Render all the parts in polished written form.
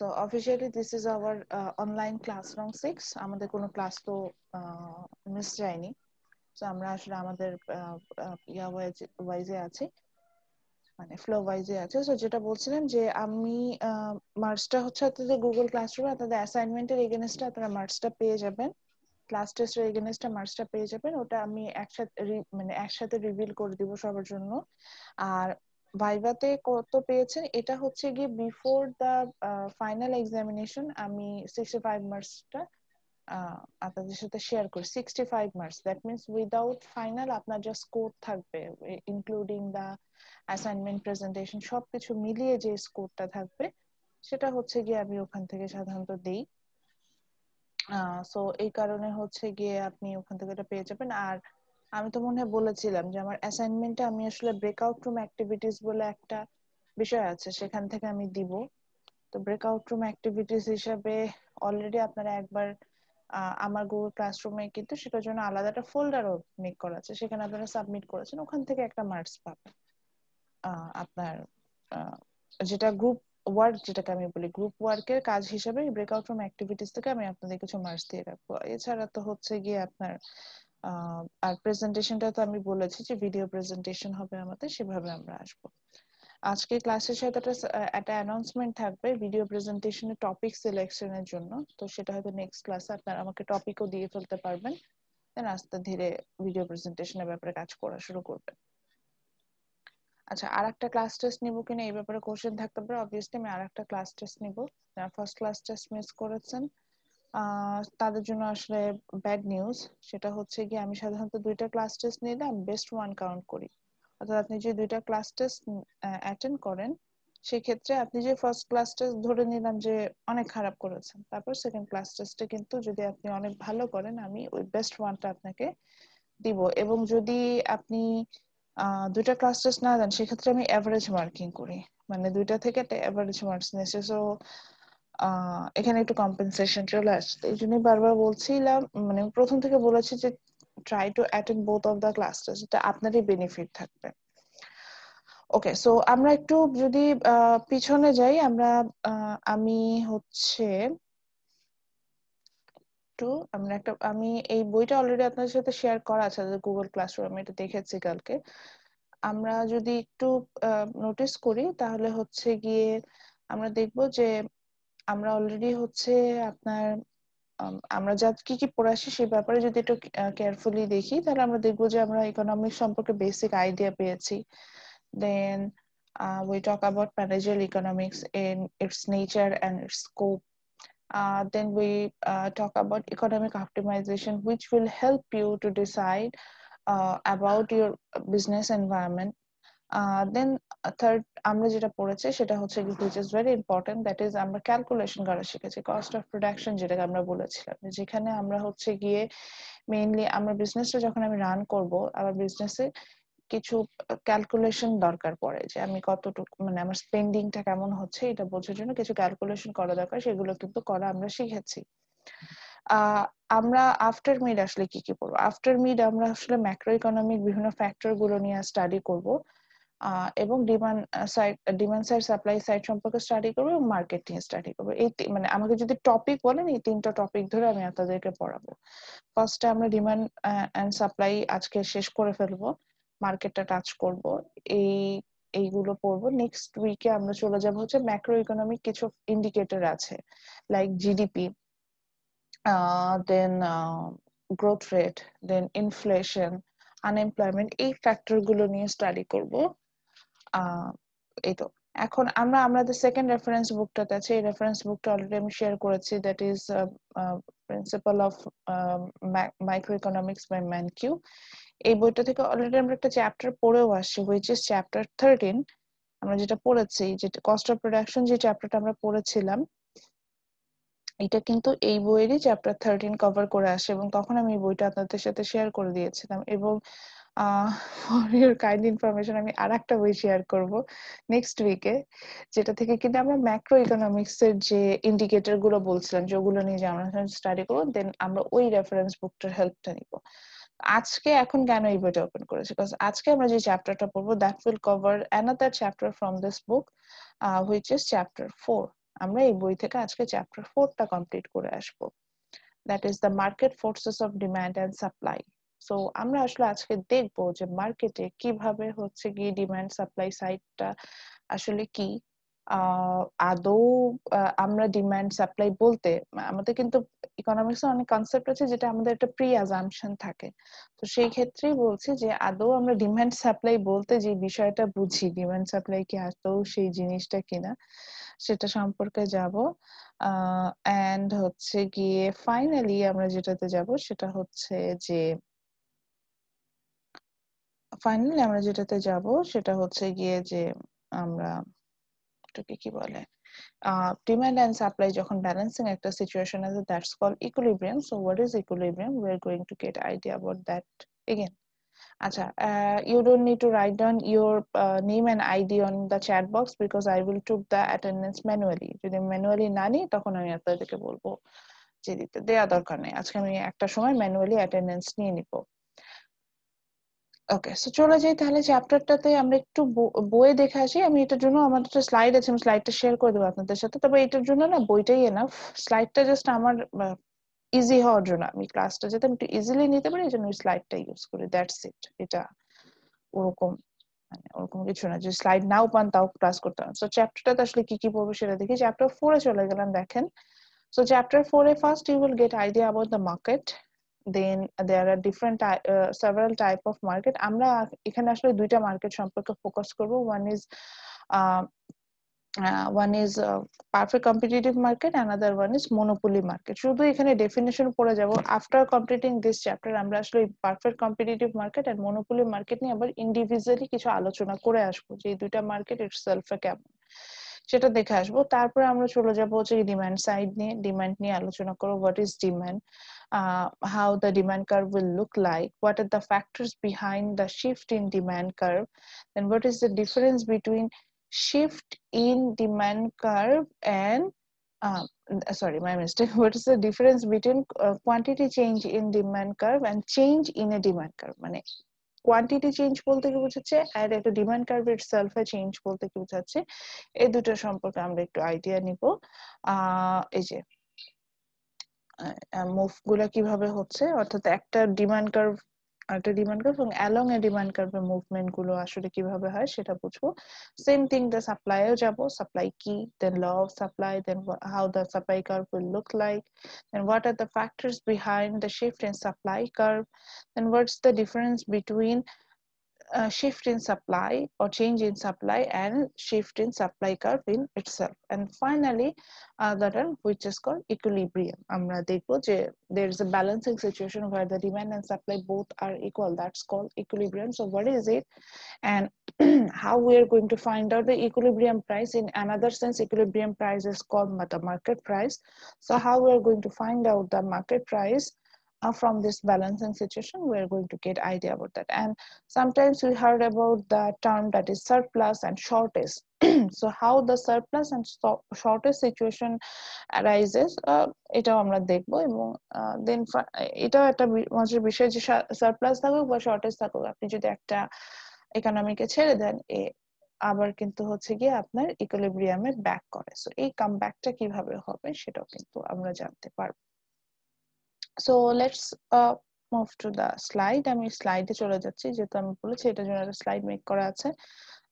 So officially this is our online class round 6 আমাদের কোনো class তো মিস যায়নি সো আমরা আসলে আমাদের ইয়া ওয়াইজে আছে মানে ফ্লো ওয়াইজে আছে সো যেটা বলছিলাম যে আমি মার্কসটা হচ্ছে আপনাদের গুগল ক্লাসরুমে আপনাদের অ্যাসাইনমেন্টের এগেইনস্টে আপনারা মার্কসটা পেয়ে যাবেন ক্লাস টেস্টের এগেইনস্টে মার্কসটা পেয়ে যাবেন ওটা আমি একসাথে রিভিল করে দিব সবার জন্য আর ভাইভাতে কত পেয়েছেন এটা হচ্ছে গিয়ে বিফোর দা ফাইনাল এক্সামিনেশন আমি 65 মার্কসটা আপনাদের সাথে শেয়ার করি 65 marks that means without final আপনার যা স্কোর থাকবে ইনক্লুডিং দা অ্যাসাইনমেন্ট প্রেজেন্টেশন সবকিছু মিলিয়ে যে স্কোরটা থাকবে সেটা হচ্ছে গিয়ে আমি ওখান থেকে সাধারণত দেই সো এই কারণে হচ্ছে গিয়ে আপনি ওখান থেকে এটা পেয়ে যাবেন আর আমি তো মনে হয় বলেছিলাম যে আমার অ্যাসাইনমেন্টে আমি আসলে ব্রেকআউট রুম অ্যাক্টিভিটিস বলে একটা বিষয় আছে সেখান থেকে আমি দিব তো ব্রেকআউট রুম অ্যাক্টিভিটিস হিসেবে অলরেডি আপনারা একবার আমার গুগল ক্লাসরুমে কিন্তু সেটার জন্য আলাদা একটা ফোল্ডারও মেক করা আছে সেখানে আপনারা সাবমিট করেছেন ওখান থেকে একটা মার্কস পাবেন আপনার যেটা গ্রুপ ওয়ার্ক যেটাকে আমি বলি গ্রুপ ওয়ার্কের কাজ হিসেবে ব্রেকআউট রুম অ্যাক্টিভিটিস থেকে আমি আপনাদের কিছু মার্কস দিয়ে রাখবো এছাড়া তো হচ্ছে গিয়ে আপনার আর প্রেজেন্টেশনটা তো আমি বলেছি যে ভিডিও প্রেজেন্টেশন হবে আমাদের সেভাবে আমরা আসবো আজকে ক্লাসের সাথে একটা অ্যানাউন্সমেন্ট থাকবে ভিডিও প্রেজেন্টেশনের টপিক সিলেকশনের জন্য তো সেটা হয়তো নেক্সট ক্লাসে আপনারা আমাকে টপিকও দিয়ে ফেলতে পারবেন দেন আস্তে ধীরে ভিডিও প্রেজেন্টেশনের ব্যাপারে কাজ করা শুরু করবেন আচ্ছা আরেকটা ক্লাস টেস্ট নিব কিনা এই ব্যাপারে কোশ্চেন থাকতে পারে অবভিয়াসলি আমি আরেকটা ক্লাস টেস্ট নিব যারা ফার্স্ট ক্লাস টেস্ট মিস করেছেন তাদের জন্য আসলে ব্যাড নিউজ সেটা হচ্ছে কি আমি সাধারণত দুইটা ক্লাস টেস্ট নিলে আমি বেস্ট ওয়ান কাউন্ট করি অর্থাৎ আপনি যে দুইটা ক্লাস টেস্ট অ্যাটেন্ড করেন সেক্ষেত্রে আপনি যে ফার্স্ট ক্লাস টেস্ট ধরে নিলাম যে অনেক খারাপ করেছেন তারপর সেকেন্ড ক্লাস টেস্টে কিন্তু যদি আপনি অনেক ভালো করেন আমি ওই বেস্ট ওয়ানটা আপনাকে দিব এবং যদি আপনি দুইটা ক্লাস টেস্ট না দেন সেক্ষেত্রে আমি এভারেজ মার্কিং করি মানে দুইটা থেকে একটা এভারেজ মার্কস নিয়েছে সো এখানে একটু কম্পেনসেশন চলে আসছে এই জন্যই বারবার বলছিলাম মানে প্রথম থেকে বলেছি যে try to attend both of the class test এটা আপনারই বেনিফিট থাকবে ওকে সো আমরা একটু যদি পিছনে যাই আমি হচ্ছে আমি এই বইটা অলরেডি আপনাদের সাথে শেয়ার করা আছে গুগল ক্লাসরুম আমি এটা দেখেছি কালকে আমরা যদি একটু নোটিস করি তাহলে হচ্ছে গিয়ে আমরা দেখব যে আমরা অলরেডি হচ্ছে আপনার আমরা যা কি কি পড়ে আসি সেই ব্যাপারে যদি একটু কেয়ারফুলি দেখি তাহলে আমরা দেখবো যে আমরা ইকোনমিক্স সম্পর্কে বেসিক আইডিয়া পেয়েছি দেন we talk about managerial economics in its nature and its scope then we talk about economic optimization which will help you to decide about your business environment then third আমরা যেটা পড়েছি সেটা হচ্ছে which is very important that is আমরা calculation করা শিখেছি cost of production যেটাকে আমরা বলেছিলাম যেখানে আমরা হচ্ছে গিয়ে মেইনলি আমরা বিজনেসটা যখন আমি রান করব আমার বিজনেসে কিছু ক্যালকুলেশন দরকার পড়ে যে আমি কতটুকু মানে আমার স্পেন্ডিংটা কেমন হচ্ছে এটা বোঝার জন্য কিছু ক্যালকুলেশন করা দরকার সেগুলো কিন্তু করা আমরা শিখেছি আমরা আফটার মিড আসলে কি কি পড়বো আফটার মিড আমরা আসলে ম্যাক্রো ইকোনমিক বিভিন্ন ফ্যাক্টর গুলো নিয়ে স্টাডি করব এবং ডিমান্ড সাইড সাপ্লাই সাইড সম্পর্কে স্টাডি করবো এবং মার্কেট নিয়ে স্টাডি করবো এই মানে আমাকে যদি টপিক বলেন এই তিনটা টপিক ধরে আমি আপনাদেরকে পড়াবো ফার্স্টে আমরা ডিমান্ড এন্ড সাপ্লাই আজকে শেষ করে ফেলবো মার্কেটটা টাচ করব এইগুলো পড়বো নেক্সট উইকে আমরা চলে যাব হচ্ছে ম্যাক্রো ইকোনমিক কিছু ইন্ডিকেটর আছে লাইক জিডিপি দেন growth rate then inflation unemployment এই ফ্যাক্টর গুলো নিয়ে স্টাডি করব এই তো এখন আমাদের সেকেন্ড রেফারেন্স বুকটাতে আছে এই রেফারেন্স বুকটা অলরেডি আমি শেয়ার করেছি that is principal of micro economics by Mankiw এই বইটা থেকে অলরেডি আমরা একটা চ্যাপ্টার পড়েও আসছি হুইচ ইজ চ্যাপ্টার 13 আমরা যেটা পড়েছি যেটা কস্ট অফ প্রোডাকশন যে চ্যাপ্টারটা আমরা পড়েছিলাম এটা কিন্তু এই বইয়েরই চ্যাপ্টার 13 কভার করে আসে এবং তখন আমি এই বইটা আপনাদের সাথে শেয়ার করে দিয়েছিলাম এবং ফর ইউর কাইন্ড ইনফরমেশন আমি আরেকটা বই শেয়ার করব নেক্সট উইকে যেটা থেকে কিন্তু আমরা ম্যাক্রো ইকোনমিক্স এর যে ইন্ডিকেটর গুলো বলছিলাম যেগুলো নিয়ে যে আমরা স্টাডি করবো দেন আমরা ওই রেফারেন্স বুকটার হেল্পটা নিব আজকে এখন কেন এই বইটা ওপেন করেছি বিকজ আজকে আমরা যে চ্যাপ্টারটা পড়বো that will cover another chapter from this book which is chapter 4 আমরা এই বই থেকে আজকে চ্যাপ্টার 4টা কমপ্লিট করে আসবো, that is the market forces of demand and supply. So আমরা আসলে আজকে দেখবো যে মার্কেটে কিভাবে হচ্ছে গিয়ে ডিমান্ড সাপ্লাই সাইডটা আসলে কি। আদৌ আমরা ডিমান্ড সাপ্লাই বলতে আমাদের কিন্তু ইকোনমিক্সে অনেক কনসেপ্ট আছে যেটা আমাদের একটা প্রি অ্যাজাম্পশন থাকে। তো সেই ক্ষেত্রেই বলছি যে আদৌ আমরা ডিমান্ড সাপ্লাই বলতে যে বিষয়টা বুঝি, ডিমান্ড সাপ্লাই কি আদৌ সেই জিনিসটা কিনা সেটা সম্পর্কে যাব। এন্ড হচ্ছে গিয়ে ফাইনালি আমরা যেটাতে যাব সেটা হচ্ছে যে গিয়ে যে আমরা এটাকে কি বলে, demand and supply যখন balancing একটা situation আছে, that's called equilibrium. So what is equilibrium? We're going to get idea about that again. আচ্ছা, you don't need to write down your name and ID on the chat box because I will took the attendance manually. যদি manually না নিই তখন আমি আপনাদেরকে বলবো যে দিতে, দেওয়া দরকার নেই, আজকে আমি একটা সময় ম্যানুয়ালি অ্যাটেন্ডেন্স নিয়ে নিব। ওকে, সো চলে যাই তাহলে চ্যাপ্টারটাতে। আমরা একটু বইয়ে দেখে আসি। আমি এটার জন্য আমার একটা স্লাইড আছে, আমি স্লাইডটা শেয়ার করে দেবো আপনাদের সাথে। তবে এটার জন্য না বইটাই এনাফ, স্লাইডটা জাস্ট আমার ইজি হওয়ার জন্য, আমি ক্লাসটা যাতে আমি একটু ইজিলি নিতে পারি এই জন্য ওই স্লাইডটা ইউজ করি, দ্যাটস ইট। এটা ওরকম মানে ওরকম কিছু না যে স্লাইড নাও পান তাও ক্লাস করতে হবে। সো চ্যাপ্টারটাতে আসলে কি কি পড়বো সেটা দেখি। চ্যাপ্টার 4 এ চলে গেলাম, দেখেন। So chapter 4 first you will get idea about the market, then there are different several type of market. আমরা এখানে আসলে দুইটা মার্কেট সম্পর্কে ফোকাস করব। uh, one is perfect competitive market, another one is monopoly market. শুধু এখানে definition পড়ে যাব। আফটার কমপ্লিটিং দিস চ্যাপ্টার আমরা আসলে perfect competitive market and monopoly market নিয়ে আবার ইন্ডিভিজুয়ালি কিছু আলোচনা করে আসবো যে এই দুইটা মার্কেট ইটসেলফে কেমন সেটা দেখে আসবো। তারপরে আমরা চলে যাব হচ্ছে ডিমান্ড সাইড নিয়ে, ডিমান্ড নিয়ে আলোচনা করব। What is demand, how the demand curve will look like, what are the factors behind the shift in demand curve, then what is the difference between shift in demand curve and sorry, my mistake. What is the difference between quantity change in demand curve and change in a demand curve? মানে quantity change বলতে কি বোঝাচ্ছে আর একটা demand curve itself এ change বলতে কি বোঝাচ্ছে, এই দুটো সম্পর্কে আমরা একটু আইডিয়া নিব। এই যে মুভ গুলা কিভাবে হচ্ছে, অর্থাৎ একটা ডিমান্ড কার্ভ এবং অ্যালং এ ডিমান্ড কার্ভের মুভমেন্ট গুলো আসলে কিভাবে হয় সেটা বুঝবো। সেম থিং দ্য সাপ্লাইও যাব, সাপ্লাই কি, then law of supply, then how the supply curve will look like, then what are the factors behind the shift in supply curve, then what's the difference between shift in supply or change in supply and shift in supply curve in itself, and finally the term which is called equilibrium. আমরা দেখবো যে there is a balancing situation where the demand and supply both are equal, that's called equilibrium. So what is it and how we are going to find out the equilibrium price? In another sense, equilibrium price is called the market price. So how we are going to find out the market price from this balancing situation, we are going to get idea about that. And sometimes we heard about the term that is surplus and shortage. So how the surplus and shortage situation arises, এটাও আমরা দেখবো। এবং দেন এটাও একটা মজার বিষয় যে surplus থাকুক বা শর্টেজ থাকুক, আপনি যদি একটা ইকোনমিকে ছেড়ে দেন আবার কিন্তু হচ্ছে গিয়ে আপনার ইকুইলিব্রিয়ামে ব্যাক করে। সো এই কাম ব্যাকটা কিভাবে হবে সেটাও কিন্তু আমরা জানতে পারবো। So let's move to the slide. আমি স্লাইডে চলে যাচ্ছি, যেহেতু আমি বলেছি এটার জন্য একটা স্লাইড মেক করা আছে।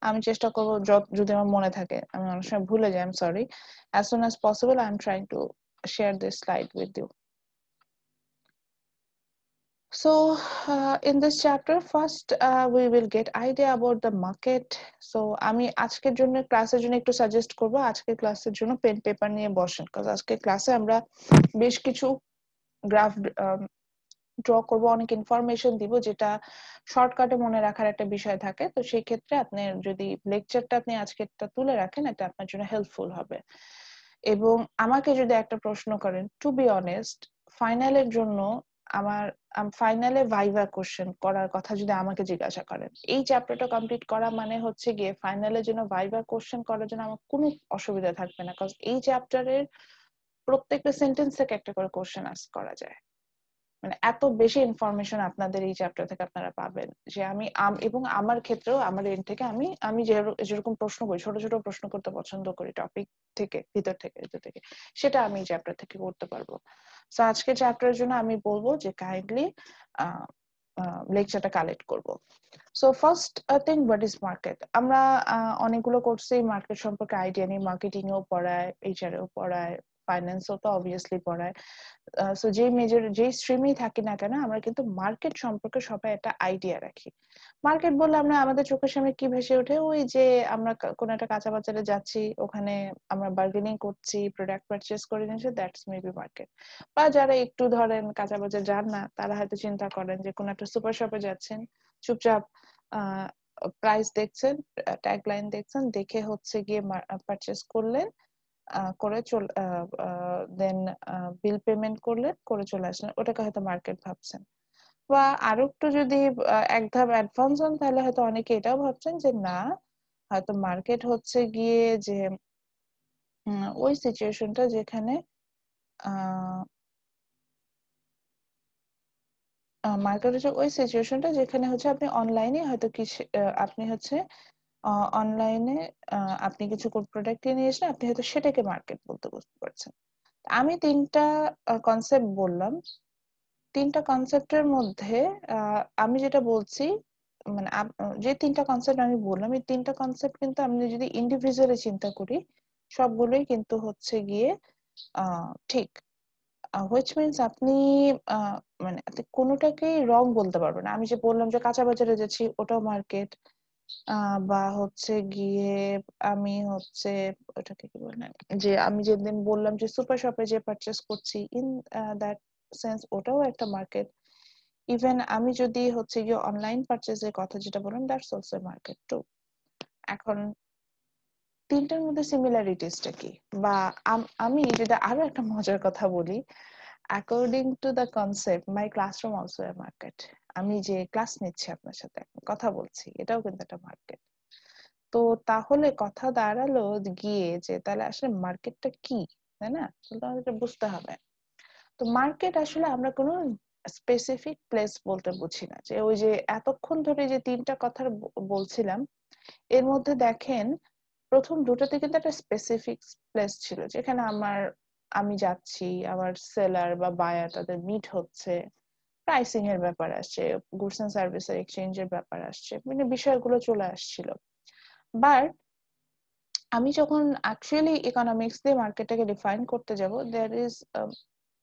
আমি চেষ্টা করব যদি আমার মনে থাকে, আমি অনেক সময় ভুলে যাই, I'm sorry. As soon as possible I'm trying to share this slide with you. So in this chapter first we will get idea about the market. So আমি আজকের জন্য ক্লাসের জন্য একটু সাজেস্ট করব আজকের ক্লাসের জন্য পেন পেপার নিয়ে বসেন, কারণ আজকের ক্লাসে আমরা বেশ কিছু গ্রাফ ড্র করব, অনেক ইনফরমেশন দিব যেটা শর্টকাটে মনে রাখার একটা বিষয় থাকে। তো সেই ক্ষেত্রে আপনি যদি লেকচারটা আপনি আজকেরটা তুলে রাখেন এটা আপনার জন্য হেল্পফুল হবে। এবং আমাকে যদি একটা প্রশ্ন করেন, টু বি অনেস্ট, ফাইনালের জন্য আমার ফাইনালে ভাইভা কোশ্চেন করার কথা যদি আমাকে জিজ্ঞাসা করেন, এই চ্যাপ্টারটা কমপ্লিট করা মানে হচ্ছে গিয়ে ফাইনালের জন্য ভাইভা কোশ্চেন করার জন্য আমার কোনো অসুবিধা থাকবে না, কারণ এই চ্যাপ্টারের প্রত্যেকটা সেন্টেন্স থেকে একটা করে কোশ্চেন আস্ক করা যায়। মানে এত বেশি ইনফরমেশন আপনাদের এই চ্যাপ্টার থেকে আপনারা পাবেন যে আমি এবং আমার ক্ষেত্রেও আমার এন্ড থেকে আমি যেরকম প্রশ্ন করি, ছোট ছোট প্রশ্ন করতে পছন্দ করি টপিক থেকে, ভিতর থেকে সেটা আমি এই চ্যাপ্টার থেকে করতে পারবো। তো আজকে চ্যাপ্টারের জন্য আমি বলবো যে কাইন্ডলি লেকচারটা কালেক্ট করব। So first thing, what is market? আমরা অনেকগুলো কোর্সে মার্কেট সম্পর্কে আইডিয়া নিই, মার্কেটিং এও পড়ায়, এইচআর এও পড়ায়, ফাইন্যান্সও তো অবভিয়াসলি পড়ায়। সো যে মেজর যে স্ট্রিমেই থাকি না কেন আমরা কিন্তু মার্কেট সম্পর্কে সবাই একটা আইডিয়া রাখি। মার্কেট বললে আমরা আমাদের চোখের সামনে কি ভেসে ওঠে? ওই যে আমরা কোনো একটা কাঁচা বাজারে যাচ্ছি, ওখানে আমরা বার্গেনিং করছি, প্রোডাক্ট পারচেজ করে নিয়েছি, দ্যাটস মেবি মার্কেট। বা যারা একটু ধরেন কাঁচা বাজার যান না, তারা হয়তো চিন্তা করেন যে কোনো একটা সুপার শপে যাচ্ছেন, চুপচাপ প্রাইস দেখছেন, ট্যাগ লাইন দেখছেন, দেখে হচ্ছে গিয়ে পারচেজ করলেন, করে দেন বিল পেমেন্ট করলেন, করে চলে আসলেন, ওটাকে হয়তো মার্কেট ভাবছেন। বা আরো একটু যদি এক ধাপ অ্যাডভান্স হন, তাহলে হয়তো অনেকে এটাও ভাবছেন যে না, হয়তো মার্কেট হচ্ছে গিয়ে যে ওই সিচুয়েশনটা যেখানে মার্কেট হচ্ছে ওই সিচুয়েশনটা যেখানে হচ্ছে আপনি অনলাইনে হয়তো কিছু আপনি হচ্ছে অনলাইনে আপনি কিছু প্রোডাক্ট নিয়ে এসে আপনি হয়তো সেটাকে মার্কেট বলতে বুঝতে পারছেন। আমি তিনটা কনসেপ্ট বললাম, তিনটা কনসেপ্টের মধ্যে আমি যেটা বলছি, মানে যে তিনটা কনসেপ্ট আমি বললাম, এই তিনটা কনসেপ্ট কিন্তু আমি যদি ইন্ডিভিজুয়ালি চিন্তা করি, সবগুলোই কিন্তু হচ্ছে গিয়ে ঠিক। হুইচ মিনস আপনি মানে আপনি কোনোটাকেই রং বলতে পারবেন না। আমি যে বললাম যে কাঁচা বাজারে যাচ্ছি, ওটাও মার্কেট। বা হচ্ছে গিয়ে আমি হচ্ছে ওটাকে কি বললেন, যে আমি যেদিন বললাম যে সুপার শপে যে পারচেস করছি, ইন দ্যাট সেন্স ওটাও একটা মার্কেট। ইভেন আমি যদি হচ্ছে গিয়ে অনলাইন পারচেজের কথা যেটা বললাম, দ্যাটস অলসো মার্কেট টু। এখন তিনটার মধ্যে সিমিলারিটিসটা কি? বা আমি যদি আরো একটা মজার কথা বলি, according to the concept my classroom also a market. আমি যে ক্লাস নিচ্ছি আপনার সাথে কথা বলছি, এটাও কিন্তু একটা মার্কেট। তো তাহলে কথা দাঁড়ালো গিয়ে যে তাহলে আসলে মার্কেটটা কি, তাই না? তাহলে বুঝতে হবে। তো মার্কেট আসলে আমরা কোনো স্পেসিফিক প্লেস বলতে বুঝি না। যে ওই যে এতক্ষণ ধরে যে তিনটা কথা বলছিলাম, এর মধ্যে দেখেন প্রথম দুটোতে কিন্তু একটা স্পেসিফিক প্লেস ছিল, যেখানে আমি যাচ্ছি, আমার সেলার বা বায়ার তাদের মিট হচ্ছে, প্রাইসিং এর ব্যাপার আসছে, গুডস এন্ড সার্ভিসের এক্সচেঞ্জের ব্যাপার আসছে, মানে বিষয়গুলো চলে আসছিল। বাট আমি যখন অ্যাকচুয়ালি ইকোনমিক্স দিয়ে মার্কেটটাকে ডিফাইন করতে যাব, there is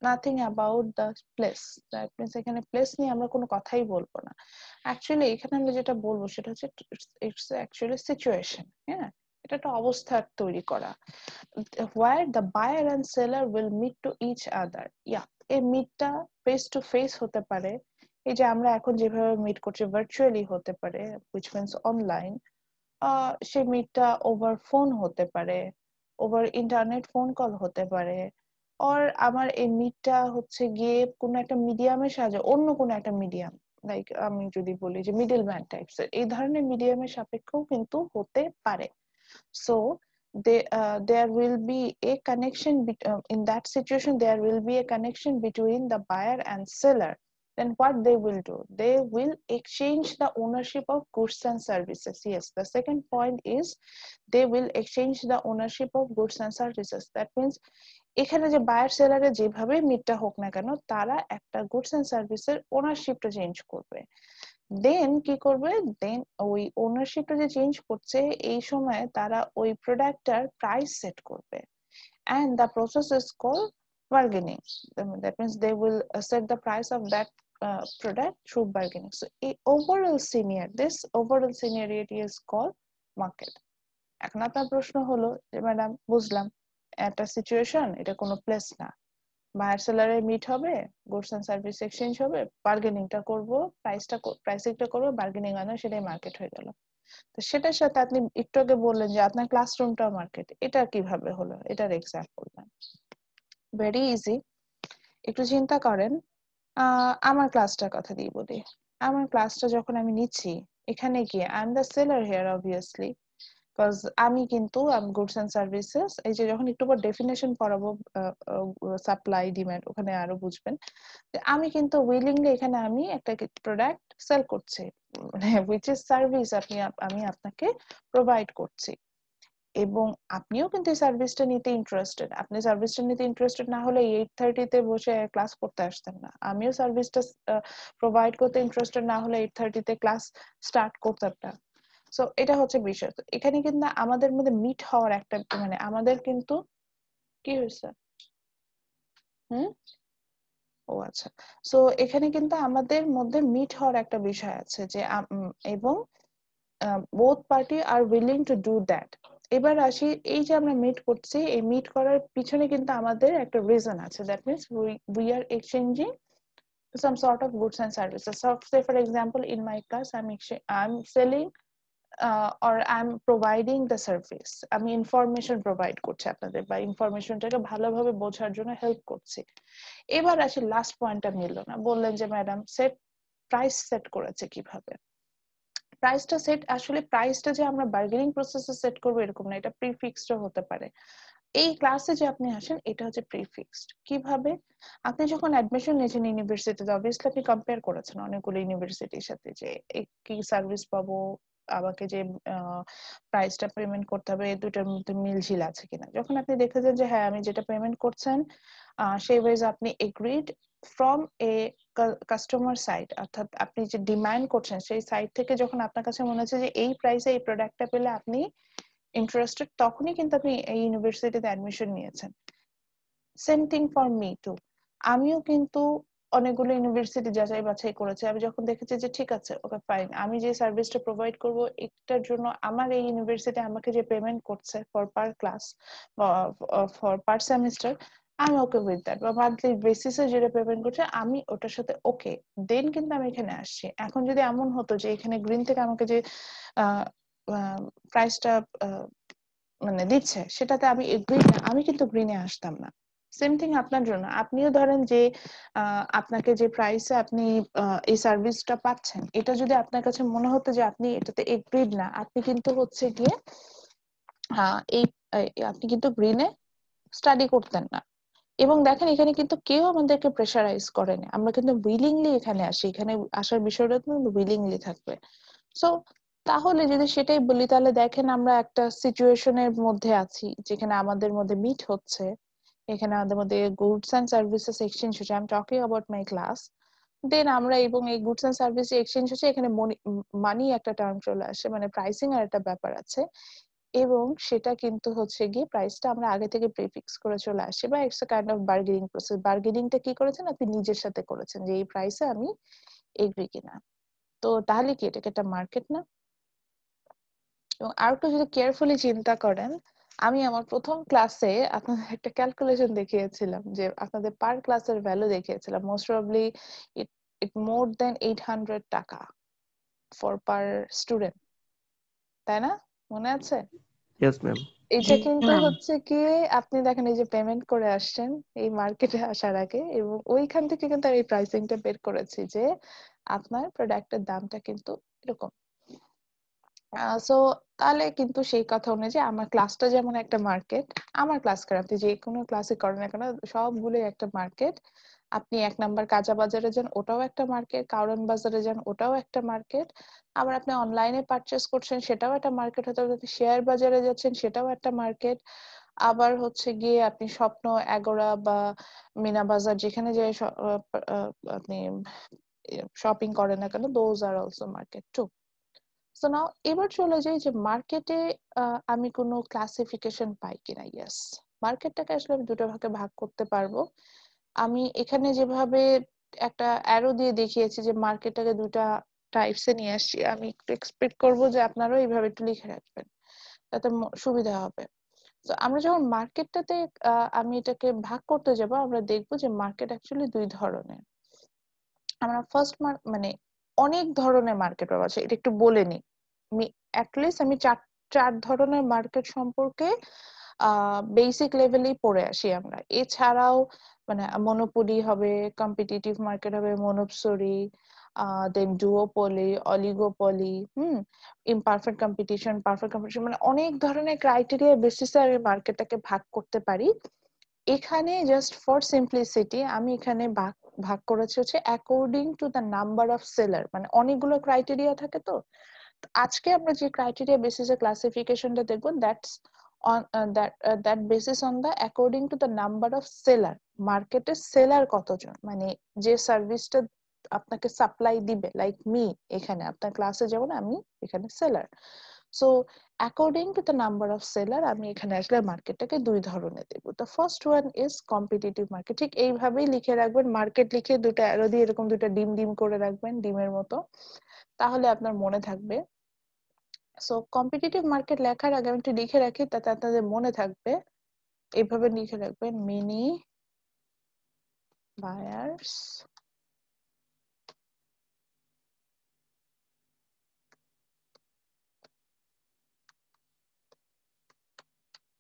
nothing about the place. That means এখানে প্লেস নিয়ে আমরা কোনো কথাই বলবো না। অ্যাকচুয়ালি এখানে আমরা যেটা বলবো সেটা হচ্ছে ইটস অ্যাকচুয়ালি সিচুয়েশন। হ্যাঁ, এটা একটা অবস্থা তৈরি করা, where the buyer and seller will meet to each other. Yeah, এই মিটটা ফেস টু ফেস হতে পারে, এই যে আমরা এখন যেভাবে মিট করছি ভার্চুয়ালি হতে পারে, which means অনলাইন। সে মিটটা ওভার ফোন হতে পারে, ওভার ইন্টারনেট ফোন কল হতে পারে, আর আমার এই মিটটা হচ্ছে গিয়ে কোনো একটা মিডিয়ামের সাহায্যে, অন্য কোনো একটা মিডিয়াম, লাইক আমি যদি বলি যে মিডল ম্যান টাইপস এর, এই ধরনের মিডিয়ামের সাপেক্ষেও কিন্তু হতে পারে। So there will be a connection in that situation, there will be a connection between the buyer and seller. Then what they will do, they will exchange the ownership of goods and services. Yes, the second point is they will exchange the ownership of goods and services. That means এখানে যে buyer সেলারে যেভাবে মিটটা হোক না কেন, তারা একটা goods and সার্ভিসের ওনারশিপটা change করবে। দেন কি করবে, দেন ওই ওনারশিপটা যে চেঞ্জ করছে, এই সময় তারা ওই প্রোডাক্টটার প্রাইস সেট করবে, and the process is called bargaining. That means they will set the price of that product through bargaining. So this overall scenario is called market. এখন আপনার প্রশ্ন হলো যে ম্যাডাম বুঝলাম একটা সিচুয়েশন, এটা কোনো প্লেস না, বায়ার সেলারের মিট হবে, গুডস এন্ড সার্ভিস এক্সচেঞ্জ হবে, বার্গেনিংটা করব, প্রাইসিংটা করবো, বার্গেনিং হয় না, সেটাই মার্কেট হয়ে গেল। তো সেটার সাথে আপনি একটু আগে বললেন যে আপনার ক্লাসরুমটাও মার্কেট, এটা কিভাবে হলো? এটার এক্সাম্পল দেন। ভেরি ইজি, একটু চিন্তা করেন। আমার ক্লাসটার কথা দিয়ে বলি। আমার ক্লাসটা যখন আমি নিচ্ছি, এখানে গিয়ে I am the seller here obviously, cause আমি কিন্তু গুডস এন্ড সার্ভিসেস এই যে যখন একটু পর ডেফিনেশন পড়াবো সাপ্লাই ডিমান্ড ওখানে আরো বুঝবেন যে আমি কিন্তু উইলিংলি এখানে আমি একটা প্রোডাক্ট সেল করছি, মানে হুইচ ইজ সার্ভিস আমি আপনাকে প্রোভাইড করছি, এবং আপনিও কিন্তু এই সার্ভিসটা নিতে ইন্টারেস্টেড। আপনি সার্ভিসটা নিতে ইন্টারেস্টেড না হলে 8:30 বসে ক্লাস করতে আসতেন না। আমিও সার্ভিসটা প্রোভাইড করতে ইন্টারেস্টেড না হলে 8:30 ক্লাস স্টার্ট করতাম না। সো এটা হচ্ছে বিষয়। তো এখানে কিন্তু আমাদের মধ্যে মিট হওয়ার একটা, মানে আমাদের কিন্তু কি হয়েছে হুম ও আচ্ছা, সো এখানে কিন্তু আমাদের মধ্যে মিট হওয়ার একটা বিষয় আছে যে এবং both party are willing to do that। এবার আসি, এই যে আমরা মিট করছি, এই মিট করার পিছনে কিন্তু আমাদের একটা রিজন আছে, that means we are exchanging some sort of goods and services. So say for example in my class I'm selling or I'm providing the service, আমি ইনফরমেশন প্রোভাইড করছি আপনাদের, বা ইনফরমেশনটাকে ভালোভাবে বোঝার জন্য হেল্প করছি। এবার আসি লাস্ট পয়েন্টটা মিললো না, বললেন যে ম্যাডাম প্রাইস সেট করেছে কিভাবে। প্রাইসটা সেট, আসলে প্রাইসটা যে আমরা বার্গেনিং প্রসেসে সেট করবো এরকম না, এটা প্রিফিক্সড হতে পারে। এই ক্লাসে যে আপনি আসেন এটা হচ্ছে প্রিফিক্সড। কিভাবে? আপনি যখন অ্যাডমিশন নিয়েছেন ইউনিভার্সিটিতে, অবভিয়াসলি আপনি কম্পেয়ার করেছেন অনেকগুলো ইউনিভার্সিটির সাথে যে কি সার্ভিস পাবো, আমাকে যে প্রাইসটা পেমেন্ট করতে হবে এই দুটার মধ্যে মিলঝিল আছে কিনা। যখন আপনি দেখেছেন যে হ্যাঁ আমি যেটা পেমেন্ট করছেন সেই ওয়েজ আপনি agreed from a customer side, অর্থাৎ আপনি যে ডিমান্ড করছেন সেই সাইড থেকে যখন আপনার কাছে মনে হচ্ছে যে এই প্রাইসে এই প্রোডাক্টটা পেলে আপনি ইন্টারেস্টেড, তখনই কিন্তু আপনি এই ইউনিভার্সিটিতে অ্যাডমিশন নিয়েছেন। Same thing for me two. আমিও কিন্তু অনেকগুলো ইউনিভার্সিটি যাচাই বাছাই করেছি। আমি যখন দেখেছি যে ঠিক আছে ওকে ফাইন, আমি যে সার্ভিসটা প্রোভাইড করব এটার জন্য আমার এই ইউনিভার্সিটি আমাকে যে পেমেন্ট করছে ফর পার ক্লাস বা ফর পার সেমিস্টার, আমি ওকে উইথ দ্যাট, বা মান্থলি বেসিসে যেটা পেমেন্ট করছে আমি ওটার সাথে ওকে, দেন কিন্তু আমি এখানে আসছি। এখন যদি এমন হতো যে এখানে গ্রিন থেকে আমাকে যে প্রাইসটা মানে দিচ্ছে সেটাতে আমি এগ্রি না, আমি কিন্তু গ্রিনে আসতাম না। সেম থিং আপনার জন্য, আপনিও ধরেন যে আপনাকে যে প্রাইসে আপনি এই সার্ভিসটা পাচ্ছেন, এটা যদি আপনার কাছে মনে হতো যে আপনি এটাতে এগ্রিড না, আপনি কিন্তু হচ্ছে গিয়ে এই আপনি কিন্তু গ্রিনে স্টাডি করতেন না। এবং দেখেন এখানে কিন্তু কেউ আমাদেরকে প্রেশারাইজ করে না, আমরা কিন্তু উইলিংলি এখানে আসি, এখানে আসার বিষয়টা কিন্তু উইলিংলি থাকবে। সো তাহলে যদি সেটাই বলি, তাহলে দেখেন আমরা একটা সিচুয়েশনের মধ্যে আছি যেখানে আমাদের মধ্যে মিট হচ্ছে, এখানে আমাদের মধ্যে গুডস এন্ড সার্ভিসেস এক্সচেঞ্জ হচ্ছে, I am talking about my class. Then আমরা এবং এই গুডস এন্ড সার্ভিস এক্সচেঞ্জ হচ্ছে, এখানে মানি একটা টার্ম চলে আসে, মানে প্রাইসিং এর একটা ব্যাপার আছে, এবং সেটা কিন্তু হচ্ছে গিয়ে প্রাইসটা আমরা আগে থেকে প্রিফিক্স করে চলে আসি, বা it's a kind of bargaining process. বার্গেনিংটা কি করেছেন আপনি নিজের সাথে করেছেন যে এই প্রাইসে আমি এগ্রি কিনা। তো তাহলে কি এটাকে একটা মার্কেট না? এবং আর একটু যদি কেয়ারফুলি চিন্তা করেন, আমি আমার প্রথম ক্লাসে আপনাদের একটা ক্যালকুলেশন দেখিয়েছিলাম, যে আপনাদের পার ক্লাসের ভ্যালু দেখিয়েছিলাম, মোস্ট প্রবাবলি ইট ইট মোর দেন 800 টাকা ফর পার স্টুডেন্ট, তাই না? মনে আছে? Yes ma'am. এটা কিন্তু হচ্ছে কি, আপনি দেখেন এই যে পেমেন্ট করে আসছেন এই মার্কেটে আসার আগে, এবং ওইখান থেকে কিন্তু আমি প্রাইসিংটা বের করেছি যে আপনার প্রোডাক্টের দামটা কিন্তু এরকম। সো তাহলে কিন্তু সেই কথা অনুযায়ী আমার ক্লাসটা যেমন একটা মার্কেট, আমার ক্লাস করে আপনি যে কোনো ক্লাসে করেন না কেন সবগুলোই একটা মার্কেট। আপনি 1 নাম্বার কাঁচা বাজারে যান ওটাও একটা মার্কেট, কারওয়ান বাজারে যান ওটাও একটা মার্কেট, আবার আপনি অনলাইনে পারচেস করছেন সেটাও একটা মার্কেট হতে পারে, আপনি শেয়ার বাজারে যাচ্ছেন সেটাও একটা মার্কেট, আবার হচ্ছে গিয়ে আপনি স্বপ্ন এগোরা বা মিনা বাজার যেখানে যে আপনি শপিং করেন না কেন, those are also market to. So now এবার চলে যাই যে মার্কেটে আমি কোনো ক্লাসিফিকেশন পাই কিনা। ইয়েস, মার্কেটটাকে আসলে আমি দুটো ভাগে ভাগ করতে পারবো। আমি এখানে যেভাবে একটা অ্যারো দিয়ে দেখিয়েছি যে মার্কেটটাকে দুটা টাইপসে নিয়ে আসছি, আমি একটু এক্সপেক্ট করবো যে আপনারাও এইভাবে একটু লিখে রাখবেন, তাতে সুবিধা হবে। তো আমরা যখন মার্কেটটাতে আমি এটাকে ভাগ করতে যাব, আমরা দেখবো যে মার্কেট অ্যাকচুয়ালি দুই ধরনের। আমরা ফার্স্ট মানে অনেক ধরনের মার্কেট আছে, এটা একটু বলে নিই। আমি অ্যাটলিস্ট আমি চার ধরনের মার্কেট সম্পর্কে বেসিক লেভেলেই পড়ে আসি আমরা। এছাড়াও মানে মনোপলি হবে, কম্পিটিটিভ মার্কেট হবে, monopsony, then duopoly, oligopoly, imperfect competition, perfect competition, মানে অনেক ধরনের ক্রাইটেরিয়া বেসিসে আমি মার্কেটটাকে ভাগ করতে পারি। এখানে জাস্ট ফর সিম্পলিসিটি আমি এখানে ভাগ ভাগ করেছি হচ্ছে according to the number of seller, মানে অনেকগুলো ক্রাইটেরিয়া থাকে তো। আজকে আমরা যে ক্রাইটেরিয়া বেসিসে ক্লাসিফিকেশনটা দেখব, that's on that basis on the according to the number of seller, মার্কেটে সেলার কতজন, মানে যে সার্ভিসটা আপনাকে সাপ্লাই দিবে, লাইক মি, এখানে আপনার ক্লাসে যেমন আমি এখানে seller. So according to the number of seller আমি এখানে আসলে মার্কেটটাকে দুই ধরনের দেব। The first one is competitive market. ঠিক এইভাবেই লিখে রাখবেন, মার্কেট লিখে দুটো অ্যারো দিয়ে এরকম দুটো ডিম ডিম করে রাখবেন, ডিমের মতো, তাহলে আপনার মনে থাকবে। সো কম্পিটিটিভ মার্কেট লেখার আগে আমি একটু লিখে রাখি, তাতে আপনাদের মনে থাকবে। এইভাবে লিখে রাখবেন, মেনি বায়ার্স,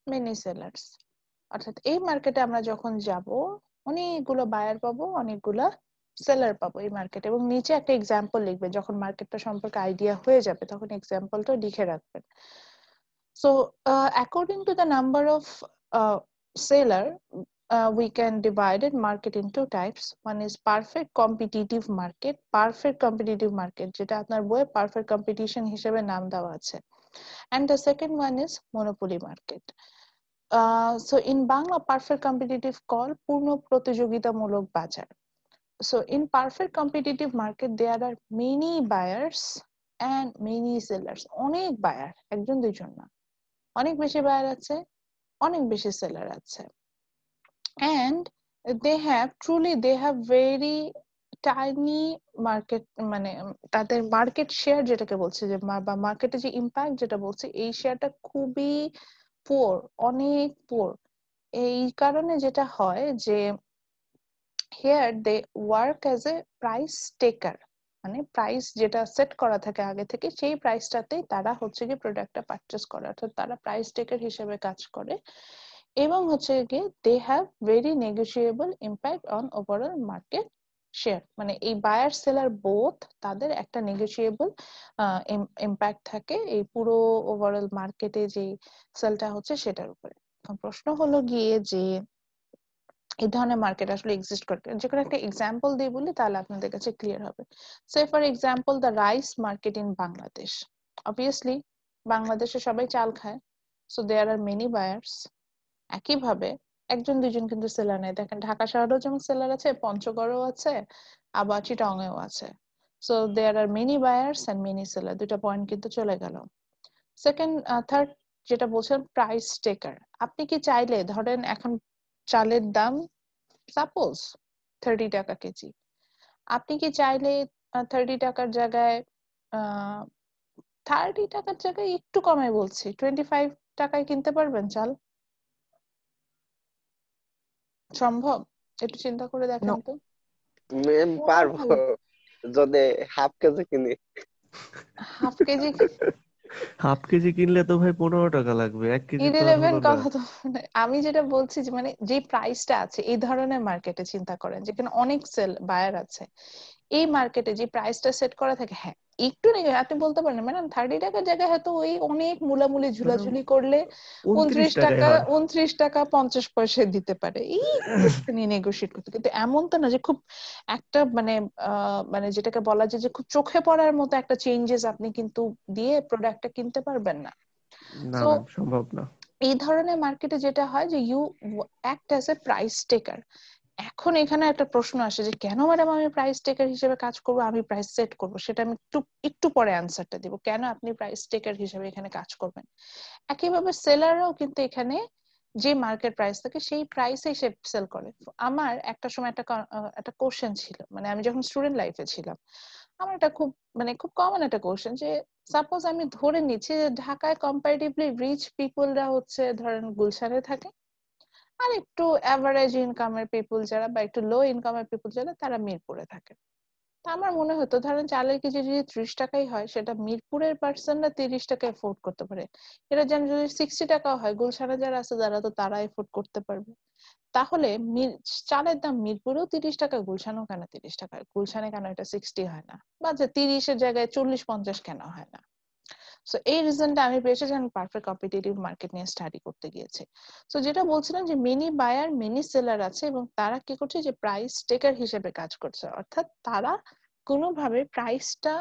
মেনি সেলার্স। অর্থাৎ এই মার্কেটে আমরা যখন যাব অনেকগুলো বায়ার পাবো, অনেকগুলো সেলার পাবো এই মার্কেটে। এবং নিচে একটা এক্সাম্পল লিখবেন, যখন মার্কেটটা সম্পর্কে আইডিয়া হয়ে যাবে তখন এক্সাম্পলটা লিখে রাখবেন। So, according to the number of seller, we can divide it market into types. One is perfect competitive market. Perfect competitive market, যেটা আপনার বইয়ে perfect competition হিসেবে নাম দেওয়া আছে। And the second one is monopoly market. So in Bangla, perfect competitive call পূর্ণ প্রতিযোগিতামূলক বাজার। So in perfect competitive market, there are many buyers and many sellers. অনেক বায়ার, একজন দুইজন না, অনেক বেশি বায়ার আছে, অনেক বেশি সেলার আছে। and they have very tiny market, মানে তাদের মার্কেট শেয়ার যেটাকে বলছে, যে বা মার্কেটে যে ইম্প্যাক্ট যেটা বলছে, এই শেয়ারটা খুবই পোর, অনেক পোর। এই কারণে যেটা হয় যে here they work as a price taker, মানে প্রাইস যেটা সেট করা থাকে আগে থেকে, সেই প্রাইসটাতেই তারা হচ্ছে কি প্রোডাক্টটা পারচেজ করে, অর্থাৎ তারা প্রাইস টেকার হিসেবে কাজ করে। এবং হচ্ছে কি they have very negotiable impact on overall market share, মানে এই বায়ার সেলার বোথ তাদের একটা নেগোশিয়েবল ইম্প্যাক্ট থাকে এই পুরো ওভারঅল মার্কেটে যে সেলটা হচ্ছে সেটার উপরে। প্রশ্ন হলো গিয়ে যে এই ধরনের মার্কেট আসলে এক্সিস্ট করে, যে কোনো একটা এক্সাম্পল দিই বলি তাহলে আপনাদের কাছে ক্লিয়ার হবে। Say for example the rice market in Bangladesh. Obviously বাংলাদেশে সবাই চাল খায়, so there are many buyers. একইভাবে একজন দুইজন কিন্তু সেলার নেই। দেখেন ঢাকা শহরেও যেমন সেলার আছে, পঞ্চগড়েও আছে, আবার চিটাগংয়েও আছে। So there are many buyers and many seller, দুটো পয়েন্ট কিন্তু চলে গেল। সেকেন্ড, থার্ড যেটা বলছেন প্রাইস টেকার। আপনি কি চাইলে, ধরেন এখন চালের দাম সাপোজ 30 টাকা কেজি, আপনি কি চাইলে 30 টাকার জায়গায় 30 টাকার জায়গায় একটু কমে বলছি 25 টাকায় কিনতে পারবেন চাল? সম্ভব? একটু চিন্তা করে দেখেন তো। পারবো যদি হাফ কেজি কিনি। Half KG? হাফ কেজি কিনলে তো ভাই 15 টাকা লাগবে, 1 কেজি তো আর হলো ইরেলেভেন্ট না। কথা তো, আমি যেটা বলছি যে মানে যে প্রাইসটা আছে এই ধরনের মার্কেটে চিন্তা করেন যেখানে অনেক সেল বায়ার আছে, এই মার্কেটে যে প্রাইসটা সেট করা থাকে, হ্যাঁ একটু নেই, আপনি বলতে পারেন ম্যাডাম 30 টাকার জায়গায় হয়তো ওই অনেক মুলামুলি ম্যাডাম ঝুলাঝুলি করলে 29 29 টাকায় টাকা, হয়। 29 টাকা 50 পয়সা দিতে পারে, এই একটুখানি নেগোশিয়েট করতে। কিন্তু এমন তো না যে খুব একটা মানে মানে যেটাকে বলা যায় যে খুব চোখে পড়ার মতো একটা চেঞ্জেস আপনি কিন্তু দিয়ে প্রোডাক্টটা কিনতে পারবেন না। না সো ম্যাম, সম্ভব না। এই ধরনের মার্কেটে যেটা হয় যে you act as a price taker. এখন এখানে একটা প্রশ্ন আসে যে কেন ম্যাডাম আমি প্রাইস টেকার হিসেবে কাজ করব, আমি প্রাইস সেট করব, সেটা আমি একটু একটু পরে অ্যান্সারটা দিব কেন আপনি প্রাইস টেকার হিসেবে এখানে কাজ করবেন। একইভাবে সেলাররাও কিন্তু এখানে যে মার্কেট প্রাইস থাকে সেই প্রাইসে সে সেল করে। আমার একটা সময় একটা কোশ্চেন ছিল, মানে আমি যখন স্টুডেন্ট লাইফে ছিলাম আমার এটা খুব মানে খুব কমন একটা কোশ্চেন, যে সাপোজ আমি ধরে নিচ্ছি যে ঢাকায় কম্পারেটিভলি রিচ পিপলরা হচ্ছে ধরেন গুলশানে থাকে, আর একটু অ্যাভারেজ ইনকামের পিপল যারা বা একটু লো ইনকামের পিপল যারা তারা মিরপুরে থাকে। তা আমার মনে হতো ধরেন চালের কেজি যদি 30 টাকাই হয়, সেটা মিরপুরের পার্সনরা 30 টাকা এফোর্ড করতে পারে। এটা যেন যদি 60 টাকা হয়, গুলশানে যারা আছে যারা তো তারা এফোর্ড করতে পারবে। তাহলে চালের দাম মিরপুরেও 30 টাকা, গুলশানেও কেন 30 টাকা? গুলশানে কেন এটা 60 হয় না? বা যে 30-এর জায়গায় 40-50 কেন হয় না? সো এই রিজনটা আমি পেয়েছি যে আমি পারফেক্ট কম্পিটিটিভ মার্কেট নিয়ে স্টাডি করতে গিয়েছি। সো যেটা বলছিলাম যে মেনি বায়ার মেনি সেলার আছে, এবং তারা কি করছে যে প্রাইস টেকার হিসেবে কাজ করছে। অর্থাৎ তারা কোনোভাবে প্রাইসটা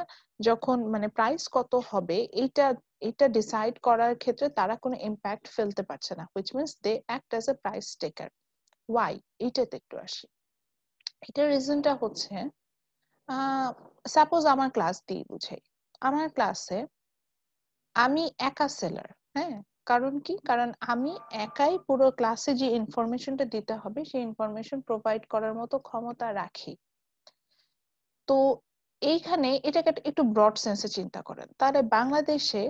যখন মানে প্রাইস কত হবে এটা এটা ডিসাইড করার ক্ষেত্রে তারা কোনো ইম্প্যাক্ট ফেলতে পারছে না, which means they act as a price taker. Why? এটাতে একটু আসি। এটার রিজনটা হচ্ছে সাপোজ আমার ক্লাস দিয়ে বুঝাই। আমার ক্লাসে আমি একা সেলার, হ্যাঁ। কারণ কি? কারণ আমি একাই পুরো ক্লাসে যে ইনফরমেশনটা দিতে হবে সেই ইনফরমেশন প্রোভাইড করার মতো ক্ষমতা রাখি। তো এইখানে এটাকে একটু ব্রড সেন্সে চিন্তা করেন, তাহলে বাংলাদেশে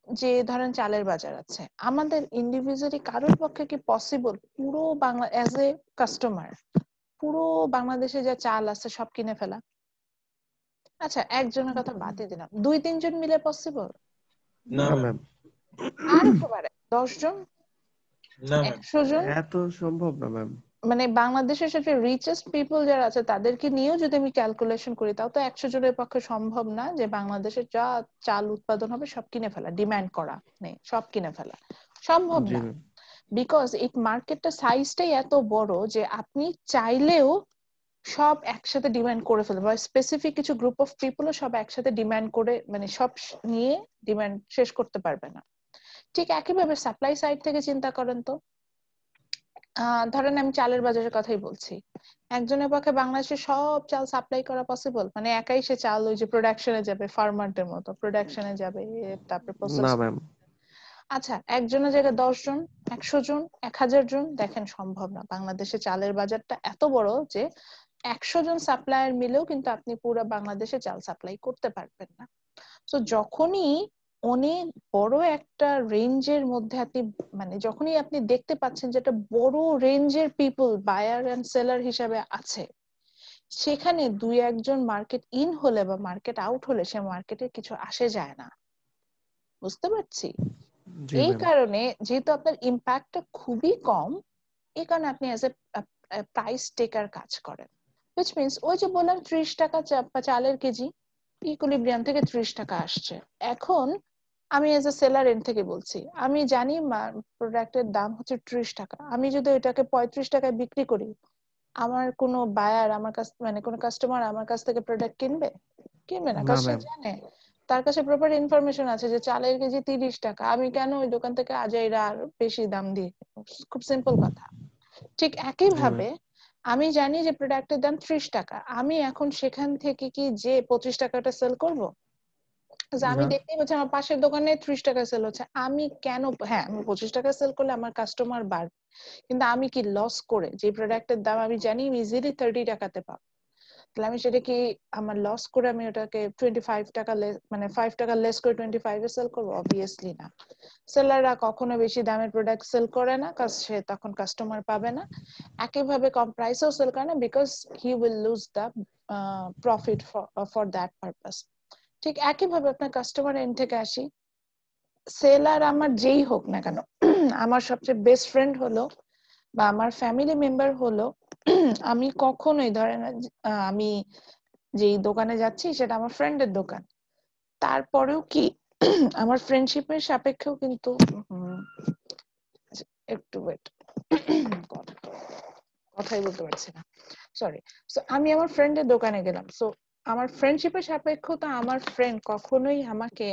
যে ধরেন চালের বাজার আছে, আমাদের ইন্ডিভিজুয়ালি কারোর পক্ষে কি পসিবল পুরো বাংলা অ্যাজ এ কাস্টমার পুরো বাংলাদেশে যা চাল আছে সব কিনে ফেলা? আচ্ছা, একজনের কথা বাদই দিলাম, 2-3 জন মিলে পসিবল? না ম্যাম, আর একটু বাড়ে 10 জন, না ম্যাম, 100 জন। এত সম্ভব না ম্যাম। মানে বাংলাদেশের সাথে রিচেস্ট পিপল যারা আছে তাদেরকে নিয়েও যদি আমি ক্যালকুলেশন করি, তাও তো 100 জনের পক্ষে সম্ভব না যে বাংলাদেশে যা চাল উৎপাদন হবে সব কিনে ফেলা, ডিমান্ড করা নেই সব কিনে ফেলা সম্ভব জি না। ম্যাম। বিকজ এই মার্কেটটা সাইজটাই এত বড় যে আপনি চাইলেও সব একসাথে ডিমান্ড করে ফেলবে, বা স্পেসিফিক কিছু গ্রুপ অফ পিপলও সব একসাথে ডিমান্ড করে মানে সব নিয়ে ডিমান্ড শেষ করতে পারবে না। ঠিক একইভাবে সাপ্লাই সাইড থেকে চিন্তা করেন তো, ধরেন আমি চালের বাজারের কথাই বলছি, একজনের পক্ষে বাংলাদেশে সব চাল সাপ্লাই করা পসিবল? মানে একাই সে চাল ওই যে প্রোডাকশনে যাবে, ফার্মারদের মতো প্রোডাকশনে যাবে, তারপর প্রসেস। না ম্যাম। আচ্ছা, একজনের জায়গায় 10 জন, 100 জন, 1000 জন, দেখেন সম্ভব না। বাংলাদেশে চালের বাজারটা এত বড় যে 100 জন সাপ্লায়ার মিলেও কিন্তু আপনি পুরো বাংলাদেশে চাল সাপ্লাই করতে পারবেন না। তো যখনই অনেক বড় একটা রেঞ্জের মধ্যে আপনি মানে যখনই আপনি দেখতে পাচ্ছেন যে একটা বড় রেঞ্জের পিপল বায়ার এন্ড সেলার হিসাবে আছে, সেখানে 2-1 জন মার্কেট ইন হলে বা মার্কেট আউট হলে সে মার্কেটে কিছু আসে যায় না। বুঝতে পারছি। জি এই ম্যাম। কারণে যেহেতু আপনার ইম্প্যাক্টটা খুবই কম, এই কারণে আপনি অ্যাজ এ প্রাইস টেকার কাজ করেন। হুইচ মিনস ওই যে বললাম 30 টাকা চালের কেজি ইকুইলিব্রিয়াম থেকে 30 টাকা আসছে। এখন আমি এজ এ সেলার এন্ড থেকে বলছি, আমি জানি প্রোডাক্টের দাম হচ্ছে 30 টাকা, আমি যদি ওইটাকে 35 টাকায় বিক্রি করি, আমার কোনো বায়ার আমার কাছ মানে কোনো কাস্টমার আমার কাছ থেকে প্রোডাক্ট কিনবে? কিনবে না, না কারণ সে ম্যাম। জানে তার কাছে প্রপার ইনফরমেশন আছে যে চালের কেজি 30 টাকা, আমি কেন ওই দোকান থেকে আজাইরা আর বেশি দাম দিয়ে কিনবো? খুব সিম্পল কথা। ঠিক একই জি ম্যাম। ভাবে আমি জানি যে প্রোডাক্টের দাম 30 টাকা, আমি এখন সেখান থেকে কি যে 25 টাকাটা সেল করব? যে আমি না। দেখতেই পাচ্ছি আমার পাশের দোকানে 30 টাকা সেল হচ্ছে, আমি কেন? হ্যাঁ, আমি 25 টাকা সেল করলে আমার কাস্টমার বাড়বে, কিন্তু আমি কি লস করে যে প্রোডাক্টের দাম আমি জানি ইজিলি 30 টাকাতে পাবো, তাহলে আমি সেটা কি আমার লস করে আমি ওটাকে 25 টাকা মানে 5 টাকা লেস করে 25 এ সেল করবো? অবভিয়াসলি না। সেলাররা কখনো বেশি দামের প্রোডাক্ট সেল করে না, কারণ সে তখন কাস্টমার পাবে না। একইভাবে কম প্রাইসেও সেল করে না, because he will lose the profit for that purpose. ঠিক একইভাবে আপনার কাস্টমার এন্ড থেকে আসি, সেলার আমার যেই হোক না কেন, আমার সবচেয়ে বেস্ট ফ্রেন্ড হলো বা আমার ফ্যামিলি মেম্বার হলো, আমি কখনোই ধরেন আমি যেই দোকানে যাচ্ছি সেটা আমার ফ্রেন্ডের দোকান, তারপরেও কি আমার ফ্রেন্ডশিপের সাপেক্ষেও কিন্তু একটু ওয়েট, কথাই বলতে পারছি না, সরি। সো আমি আমার ফ্রেন্ডের দোকানে গেলাম, সো আমার ফ্রেন্ডশিপের সাপেক্ষ তো আমার ফ্রেন্ড কখনোই আমাকে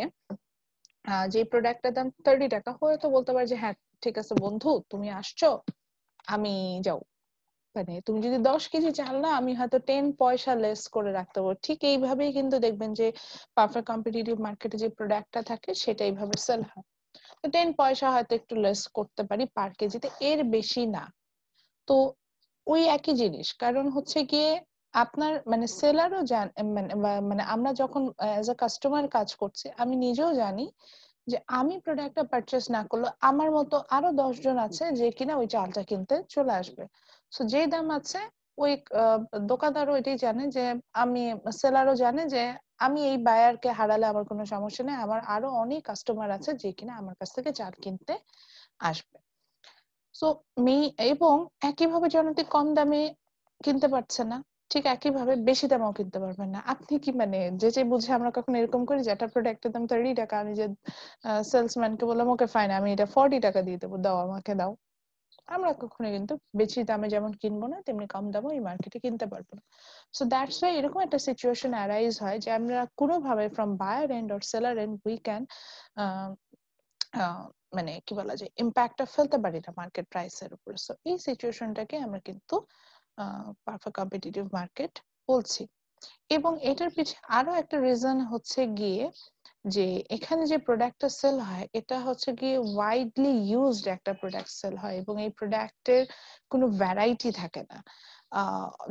যে প্রোডাক্টের দাম 30 টাকা হয়তো বলতে পারে যে হ্যাঁ ঠিক আছে বন্ধু তুমি আসছো, আমি যাও, মানে তুমি যদি 10 কেজি চাল না, আমি হয়তো 10 পয়সা লেস করে রাখতে পারবো। ঠিক এইভাবেই কিন্তু দেখবেন যে পারফেক্ট কম্পিটিটিভ মার্কেটে যে প্রোডাক্টটা থাকে সেটা এইভাবে সেল হয়। তো 10 পয়সা হয়তো একটু লেস করতে পারি পার কেজিতে, এর বেশি না। তো ওই একই জিনিস, কারণ হচ্ছে গিয়ে আপনার মানে সেলারও মানে আমরা যখন এজ আ কাস্টমার কাজ করছি, আমি নিজেও জানি যে আমি প্রোডাক্টটা পারচেস না করলে আমার মতো আরো 10 জন আছে যে কিনা ওই চালটা কিনতে চলে আসবে। সো যেই দাম আছে ওই দোকানদারও এটাই জানে যে আমি, সেলারও জানে যে আমি এই বায়ারকে হারালে আমার কোনো সমস্যা নেই, আমার আরো অনেক কাস্টমার আছে যে কিনা আমার কাছ থেকে চাল কিনতে আসবে। সো এবং একইভাবে জনতা কম দামে কিনতে পারছে না, ঠিক একইভাবে বেশি দামেও কিনতে পারবেন না। আপনি কি মানে যে বুঝে আমরা কখনো এরকম করি যে একটা প্রোডাক্টের দাম 30 টাকা, আমি যে সেলসম্যানকে বললাম ওকে ফাইন আমি এটা 40 টাকা দিয়ে দেবো, দাও আমাকে দাও, আমরা কখনো কিন্তু বেশি দামে যেমন কিনবো না তেমনি কম দামে এই মার্কেটে কিনতে পারবো না। সো দ্যাটস ওয়াই এরকম একটা সিচুয়েশন অ্যারাইজ হয় যে আমরা কোনোভাবে from buyer end or seller end we can মানে কি বলা যায় ইম্প্যাক্টটা ফেলতে পারি না মার্কেট প্রাইসের উপর। সো এই সিচুয়েশনটাকে আমরা কিন্তু পারফেক্ট কম্পিটিটিভ মার্কেট বলছি। এবং এটার পিছনে আরো একটা রিজন হচ্ছে গিয়ে যে এখানে যে প্রোডাক্টটা সেল হয় এটা হচ্ছে গিয়ে ওয়াইডলি ইউজড একটা প্রোডাক্ট সেল হয়, এবং এই প্রোডাক্টের কোনো ভ্যারাইটি থাকে না,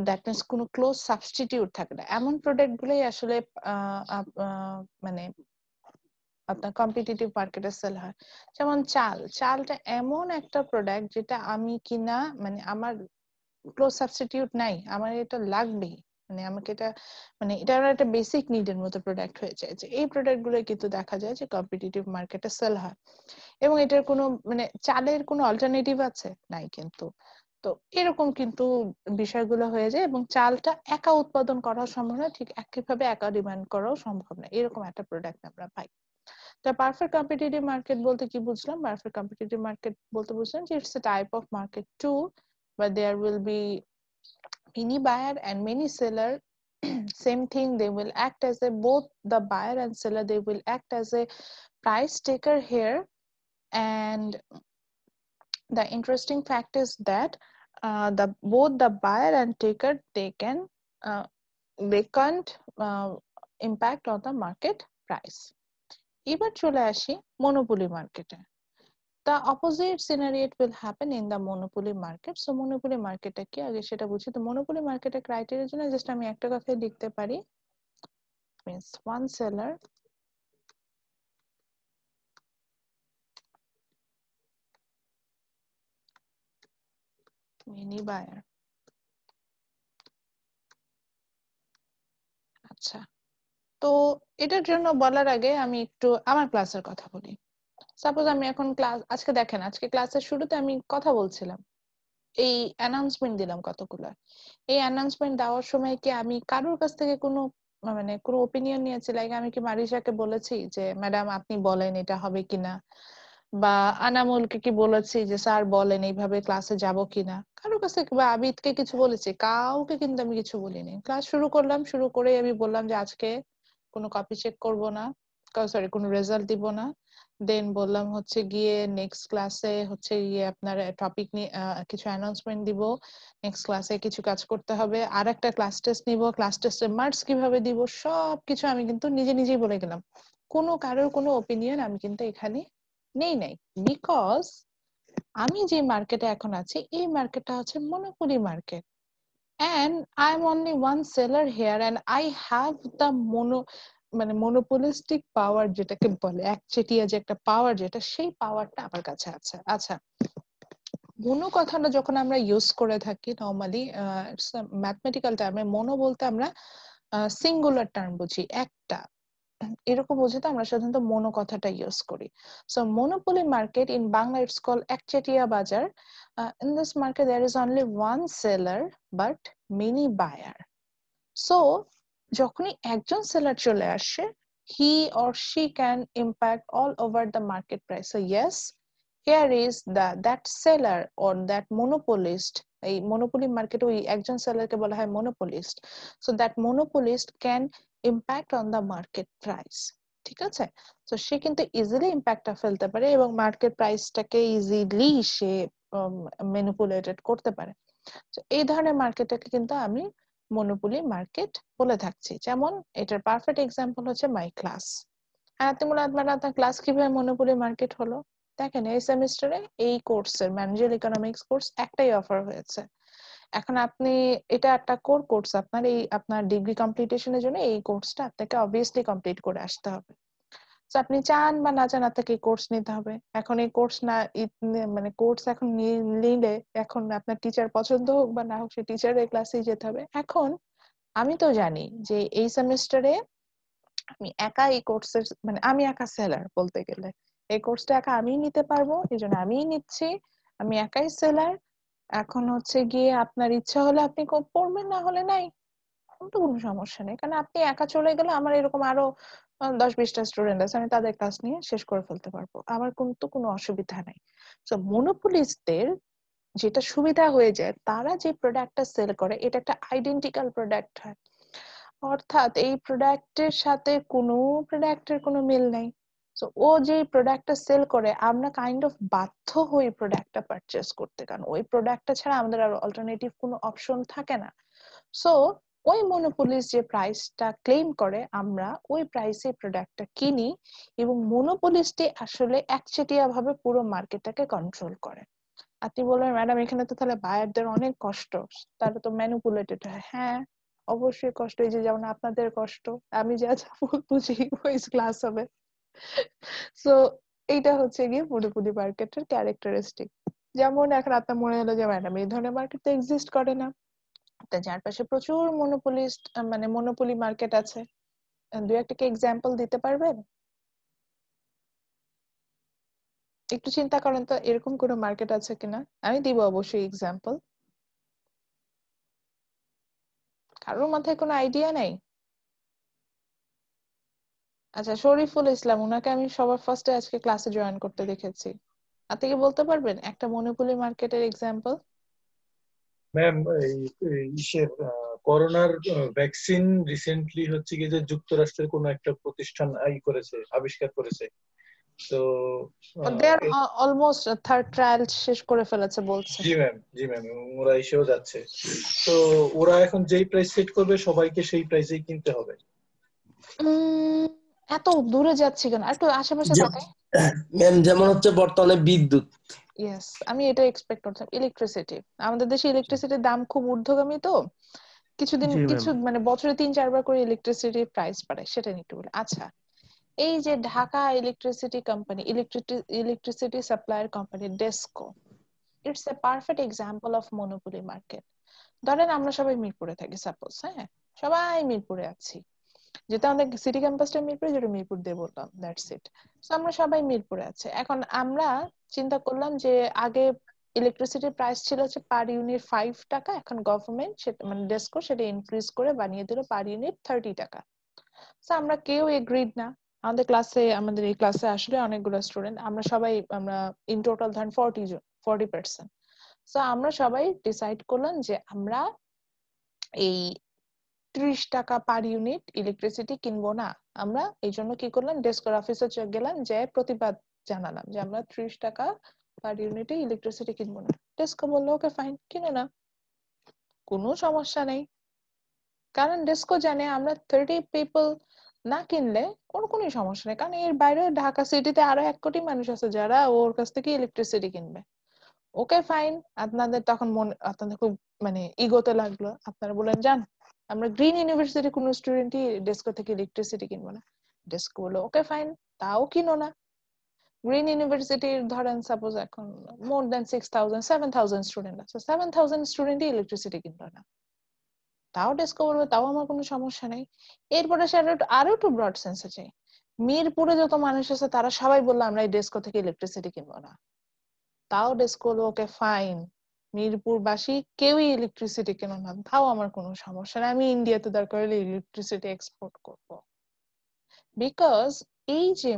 দ্যাট মিনস কোনো ক্লোজ সাবস্টিটিউট থাকে না। এমন প্রোডাক্ট গুলোই আসলে মানে আপনার কম্পিটিটিভ মার্কেটে সেল হয়। যেমন চালটা এমন একটা প্রোডাক্ট যেটা আমি কিনা মানে আমার ক্লোজ সাবস্টিটিউট নাই, আমার এটা লাগবেই, মানে আমাকে এটা মানে এটা আমার একটা বেসিক নিডের মতো প্রোডাক্ট হয়ে যায়, যে এই প্রোডাক্ট গুলো কিন্তু দেখা যায় যে কম্পিটিটিভ মার্কেটে সেল হয়। এবং এটার কোনো মানে চালের কোনো অল্টারনেটিভ আছে নাই কিন্তু। তো এরকম কিন্তু বিষয়গুলো হয়ে যায়, এবং চালটা একা উৎপাদন করা সম্ভব না, ঠিক একইভাবে একা ডিমান্ড করাও সম্ভব না, এরকম একটা প্রোডাক্ট আমরা পাই। তা পারফেক্ট কম্পিটিটিভ মার্কেট বলতে কি বুঝলাম? পারফেক্ট কম্পিটিটিভ মার্কেট বলতে বুঝলাম যে it's a type of market to where there will be many buyer and many seller. Same thing, they will act as a both the buyer and seller, they will act as a price taker here. And the interesting fact is that the both the buyer and taker they can't impact on the market price. এবার চলে আসি monopoly মার্কেটে। The opposite scenario will happen in the monopoly market. So monopoly market কি আগে সেটা বুঝি। তো monopoly market এর ক্রাইটেরিয়ার জন্য জাস্ট আমি একটা কথাই লিখতে পারি, means one seller many buyer। আচ্ছা, তো এটার জন্য বলার আগে আমি একটু আমার ক্লাসের কথা বলি। সাপোজ আমি এখন ক্লাস, আজকে দেখেন আজকে ক্লাসের শুরুতে আমি কথা বলছিলাম, এই অ্যানাউন্সমেন্ট দিলাম কতগুলো। এই অ্যানাউন্সমেন্ট দেওয়ার সময় কি আমি কারোর কাছ থেকে কোনো মানে কোনো ওপিনিয়ন নিয়েছি? লাইক আমি কি মারিশাকে বলেছি যে ম্যাডাম আপনি বলেন এটা হবে কিনা, বা আনামুলকে কি বলেছি যে স্যার বলেন এইভাবে ক্লাসে যাব কিনা, কারোর কাছ থেকে, বা আবিদকে কিছু বলেছি? কাউকে কিন্তু আমি কিছু বলিনি। ক্লাস শুরু করলাম, শুরু করে আমি বললাম যে আজকে কোনো কপি চেক করব না, সরি কোনো রেজাল্ট দিব না। দেন বললাম হচ্ছে গিয়ে নেক্সট ক্লাসে হচ্ছে গিয়ে আপনার টপিক নিয়ে কিছু অ্যানাউন্সমেন্ট দিব, নেক্সট ক্লাসে কিছু কাজ করতে হবে, আর একটা ক্লাস টেস্ট নিব, ক্লাস টেস্টের মার্কস কিভাবে দিব, সবকিছু আমি কিন্তু নিজে নিজেই বলে গেলাম। কোনো কারোর কোনো ওপিনিয়ন আমি কিন্তু এখানে নেই নাই, বিকজ আমি যে মার্কেটে এখন আছি এই মার্কেটটা হচ্ছে monopoly market, and I'm only one seller here and I have the মানে মনোপলিস্টিক পাওয়ার যেটাকে বলে, একচেটিয়া যে একটা পাওয়ার, যেটা সেই পাওয়ারটা আমার কাছে আছে। আচ্ছা, মনো কথাটা যখন আমরা ইউজ করে থাকি নরমালি ম্যাথমেটিক্যাল টার্মে, মনো বলতে আমরা সিঙ্গুলার টার্ম বুঝি, একটা, এরকম বোঝাতে আমরা সাধারণত মনো কথাটা ইউজ করি। So monopoly market in Bangla it's called একচেটিয়া বাজার। In this market there is only one seller but many buyer. So যখনই একজন সেলার চলে আসে, he or she can impact all over the market price. So yes, here is that seller or that monopolist, এই monopoly market ওই একজন সেলারকে বলা হয় monopolist. So that monopolist can impact on the market price. ঠিক আছে? তো সে কিন্তু easily ইম্প্যাক্টটা ফেলতে পারে এবং মার্কেট প্রাইসটাকে ইজিলি সে ম্যানিপুলেটেড করতে পারে। তো এই ধরনের মার্কেটটাকে কিন্তু আমি মনোপলি মার্কেট বলে থাকছি। যেমন এটার পারফেক্ট এক্সাম্পল হচ্ছে মাই ক্লাস। আপনার ক্লাস কিভাবে মনোপলি মার্কেট হলো? দেখেন এই সেমিস্টারে এই কোর্সের ম্যানেজার ইকোনমিক্স কোর্স একটাই অফার হয়েছে। এখন আপনি এটা একটা কোর কোর্স, আপনার এই আপনার ডিগ্রি কমপ্লিটেশনের জন্য এই কোর্সটা আপনাকে অবভিয়াসলি কমপ্লিট করে আসতে হবে। তো আপনি চান বা না চান আপনাকে কোর্স নিতে হবে। এখন এই কোর্স না মানে কোর্স এখন নিলে এখন আপনার টিচার পছন্দ হোক বা না হোক সে টিচারের ক্লাসেই যেতে হবে। এখন আমি তো জানি যে এই সেমিস্টারে আমি একা এই কোর্সের মানে আমি একা সেলার বলতে গেলে, এই কোর্সটা একা আমিই নিতে পারবো, এই জন্য আমিই নিচ্ছি, আমি একাই সেলার। এখন হচ্ছে গিয়ে আপনার ইচ্ছা হলে আপনি পড়বেন, না হলে নাই, তো কোনো সমস্যা নেই। কারণ আপনি একা চলে গেলে আমার এরকম আরো 10-20টা স্টুডেন্ট আছে, আমি তাদের ক্লাস নিয়ে শেষ করে ফেলতে পারবো, আমার কিন্তু কোনো অসুবিধা নাই। তো মনোপলিস্টদের যেটা সুবিধা হয়ে যায়, তারা যে প্রোডাক্টটা সেল করে এটা একটা আইডেন্টিক্যাল প্রোডাক্ট হয়, অর্থাৎ এই প্রোডাক্টের সাথে কোনো প্রোডাক্টের কোনো মিল নাই। তো ও যে প্রোডাক্টটা সেল করে আমরা কাইন্ড অফ বাধ্য হই প্রোডাক্টটা পারচেজ করতে, কারণ ওই প্রোডাক্টটা ছাড়া আমাদের আর অল্টারনেটিভ কোনো অপশন থাকে না। সো ওই মনোপলিস যে প্রাইসটা ক্লেম করে আমরা ওই প্রাইসে প্রোডাক্টটা কিনি, এবং মনোপলিসটি আসলে একচেটিয়া ভাবে পুরো মার্কেটটাকে কন্ট্রোল করে। আপনি বলবেন ম্যাডাম এখানে তো তাহলে বায়ারদের অনেক কষ্ট, তারা তো ম্যানিপুলেটেড হয়। হ্যাঁ অবশ্যই কষ্ট, এই যে যেমন আপনাদের কষ্ট, আমি যা যা বুঝি ওই ক্লাস হবে। সো এইটা হচ্ছে গিয়ে মনোপলি মার্কেটের ক্যারেক্টারিস্টিক। যেমন এখন আপনার মনে হলো যে ম্যাডাম এই ধরনের মার্কেট তো এক্সিস্ট করে না, তা যার পাশে প্রচুর মনোপলিস্ট মানে মনোপলি মার্কেট আছে, দুই একটা কি এক্সাম্পল দিতে পারবেন? একটু চিন্তা করেন তো এরকম কোনো মার্কেট আছে কিনা, আমি দিব অবশ্যই এক্সাম্পল। কারোর মাথায় কোনো আইডিয়া নাই? আচ্ছা শরীফুল ইসলাম, উনাকে আমি সবার ফার্স্টে আজকে ক্লাসে জয়েন করতে দেখেছি। আপনি কি বলতে পারবেন একটা মনোপলি মার্কেটের এক্সাম্পল? ম্যাম ইসের করোনার ভ্যাকসিন রিসেন্টলি হচ্ছে কি যে যুক্তরাষ্ট্রের কোন একটা প্রতিষ্ঠান আবিষ্কার করেছে। তো দে আর অলমোস্ট থার্ড ট্রায়াল শেষ করে ফেলেছে বলছে। জি ম্যাম ওরা এসেও যাচ্ছে। তো ওরা এখন যেই প্রাইস সেট করবে সবাইকে সেই প্রাইসেই কিনতে হবে। এত দূরে যাচ্ছি কেন, একটু আশেপাশে তাকাই। ম্যাম যেমন হচ্ছে বর্তমানে বিদ্যুৎ, ইয়েস আমি এটা এক্সপেক্ট করতাম। ইলেকট্রিসিটি, আমাদের দেশে ইলেকট্রিসিটির দাম খুব ঊর্ধ্বগামী, তো কিছুদিন জি কিছু ম্যাম। মানে বছরে 3-4 বার করে ইলেকট্রিসিটির প্রাইস বাড়ে, সেটা নিয়ে একটু বলি। আচ্ছা এই যে Dhaka electricity company, electricity supplier company DESCO, it's a perfect example of monopoly market. ধরেন আমরা সবাই মিরপুরে থাকি সাপোজ, হ্যাঁ সবাই মিরপুরে আছি, যেটা আমাদের সিটি ক্যাম্পাসটা মিরপুরে, যেটা মিরপুর দিয়ে বললাম, দ্যাটস ইট। সো আমরা সবাই মিরপুরে আছি। এখন আমরা চিন্তা করলাম যে আগে ইলেকট্রিসিটির প্রাইস ছিল হচ্ছে পার ইউনিট 5 টাকা, এখন গভর্নমেন্ট সেটা মানে ডেসকো সেটা ইনক্রিজ করে বানিয়ে দিল পার ইউনিট 30 টাকা। সো আমরা কেউ এগ্রিড না, আমাদের এই ক্লাসে আসলে অনেকগুলো স্টুডেন্ট, আমরা ইন টোটাল ধরেন 40%। সো আমরা সবাই ডিসাইড করলাম যে আমরা এই 30 টাকা পার ইউনিট ইলেকট্রিসিটি কিনবো না। আমরা এই জন্য কি করলাম, ডেস্কর অফিসে গেলাম, যে প্রতিবাদ জানালাম যে আমরা 30 টাকা পার ইউনিটে ইলেকট্রিসিটি কিনবো না। ডেস্কো বললো ওকে ফাইন কিনো না, কোনো সমস্যা নেই। কারণ ডেস্কো জানে আমরা 30 পিপল না কিনলে কোনো সমস্যা নেই, কারণ এর বাইরে ঢাকা সিটিতে আরো 1 কোটি মানুষ আছে যারা ওর কাছ থেকে ইলেকট্রিসিটি কিনবে। Okay fine. আপনাদের খুব মানে ইগোতে লাগলো, আপনারা বলেন যান আমরা গ্রিন ইউনিভার্সিটি কোন স্টুডেন্টই ডেস্কো থেকে ইলেকট্রিসিটি কিনবো না। ডেস্কো বললো ওকে ফাইন, তাও কিনো না। গ্রিন ইউনিভার্সিটির ধরেন সাপোজ এখন মোর দ্যান 7,000 স্টুডেন্ট আছে, 7,000 স্টুডেন্টই ইলেকট্রিসিটি কিনলো না, তাও ডেস্কো বলবে তাও আমার কোনো সমস্যা নেই। এরপরে সে আরো একটু ব্রড সেন্সে চাই, মিরপুরে যত মানুষ আছে তারা সবাই বললো আমরা এই ডেস্কো থেকে ইলেকট্রিসিটি কিনবো না, তাও ডেস্কো বললো ওকে ফাইন, মিরপুরবাসী কেউই ইলেকট্রিসিটি কেন না, তাও আমার কোনো সমস্যা নেই, আমি ইন্ডিয়াতে দরকার হলে ইলেকট্রিসিটি এক্সপোর্ট করব। বিকজ এই যে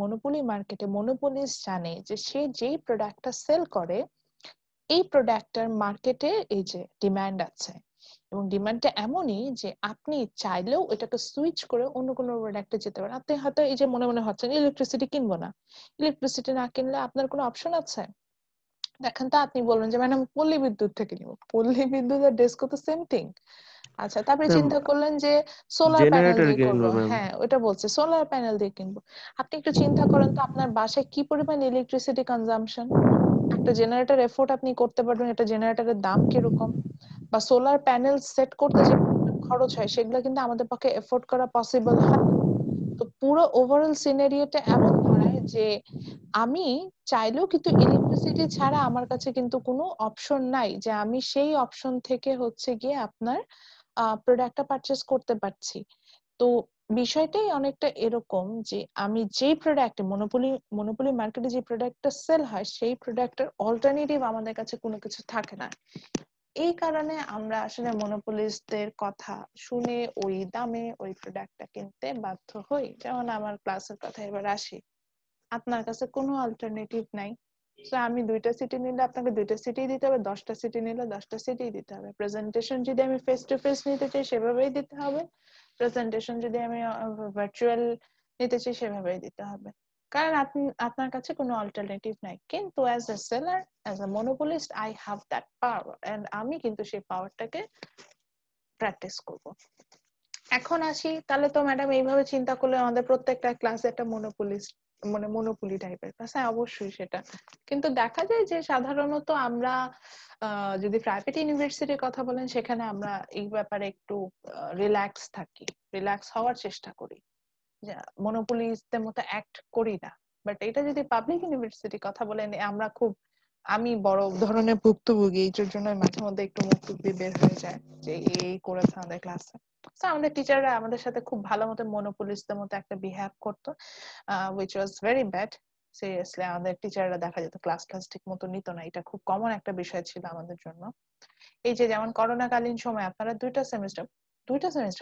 মনোপলি মার্কেটে মনোপলিস জানে যে সে যেই প্রোডাক্টটা সেল করে এই প্রোডাক্টটার মার্কেটে এই যে ডিমান্ড আছে, এবং ডিমান্ডটা এমনই যে আপনি চাইলেও এটাকে সুইচ করে অন্য কোনো প্রোডাক্টে যেতে পারেন। আপনি হয়তো এই যে মনে মনে ভাবছেন ইলেকট্রিসিটি কিনবো না, ইলেকট্রিসিটি না কিনলে আপনার কোনো অপশন আছে? দেখেন তো আপনি বলবেন যে ম্যাডাম পল্লী বিদ্যুৎ থেকে নিব, পল্লী বিদ্যুৎ আর ডেসকো তো সেম থিং। আচ্ছা তারপরে চিন্তা করলেন যে সোলার প্যানেল জেনারেটর দিয়ে কিনবো করবো, ম্যাম। হ্যাঁ ওটা বলছে সোলার প্যানেল দিয়ে কিনবো। আপনি একটু চিন্তা করেন তো আপনার বাসায় কি পরিমাণ ইলেকট্রিসিটি কনজাম্পশন, একটা জেনারেটর এফোর্ড আপনি করতে পারবেন, এটা জেনারেটরের দাম কিরকম, বা সোলার প্যানেল সেট করতে যে খরচ হয় সেগুলো কিন্তু আমাদের পক্ষে এফোর্ড করা পসিবল হয়। তো পুরো ওভারঅল সিনারিওটা এমন দাঁড়ায় যে আমি চাইলেও কিন্তু ইলেকট্রিসিটি ছাড়া আমার কাছে কিন্তু কোনো অপশন নাই যে আমি সেই অপশন থেকে হচ্ছে গিয়ে আপনার প্রোডাক্টটা পারচেজ করতে পারছি। তো বিষয়টাই অনেকটা এরকম যে আমি যে প্রোডাক্ট মনোপলি মার্কেটে যে প্রোডাক্টটা সেল হয় সেই প্রোডাক্টের অল্টারনেটিভ আমাদের কাছে কোনো কিছু থাকে না। এই কারণে আমরা আসলে মনোপলিস্টদের কথা শুনে ওই দামে ওই প্রোডাক্টটা কিনতে বাধ্য হই। যেমন আমার ক্লাসের কথা এবার আসি, আপনার কাছে কোনো অল্টারনেটিভ নাই, তো আমি 2টা সিটি নিলে আপনাকে 2টা সিটি দিতে হবে, 10টা সিটি নিলে 10টা সিটি দিতে হবে। প্রেজেন্টেশন যদি আমি ফেস টু ফেস নিতে চাই সেভাবেই দিতে হবে, প্রেজেন্টেশন যদি আমি ভার্চুয়াল নিতে চাই সেভাবেই দিতে হবে, কারণ আপনার কাছে কোনো অল্টারনেটিভ নাই। কিন্তু as a seller, as a monopolist, I have that power, and আমি কিন্তু সেই পাওয়ারটাকে প্র্যাকটিস করব। এখন আসি, তাহলে তো ম্যাডাম এইভাবে চিন্তা করলে আমাদের প্রত্যেকটা ক্লাসে একটা মনোপলি টাইপের ক্লাস। হ্যাঁ, অবশ্যই সেটা। কিন্তু দেখা যায় যে সাধারণত আমরা যদি প্রাইভেট ইউনিভার্সিটির কথা বলেন, সেখানে আমরা এই ব্যাপারে একটু রিল্যাক্স থাকি, রিল্যাক্স হওয়ার চেষ্টা করি, মনোপলিস্টদের মতো অ্যাক্ট করি না। বাট এটা যদি পাবলিক ইউনিভার্সিটির কথা বলেন, আমি বড় ধরনের ভুক্তভোগী, এইটার জন্য মাঝে মধ্যে একটু মুখ টুক দিয়ে বের হয়ে যায় যে এই করেছে আমাদের ক্লাসে। আমাদের টিচাররা আমাদের সাথে খুব ভালো মতো মনোপলিস্টদের মতো একটা বিহেভ করতো, which was very bad. Seriously আমাদের টিচাররা দেখা যেত ক্লাস ঠিক মতো নিত না, এটা খুব কমন একটা বিষয় ছিল আমাদের জন্য। এই যে যেমন করোনাকালীন সময় আপনারা 2টা সেমিস্টার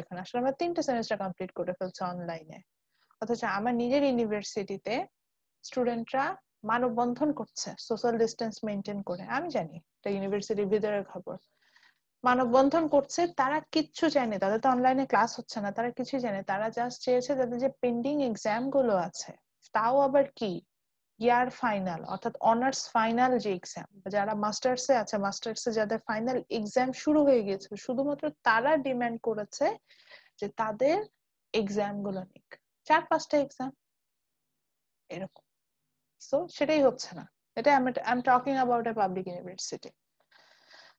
কেন, আসলে আমরা 3টে সেমিস্টার কমপ্লিট করে ফেলছি অনলাইনে, অথচ আমার নিজের ইউনিভার্সিটিতে স্টুডেন্টরা মানববন্ধন করছে সোশ্যাল ডিস্টেন্স মেনটেন করে। আমি জানি এটা ইউনিভার্সিটির ভিতরের খবর, মানববন্ধন করছে, তারা কিচ্ছু চায়নি, তাদের তো অনলাইনে ক্লাস হচ্ছে না, তারা কিছু জানে, তারা জাস্ট চেয়েছে যাদের যে পেন্ডিং এক্সাম গুলো আছে, তাও আবার কি ইয়ার ফাইনাল অর্থাৎ অনার্স ফাইনাল যে এক্সাম, যারা মাস্টার্সে আছে, মাস্টার্সে যাদের ফাইনাল এক্সাম শুরু হয়ে গেছে, শুধুমাত্র তারা ডিমান্ড করেছে যে তাদের এক্সাম গুলো নিক, 4-5টা এক্সাম এরকম। সো সেটাই হচ্ছে না। এটা I am talking about a public university.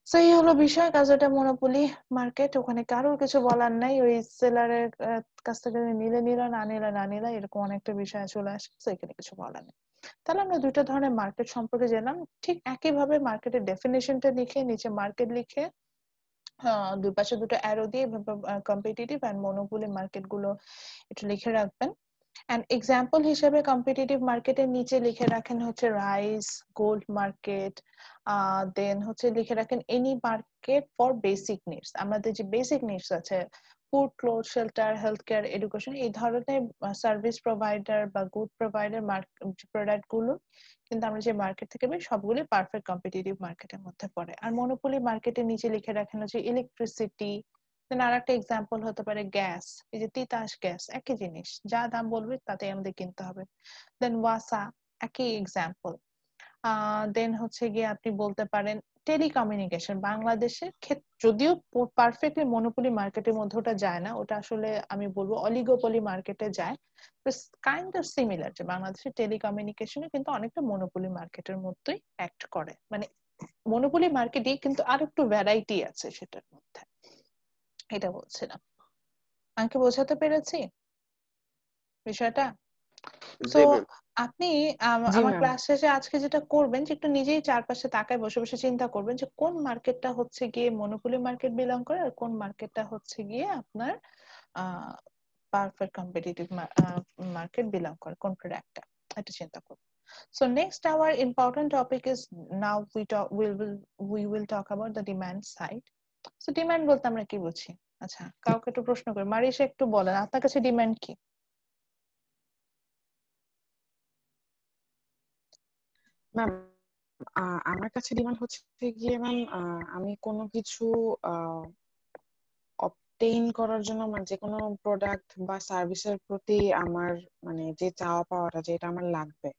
So এই হলো বিষয়, কাজ এটা মনোপলি মার্কেট, ওখানে কারোর কিছু বলার নাই, ওই সেলারের কাছ থেকে নিলে না নিলে এরকম অনেকটা বিষয় চলে আসে, তো এখানে কিছু বলার নেই। তাহলে আমরা 2টা ধরনের মার্কেট সম্পর্কে জানলাম। ঠিক একইভাবে মার্কেটের ডেফিনেশনটা লিখে নিচে মার্কেট লিখে দুই পাশে 2টো অ্যারো দিয়ে কম্পিটিটিভ এন্ড মনোপলি মার্কেট গুলো একটু লিখে রাখবেন। এন্ড এক্সাম্পল হিসেবে কম্পিটিটিভ মার্কেটের নিচে লিখে রাখেন হচ্ছে রাইস, গোল্ড মার্কেট, দেন হচ্ছে লিখে রাখেন any market for basic needs. আমাদের যে বেসিক নিডস আছে, food, cloth, shelter, health care, education, এই ধরনের সার্ভিস প্রোভাইডার বা গুড প্রোভাইডার প্রোডাক্ট গুলো কিন্তু আমরা যে মার্কেট থেকে পাই সবগুলো পারফেক্ট কম্পিটিটিভ মার্কেটের মধ্যে পড়ে। আর মনোপলি মার্কেটের নিচে লিখে রাখেন হচ্ছে ইলেকট্রিসিটি, দেন আর একটা এক্সাম্পল হতে পারে গ্যাস, এই যে তিতাস গ্যাস, একই জিনিস, যা দাম বলবে তাতে আমাদের কিনতে হবে। দেন ওয়াসা, একই এক্সাম্পল। দেন হচ্ছে গিয়ে আপনি বলতে পারেন টেলিকমিউনিকেশন, বাংলাদেশের যদিও পারফেক্টলি মনোপলি মার্কেটের মধ্যে ওটা যায় না, ওটা আসলে আমি বলবো অলিগোপলি মার্কেটে যায়, কাইন্ড অফ সিমিলার, যে বাংলাদেশের টেলিকমিউনিকেশনে কিন্তু অনেকটা মনোপলি মার্কেটের মধ্যেই অ্যাক্ট করে, মানে মনোপলি মার্কেটে কিন্তু আর একটু ভ্যারাইটি আছে সেটার মধ্যে, এটা বলছিলাম। আমাকে বোঝাতে পেরেছি বিষয়টা? তো জি ম্যাম। আপনি জি আমার ম্যাম। ক্লাস শেষে আজকে যেটা করবেন যে একটু নিজেই চারপাশে তাকায় বসে বসে চিন্তা করবেন যে কোন মার্কেটটা হচ্ছে গিয়ে মনোপলি মার্কেট বিলং করে আর কোন মার্কেটটা হচ্ছে গিয়ে আপনার পারফেক্ট কম্পিটিটিভ মার্কেট বিলং করে, কোন প্রোডাক্টটা, এটা চিন্তা করবেন। So next our important topic is, now we will talk about the demand side. So demand বলতে আমরা কি বুঝি? আচ্ছা, কাউকে একটু প্রশ্ন করি, মারিশা একটু বলেন আপনার কাছে ডিমান্ড কি? ম্যাম, আমার কাছে ডিমান্ড হচ্ছে গিয়ে ম্যাম, আমি কোনো কিছু অবটেইন করার জন্য, মানে যে কোনো প্রোডাক্ট বা সার্ভিসের প্রতি আমার মানে যে চাওয়া পাওয়াটা, যেটা আমার লাগবে।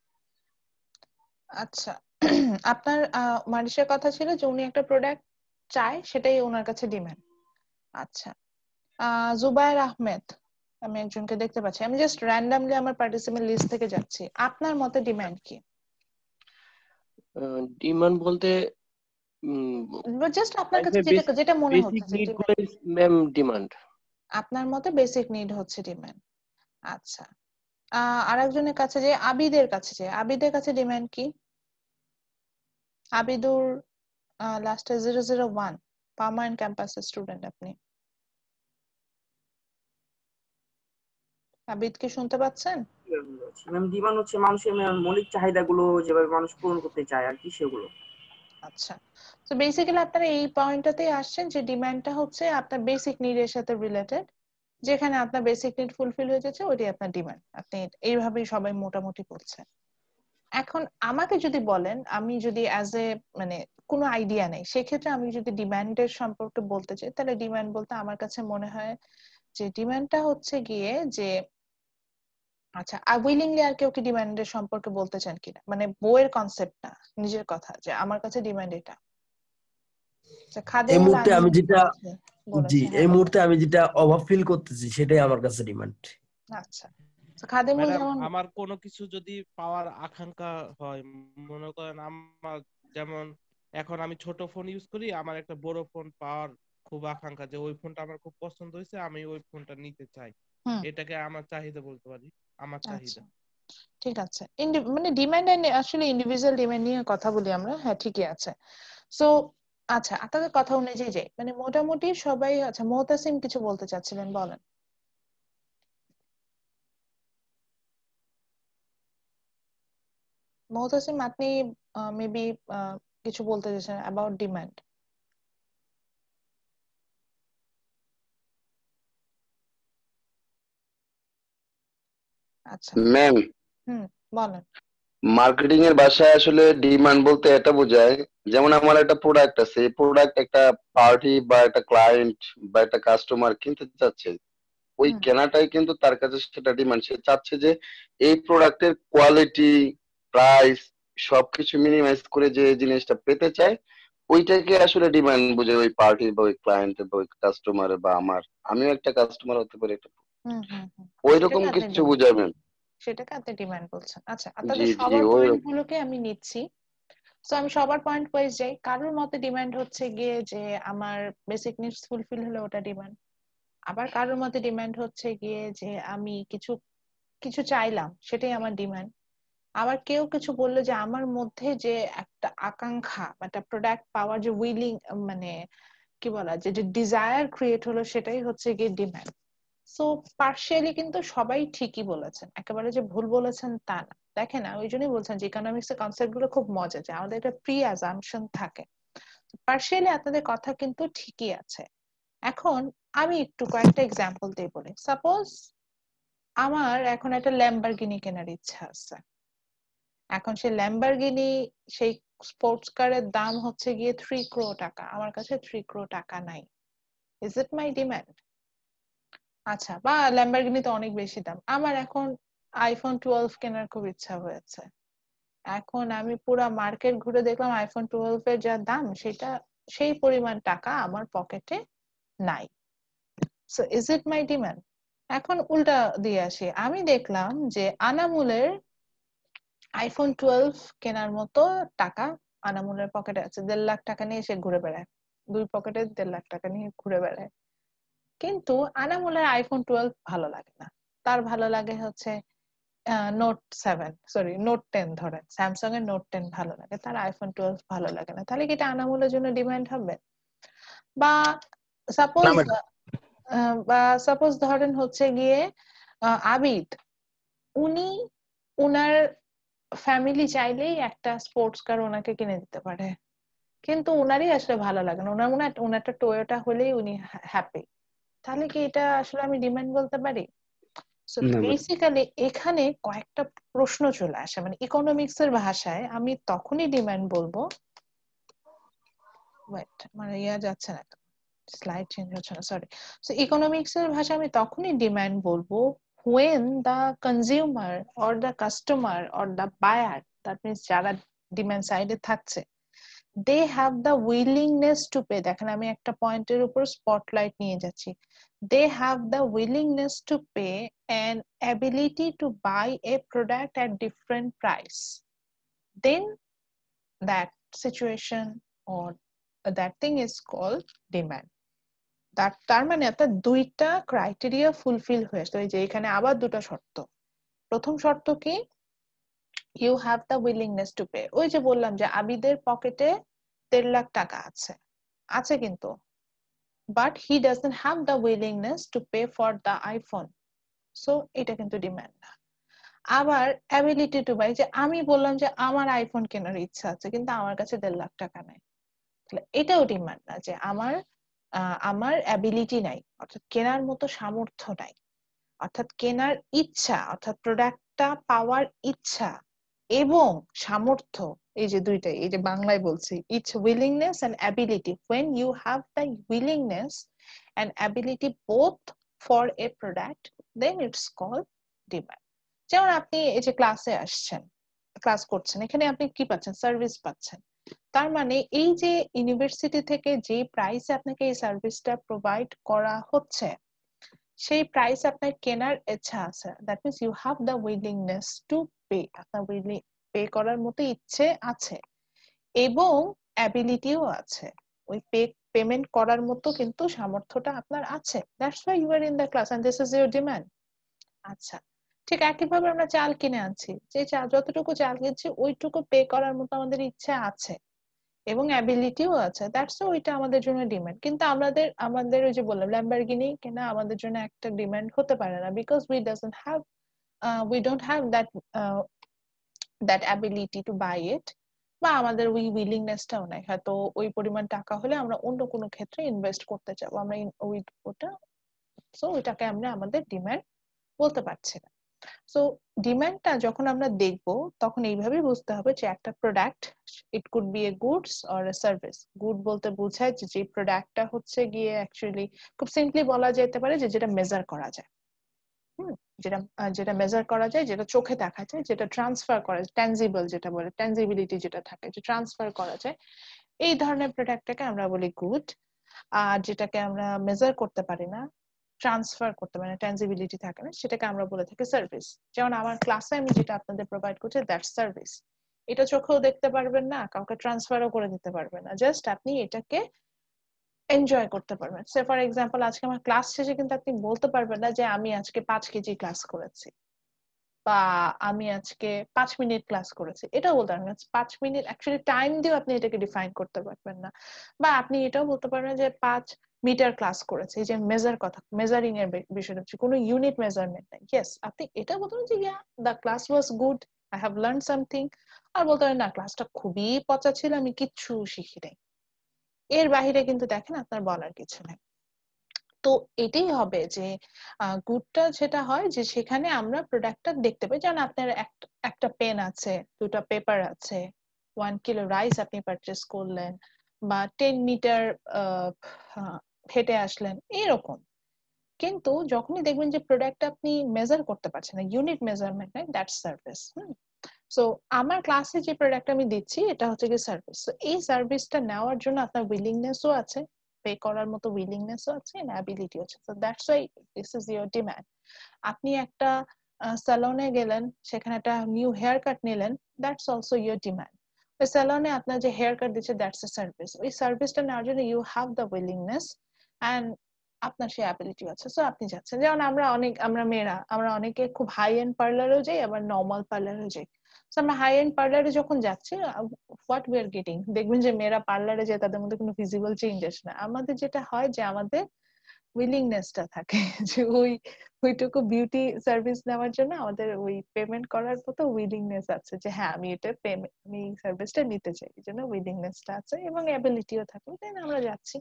আচ্ছা, আপনার মারিশার কথা ছিল যে উনি একটা প্রোডাক্ট চায়, সেটাই ওনার কাছে ডিমান্ড। আচ্ছা, জুবায়ের আহমেদ, আমি একজনকে দেখতে পাচ্ছি, আমি জাস্ট র্যান্ডমলি আমার পার্টিসিপেন্ট লিস্ট থেকে যাচ্ছি, আপনার মতে ডিমান্ড কি? ডিমান্ড বলতে জাস্ট আপনার কাছে যেটা যেটা মনে বেসিক হচ্ছে নিড গুলো ম্যাম ডিমান্ড। আপনার মতে বেসিক নিড হচ্ছে ডিমান্ড। আচ্ছা, আরেকজনের কাছে যে আবিদের কাছে ডিমান্ড কি? আবিদুর লাস্টে 001 পার্মানেন্ট ক্যাম্পাসের স্টুডেন্ট। আপনি আবিদ কি শুনতে পাচ্ছেন? ম্যাম ডিমান্ড হচ্ছে মানুষের মৌলিক চাহিদাগুলো যেভাবে মানুষ পূরণ করতে চায় আর কি সেগুলো। আচ্ছা, তো বেসিক্যালি আপনারা এই পয়েন্টটাতেই আসছেন যে ডিমান্ডটা হচ্ছে আপনার বেসিক নিডের সাথে রিলেটেড। যেখানে আপনার বেসিক নিড ফুলফিল হয়ে যাচ্ছে ওইটাই আপনার ডিমান্ড। আপনি এইভাবেই সবাই মোটামুটি করছে। এখন আমাকে যদি বলেন, আমি যদি অ্যাজ এ মানে কোনো আইডিয়া নেই, সেক্ষেত্রে আমি যদি ডিমান্ডের সম্পর্কে বলতে চাই, তাহলে ডিমান্ড বলতে আমার কাছে মনে হয় যে ডিমান্ডটা হচ্ছে গিয়ে যে আচ্ছা, উইলিংলি আর কেউ কি ডিমান্ডের সম্পর্কে বলতে চান কিনা, মানে বইয়ের কনসেপ্ট না, নিজের কথা, যে আমার কাছে ডিমান্ড এটা। এই খাদেমুল মুহূর্তে আমিন আমি যেটা জি বলেছে, হ্যাঁ এই বলেন। মুহূর্তে আমি যেটা অভাব ফিল করতেছি সেটাই আমার কাছে ডিমান্ড। আচ্ছা, তো খাদেমুল ম্যাডাম যেমন আমার কোনো কিছু যদি পাওয়ার আকাঙ্ক্ষা হয়, মনে করেন আমার যেমন এখন আমি ছোট ফোন ইউজ করি, আমার একটা বড় ফোন পাওয়ার খুব আকাঙ্ক্ষা, যে ওই ফোনটা আমার খুব পছন্দ হয়েছে, আমি ওই ফোনটা নিতে চাই। হুম, এটাকে আমার চাহিদা বলতে পারি, আমার আচ্ছা চাহিদা। ঠিক আছে। মানে ডিমান্ড আসলে ইন্ডিভিজুয়াল ডিমান্ড নিয়ে কথা বলি আমরা, হ্যাঁ ঠিকই আছে। সো আচ্ছা, আপনাদের কথা অনুযায়ী যে মানে মোটামুটি সবাই, আচ্ছা মুহতাসিম কিছু বলতে চাচ্ছিলেন, বলেন। মুহতাসিম, আপনি মেবি কিছু বলতে চাচ্ছেন অ্যাবাউট ডিমান্ড। আচ্ছা, ম্যাম, হুম, বলেন। মার্কেটিং এর ভাষায় আসলে ডিমান্ড বলতে এটা বোঝায়, যেমন আমার একটা প্রোডাক্ট আছে, এই প্রোডাক্ট একটা পার্টি বা একটা ক্লায়েন্ট বা একটা কাস্টমার কিনতে চাচ্ছে, ওই হুম কেনাটাই কিন্তু তার কাছে সেটা ডিমান্ড। সে চাচ্ছে যে এই প্রোডাক্টের কোয়ালিটি, প্রাইস সবকিছু মিনিমাইজ করে যে জিনিসটা পেতে চায়, ওইটাকে আসলে ডিমান্ড বুঝে ওই পার্টির বা ওই ক্লায়েন্টের বা ওই কাস্টমারের বা আমার, আমিও একটা কাস্টমার হতে পারি, এটা হুম হুম হুম ওই রকম সেটাকে আপনি কিছু ডিমান্ড, বুঝাবেন। সেটাকে আপনি ডিমান্ড বলছেন। আচ্ছা, জি আপনাদের জি, সবার ওই পয়েন্ট রকম। গুলোকে আমি নিচ্ছি। তো আমি সবার পয়েন্ট ওয়াইজ যাই। কারোর মতে ডিমান্ড হচ্ছে গিয়ে যে আমার বেসিক নিডস ফুলফিল হলে ওটা ডিমান্ড। আবার কারোর মতে ডিমান্ড হচ্ছে গিয়ে যে আমি কিছু কিছু চাইলাম, সেটাই আমার ডিমান্ড। আবার কেউ কিছু বললো যে আমার মধ্যে যে একটা আকাঙ্ক্ষা, একটা প্রোডাক্ট পাওয়ার যে উইলিং, মানে কি বলা, যে ডিজায়ার ক্রিয়েট হলো, সেটাই হচ্ছে গিয়ে ডিমান্ড। সো পার্শিয়ালি কিন্তু সবাই ঠিকই বলেছেন, একেবারে যে ভুল বলেছেন তা না। দেখেন, আমি ওই জন্যই বলছেন যে ইকোনমিক্স এর কনসেপ্ট গুলো খুব মজা, যে আমাদের একটা প্রি অ্যাজাম্পশন থাকে। পার্শিয়ালি আপনাদের কথা কিন্তু ঠিকই আছে। এখন আমি একটু কয়েকটা এক্সাম্পল দিয়ে বলি। সাপোজ আমার এখন একটা ল্যাম্বরগিনি কেনার ইচ্ছা আছে। এখন সেই ল্যাম্বরগিনি, সেই স্পোর্টস কারের দাম হচ্ছে গিয়ে 3 crore টাকা। আমার কাছে 3 crore টাকা নাই। Is it my demand? আচ্ছা, বা ল্যাম্বরগিনি তো অনেক বেশি দাম। আমার এখন আইফোন 12 কেনার খুব ইচ্ছা হয়েছে। এখন আমি পুরা মার্কেট ঘুরে দেখলাম আইফোন 12 এর যা দাম, সেটা সেই পরিমাণ টাকা আমার পকেটে নাই। So is it my demand? এখন উল্টা দিয়ে আসি, আমি দেখলাম যে আনামুলের আইফোন 12 কেনার মতো টাকা আনামুলের পকেটে আছে। 1.5 লাখ টাকা নিয়ে সে ঘুরে বেড়ায়, দুই পকেটে 1.5 লাখ টাকা নিয়ে ঘুরে বেড়ায়। কিন্তু আনামুলের আইফোন 12 ভালো লাগে না। তার ভালো লাগে হচ্ছে নোট 7, সরি নোট 10, ধরেন স্যামসাং এর নোট 10 ভালো লাগে, তার আইফোন 12 ভালো লাগে না। তাহলে কি এটা আনামুলের জন্য ডিমান্ড হবে? বা না সাপোজ ম্যাডাম, ধরেন হচ্ছে গিয়ে আবিদ, উনি উনার ফ্যামিলি চাইলেই একটা স্পোর্টস কার ওনাকে কিনে দিতে পারে, কিন্তু উনারই আসলে ভালো লাগে না, উনার মনে হয় উনারটা টয়োটা হলেই উনি হ্যাপি। তাহলে কি এটা আসলে আমি ডিমান্ড বলতে পারি? সো না ম্যাডাম। বেসিক্যালি এখানে কয়েকটা প্রশ্ন চলে আসে, মানে ইকোনমিক্স এর ভাষায় আমি তখনই ডিমান্ড বলবো, ওয়েট মানে যাচ্ছে না, স্লাইড চেঞ্জ হচ্ছে না, সরি। সো ইকোনমিক্স এর ভাষায় আমি তখনই ডিমান্ড বলবো when the consumer or the customer or the buyer, that means যারা ডিমান্ড সাইডে থাকছে, they have the willingness to pay। দেখেন, আমি একটা পয়েন্টের উপর স্পটলাইট নিয়ে যাচ্ছি। they have the willingness to pay and ability to buy a product at different price, then that situation or that thing is called demand। তার মানে আপনার দুইটা ক্রাইটেরিয়া ফুলফিল হয়েছে। ওই যে এখানে আবার দুটো শর্ত। প্রথম শর্ত কি, you have the willingness to pay. ওই যে বললাম যে আবিদের পকেটে 1.5 লাখ টাকা আছে কিন্তু, but he doesn't have the willingness to pay for the iPhone, so এটা কিন্তু ডিমান্ড না। আবার অ্যাবিলিটি টু বাই, যে আমি বললাম যে আমার আইফোন কেনার ইচ্ছা আছে কিন্তু আমার কাছে 1.5 লাখ টাকা নাই, এটাও ডিমান্ড না, যে আমার অ্যাবিলিটি নাই, অর্থাৎ কেনার মতো সামর্থ্য নাই, অর্থাৎ কেনার ইচ্ছা, অর্থাৎ প্রোডাক্টটা পাওয়ার ইচ্ছা এবং সামর্থ্য, এই যে দুইটাই, এই যে বাংলায় বলছি, it's willingness and ability. when you have the willingness and ability both for a product, then it's called demand. যেমন আপনি এই যে ক্লাসে আসছেন, ক্লাস করছেন, এখানে আপনি কি পাচ্ছেন? সার্ভিস পাচ্ছেন। তার মানে এই যে ইউনিভার্সিটি থেকে যে প্রাইসে আপনাকে এই সার্ভিসটা প্রোভাইড করা হচ্ছে, সেই প্রাইস আপনার কেনার ইচ্ছা আছে, that means you have the willingness to pay, আপনার পে করার মতো ইচ্ছে আছে এবং অ্যাবিলিটিও আছে, ওই পেমেন্ট করার মতো কিন্তু সামর্থ্যটা আপনার আছে। That's why you are in the class and this is your demand. আচ্ছা, ঠিক একইভাবে আমরা চাল কিনে আনছি, যে যতটুকু চাল কিনছি ওইটুকু পে করার মতো আমাদের ইচ্ছা আছে এবং অ্যাবিলিটিও আছে, দ্যাটস ওইটা আমাদের জন্য ডিমান্ড। কিন্তু আমাদের ওই যে বললাম ল্যাম্বরগিনি কেনা আমাদের জন্য একটা ডিমান্ড হতে পারে না, because we don't have that ability to buy it, বা আমাদের ওই উইলিংনেসটাও নাই। হয়তো ওই পরিমাণ টাকা হলে আমরা অন্য কোনো ক্ষেত্রে ইনভেস্ট করতে চাবো, আমরা ওইটাকে আমরা আমাদের ডিমান্ড বলতে পারছি না। সো ডিমান্ডটা যখন আমরা দেখব তখন এইভাবে বুঝতে হবে যে একটা product, it could B A goods or a service. Good বলতে বোঝায় যে প্রোডাক্টটা হচ্ছে গিয়ে অ্যাকচুয়ালি খুব সিম্পলি বলা যেতে পারে যে যেটা মেজার করা যায়, যেটা মেজার করা যায়, যেটা চোখে দেখা যায়, যেটা ট্রান্সফার করা যায়, ট্যানজিবল যেটা বলে, ট্যানজিবিলিটি যেটা থাকে, যে ট্রান্সফার করা যায়, এই ধরনের প্রোডাক্টটাকে আমরা বলি গুড। আর যেটাকে আমরা মেজার করতে পারি না, ট্রান্সফার করতে পারি না, ট্যানজিবিলিটি থাকে না, সেটাকে আমরা বলে থাকি সার্ভিস। যেমন আমার ক্লাসে আমি যেটা আপনাদের প্রোভাইড করছি, দ্যাটস সার্ভিস। এটা চোখেও দেখতে পারবেন না, কাউকে ট্রান্সফারও করে দিতে পারবেন না, জাস্ট আপনি এটাকে এনজয় করতে পারবেন। সে ফর এক্সাম্পল আজকে আমার ক্লাস শেষে কিন্তু আপনি বলতে পারবেন না যে আমি আজকে 5 কেজি ক্লাস করেছি বা আমি আজকে 5 মিনিট ক্লাস করেছি, এটাও বলতে পারবেন না। 5 মিনিট অ্যাকচুয়ালি টাইম দিয়ে আপনি এটাকে ডিফাইন করতে পারবেন না। বা আপনি এটাও বলতে পারবেন যে 5 মিটার ক্লাস করেছে, এই যে মেজারিং এর বিষয়টা হচ্ছে কোনো ইউনিট মেজারমেন্ট নাই। ইয়েস, আপনি এটা বলতে পারেন যে yeah the class was good, I have learn something. আর বলতে পারেন না, ক্লাসটা খুবই পচা ছিল, আমি কিচ্ছু শিখি নাই। এর বাহিরে কিন্তু দেখেন আপনার বলার কিছু নেই। তো এটাই হবে যে গুডটা যেটা হয় যে সেখানে আমরা প্রোডাক্টটা দেখতে পাই। যেমন আপনার একটা পেন আছে, 2টা পেপার আছে, 1 কিলো রাইস আপনি পারচেস করলেন, বা 10 মিটার হেঁটে আসলেন, এরকম। কিন্তু যখনই দেখবেন যে প্রোডাক্ট আপনি মেজার করতে পারছেন না, ইউনিট মেজারমেন্ট নাই, দ্যাটস সার্ভিস। সো আমার ক্লাসে যে প্রোডাক্ট আমি দিচ্ছি এটা হচ্ছে কি সার্ভিস। এই সার্ভিসটা নেওয়ার জন্য আপনার উইলিংনেসও আছে, পে করার মতো উইলিংনেসও আছে, এন্ড অ্যাবিলিটি আছে। So that's why this is your demand. আপনি একটা স্যালনে গেলেন, সেখানে একটা নিউ হেয়ার কাট নিলেন, দ্যাটস অলসো ইওর ডিমান্ড। ওই স্যালনে আপনার যে হেয়ার কাট দিচ্ছে, দ্যাটস এ সার্ভিস। ওই সার্ভিসটা নেওয়ার জন্য you have the willingness and আপনার সেই অ্যাবিলিটি আছে, সো আপনি যাচ্ছেন। যেমন আমরা মেয়েরা আমরা অনেকে খুব হাই এন্ড পার্লারেও যাই, আবার নর্মাল পার্লারেও যাই। আমরা হাই এন্ড পার্লারে যখন যাচ্ছি, হোয়াট উই আর গেটিং, দেখবেন যে মেয়েরা পার্লারে যায় তাদের মধ্যে কোনো ভিজিবল চেঞ্জ আসে না। আমাদের যেটা হয় যে আমাদের উইলিংনেসটা থাকে যে ওইটুকু বিউটি সার্ভিস নেওয়ার জন্য আমাদের ওই পেমেন্ট করার মতো উইলিংনেস আছে, যে হ্যাঁ আমি আমি এই সার্ভিসটা নিতে চাই, এই জন্য উইলিংনেসটা আছে এবং অ্যাবিলিটিও থাকে, দেন আমরা যাচ্ছি।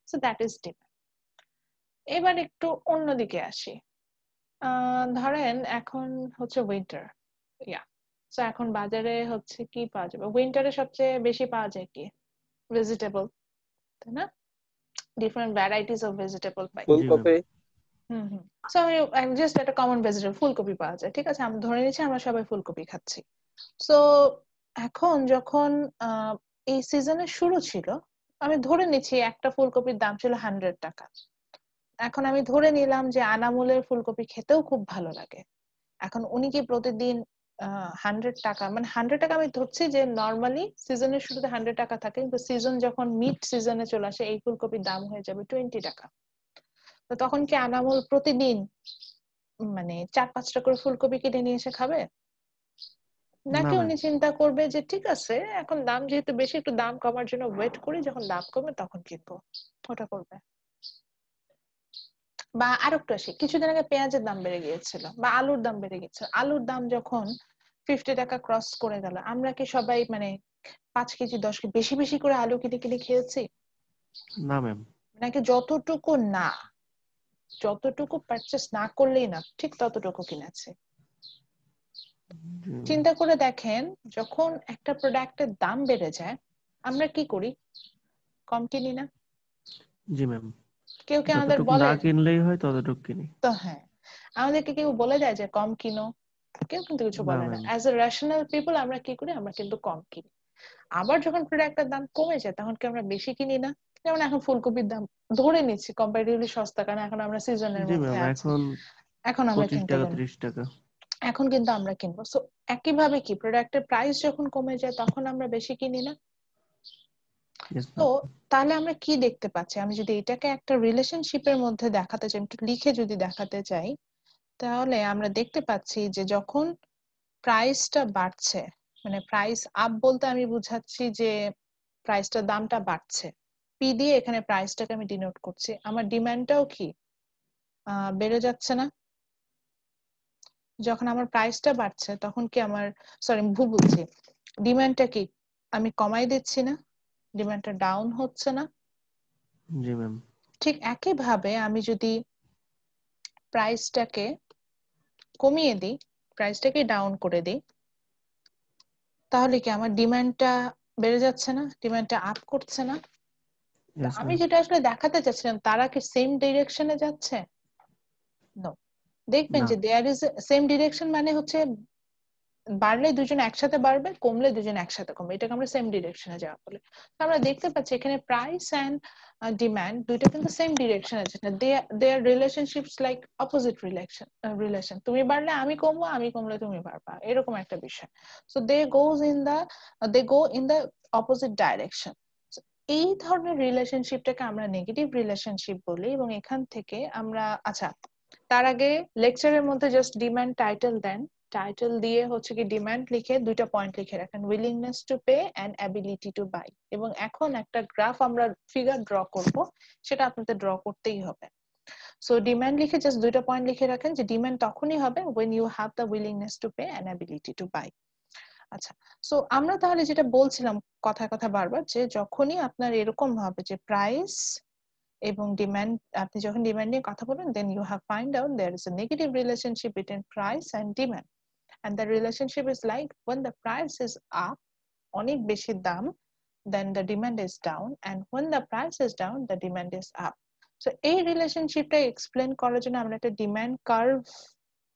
So that is demand. এবার একটু অন্যদিকে আসি। ধরেন এখন হচ্ছে উইন্টার, ইয়া, তো এখন বাজারে হচ্ছে কি পাওয়া যাবে? উইন্টারে সবচেয়ে বেশি পাওয়া যায় কি? ভেজিটেবল, তাই না? ডিফারেন্ট ভ্যারাইটিস অফ ভেজিটেবল পাই। ফুলকপি। সো আমি জাস্ট একটা কমন ভেজিটেবল, ফুলকপি পাওয়া যায়, ঠিক আছে? আমরা ধরে নিচ্ছি আমরা সবাই ফুলকপি খাচ্ছি। সো এখন যখন এই সিজনের শুরু ছিল, আমি ধরে নিচ্ছি একটা ফুলকপির দাম ছিল 100 টাকা। এখন আমি ধরে নিলাম যে আনামুলের ফুলকপি খেতেও খুব ভালো লাগে। এখন উনি কি প্রতিদিন 100 টাকা, মানে 100 টাকা আমি ধরছি যে নর্মালি সিজনের শুরুতে 100 টাকা থাকে, কিন্তু সিজন যখন মিড সিজনে চলে আসে এই ফুলকপির দাম হয়ে যাবে 20 টাকা। তো তখন কি আনামুল প্রতিদিন মানে 4-5টা করে ফুলকপি কিনে নিয়ে এসে খাবে? না নাকি ম্যাম। উনি চিন্তা করবে যে ঠিক আছে এখন দাম যেহেতু বেশি, একটু দাম কমার জন্য ওয়েট করি, যখন দাম কমে তখন কিনবো, ওটা করবে। বা আরেকটু আসি, কিছুদিন আগে পেঁয়াজের দাম বেড়ে গিয়েছিল বা আলুর দাম বেড়ে গিয়েছিল। আলুর দাম যখন 50 টাকা ক্রস করে গেল, আমরা কি সবাই মানে 5 কেজি 10 কেজি বেশি বেশি করে আলু কিনে কিনে খেয়েছি? না ম্যাম। নাকি যতটুকু না, যতটুকু পারচেস না করলেই না, ঠিক ততটুকু কিনেছে? চিন্তা করে দেখেন, যখন একটা প্রোডাক্টের দাম বেড়ে যায় আমরা কি করি? কম কিনি না? জি ম্যাম। কেউ কি আমাদের যতটুকু বলে? না কিনলেই হয় ততটুকু কিনি। তো হ্যাঁ, আমাদেরকে কেউ বলে দেয় যে কম কিনো? কেউ কিন্তু কিছু না বলে না। Ma'am. As a rational people আমরা কি করি? আমরা কিন্তু কম কিনি। আবার যখন প্রোডাক্টের দাম কমে যায় তখন কি আমরা বেশি কিনি না? যেমন এখন ফুলকপির দাম ধরে নিচ্ছি কম্পারেটিভলি সস্তা, কারণ এখন আমরা সিজনের জি মধ্যে ম্যাম, আছি, এখন এখন আমরা 25 কিনতে টাকা পারি, 30 টাকা। এখন কিন্তু আমরা কিনবো। সো একইভাবে কি প্রোডাক্টের প্রাইস যখন কমে যায় তখন আমরা বেশি কিনি না? ইয়েস তো ম্যাম। তাহলে আমরা কি দেখতে পাচ্ছি? আমি যদি এটাকে একটা রিলেশনশিপের মধ্যে দেখাতে চাই, একটু লিখে যদি দেখাতে চাই, তাহলে আমরা দেখতে পাচ্ছি যে যখন প্রাইসটা বাড়ছে, মানে প্রাইস আপ বলতে আমি বুঝাচ্ছি যে প্রাইসটার দামটা বাড়ছে, পি দিয়ে এখানে প্রাইসটাকে আমি ডিনোট করছি, আমার ডিমান্ডটাও কি বেড়ে যাচ্ছে না? যখন আমার প্রাইসটা বাড়ছে তখন কি আমার, সরি ভুল বলছি, ডিমান্ডটা কি আমি কমাই দিচ্ছি না? ডিমান্ডটা ডাউন হচ্ছে না? জি ম্যাম। ঠিক একইভাবে আমি যদি প্রাইসটাকে কমিয়ে দিই, প্রাইসটাকে ডাউন করে দিই, তাহলে কি আমার ডিমান্ডটা বেড়ে যাচ্ছে না? ডিমান্ডটা আপ করছে না? তো ইয়েস আমি ম্যাম। যেটা আসলে দেখাতে চাচ্ছিলাম, তারা কি সেম ডিরেকশনে যাচ্ছে? নো। দেখবেন না। যে দেয়ার ইজ সেম ডিরেকশন মানে হচ্ছে বাড়লে দুজন একসাথে বাড়বে, কমলে দুজন একসাথে কমবে, এটাকে আমরা সেম ডিরেকশনে যাওয়া বলি। তো আমরা দেখতে পাচ্ছি এখানে প্রাইস এন্ড ডিমান্ড দুইটা কিন্তু সেম ডিরেকশনে যাচ্ছে, দে আর রিলেশনশিপস লাইক অপোজিট রিলেশন, তুমি বাড়লে আমি কমবো, আমি কমলে তুমি বাড়বা, এরকম একটা বিষয়। So they go in the opposite direction. এই ধরনের রিলেশনশিপটাকে আমরা নেগেটিভ রিলেশনশিপ বলি। এবং এখান থেকে আমরা, আচ্ছা তার আগে লেকচারের মধ্যে জাস্ট ডিমান্ড টাইটেল দেন, টাইটেল দিয়ে হচ্ছে কি ডিমান্ড লিখে দুইটা পয়েন্ট লিখে রাখেন, willingness to pay and ability to buy. এবং এখন একটা গ্রাফ আমরা ফিগার ড্র করব, সেটা আপনাদের ড্র করতেই হবে। সো ডিমান্ড লিখে জাস্ট দুইটা পয়েন্ট লিখে রাখেন যে ডিমান্ড তখনই হবে when you have the willingness to pay and ability to buy। আচ্ছা, সো আমরা তাহলে যেটা বলছিলাম কথায় কথা বারবার, যে যখনই আপনার এরকম হবে যে প্রাইস এবং ডিমান্ড, আপনি যখন ডিমান্ড নিয়ে কথা বলবেন, then you have find out there is a negative relationship between price and demand, and the relationship is like when the price is up, অনেক বেশি দাম, then the demand is down, and when the price is down the demand is up। so এই রিলেশনশিপটা explain করার জন্য আমরা একটা demand curve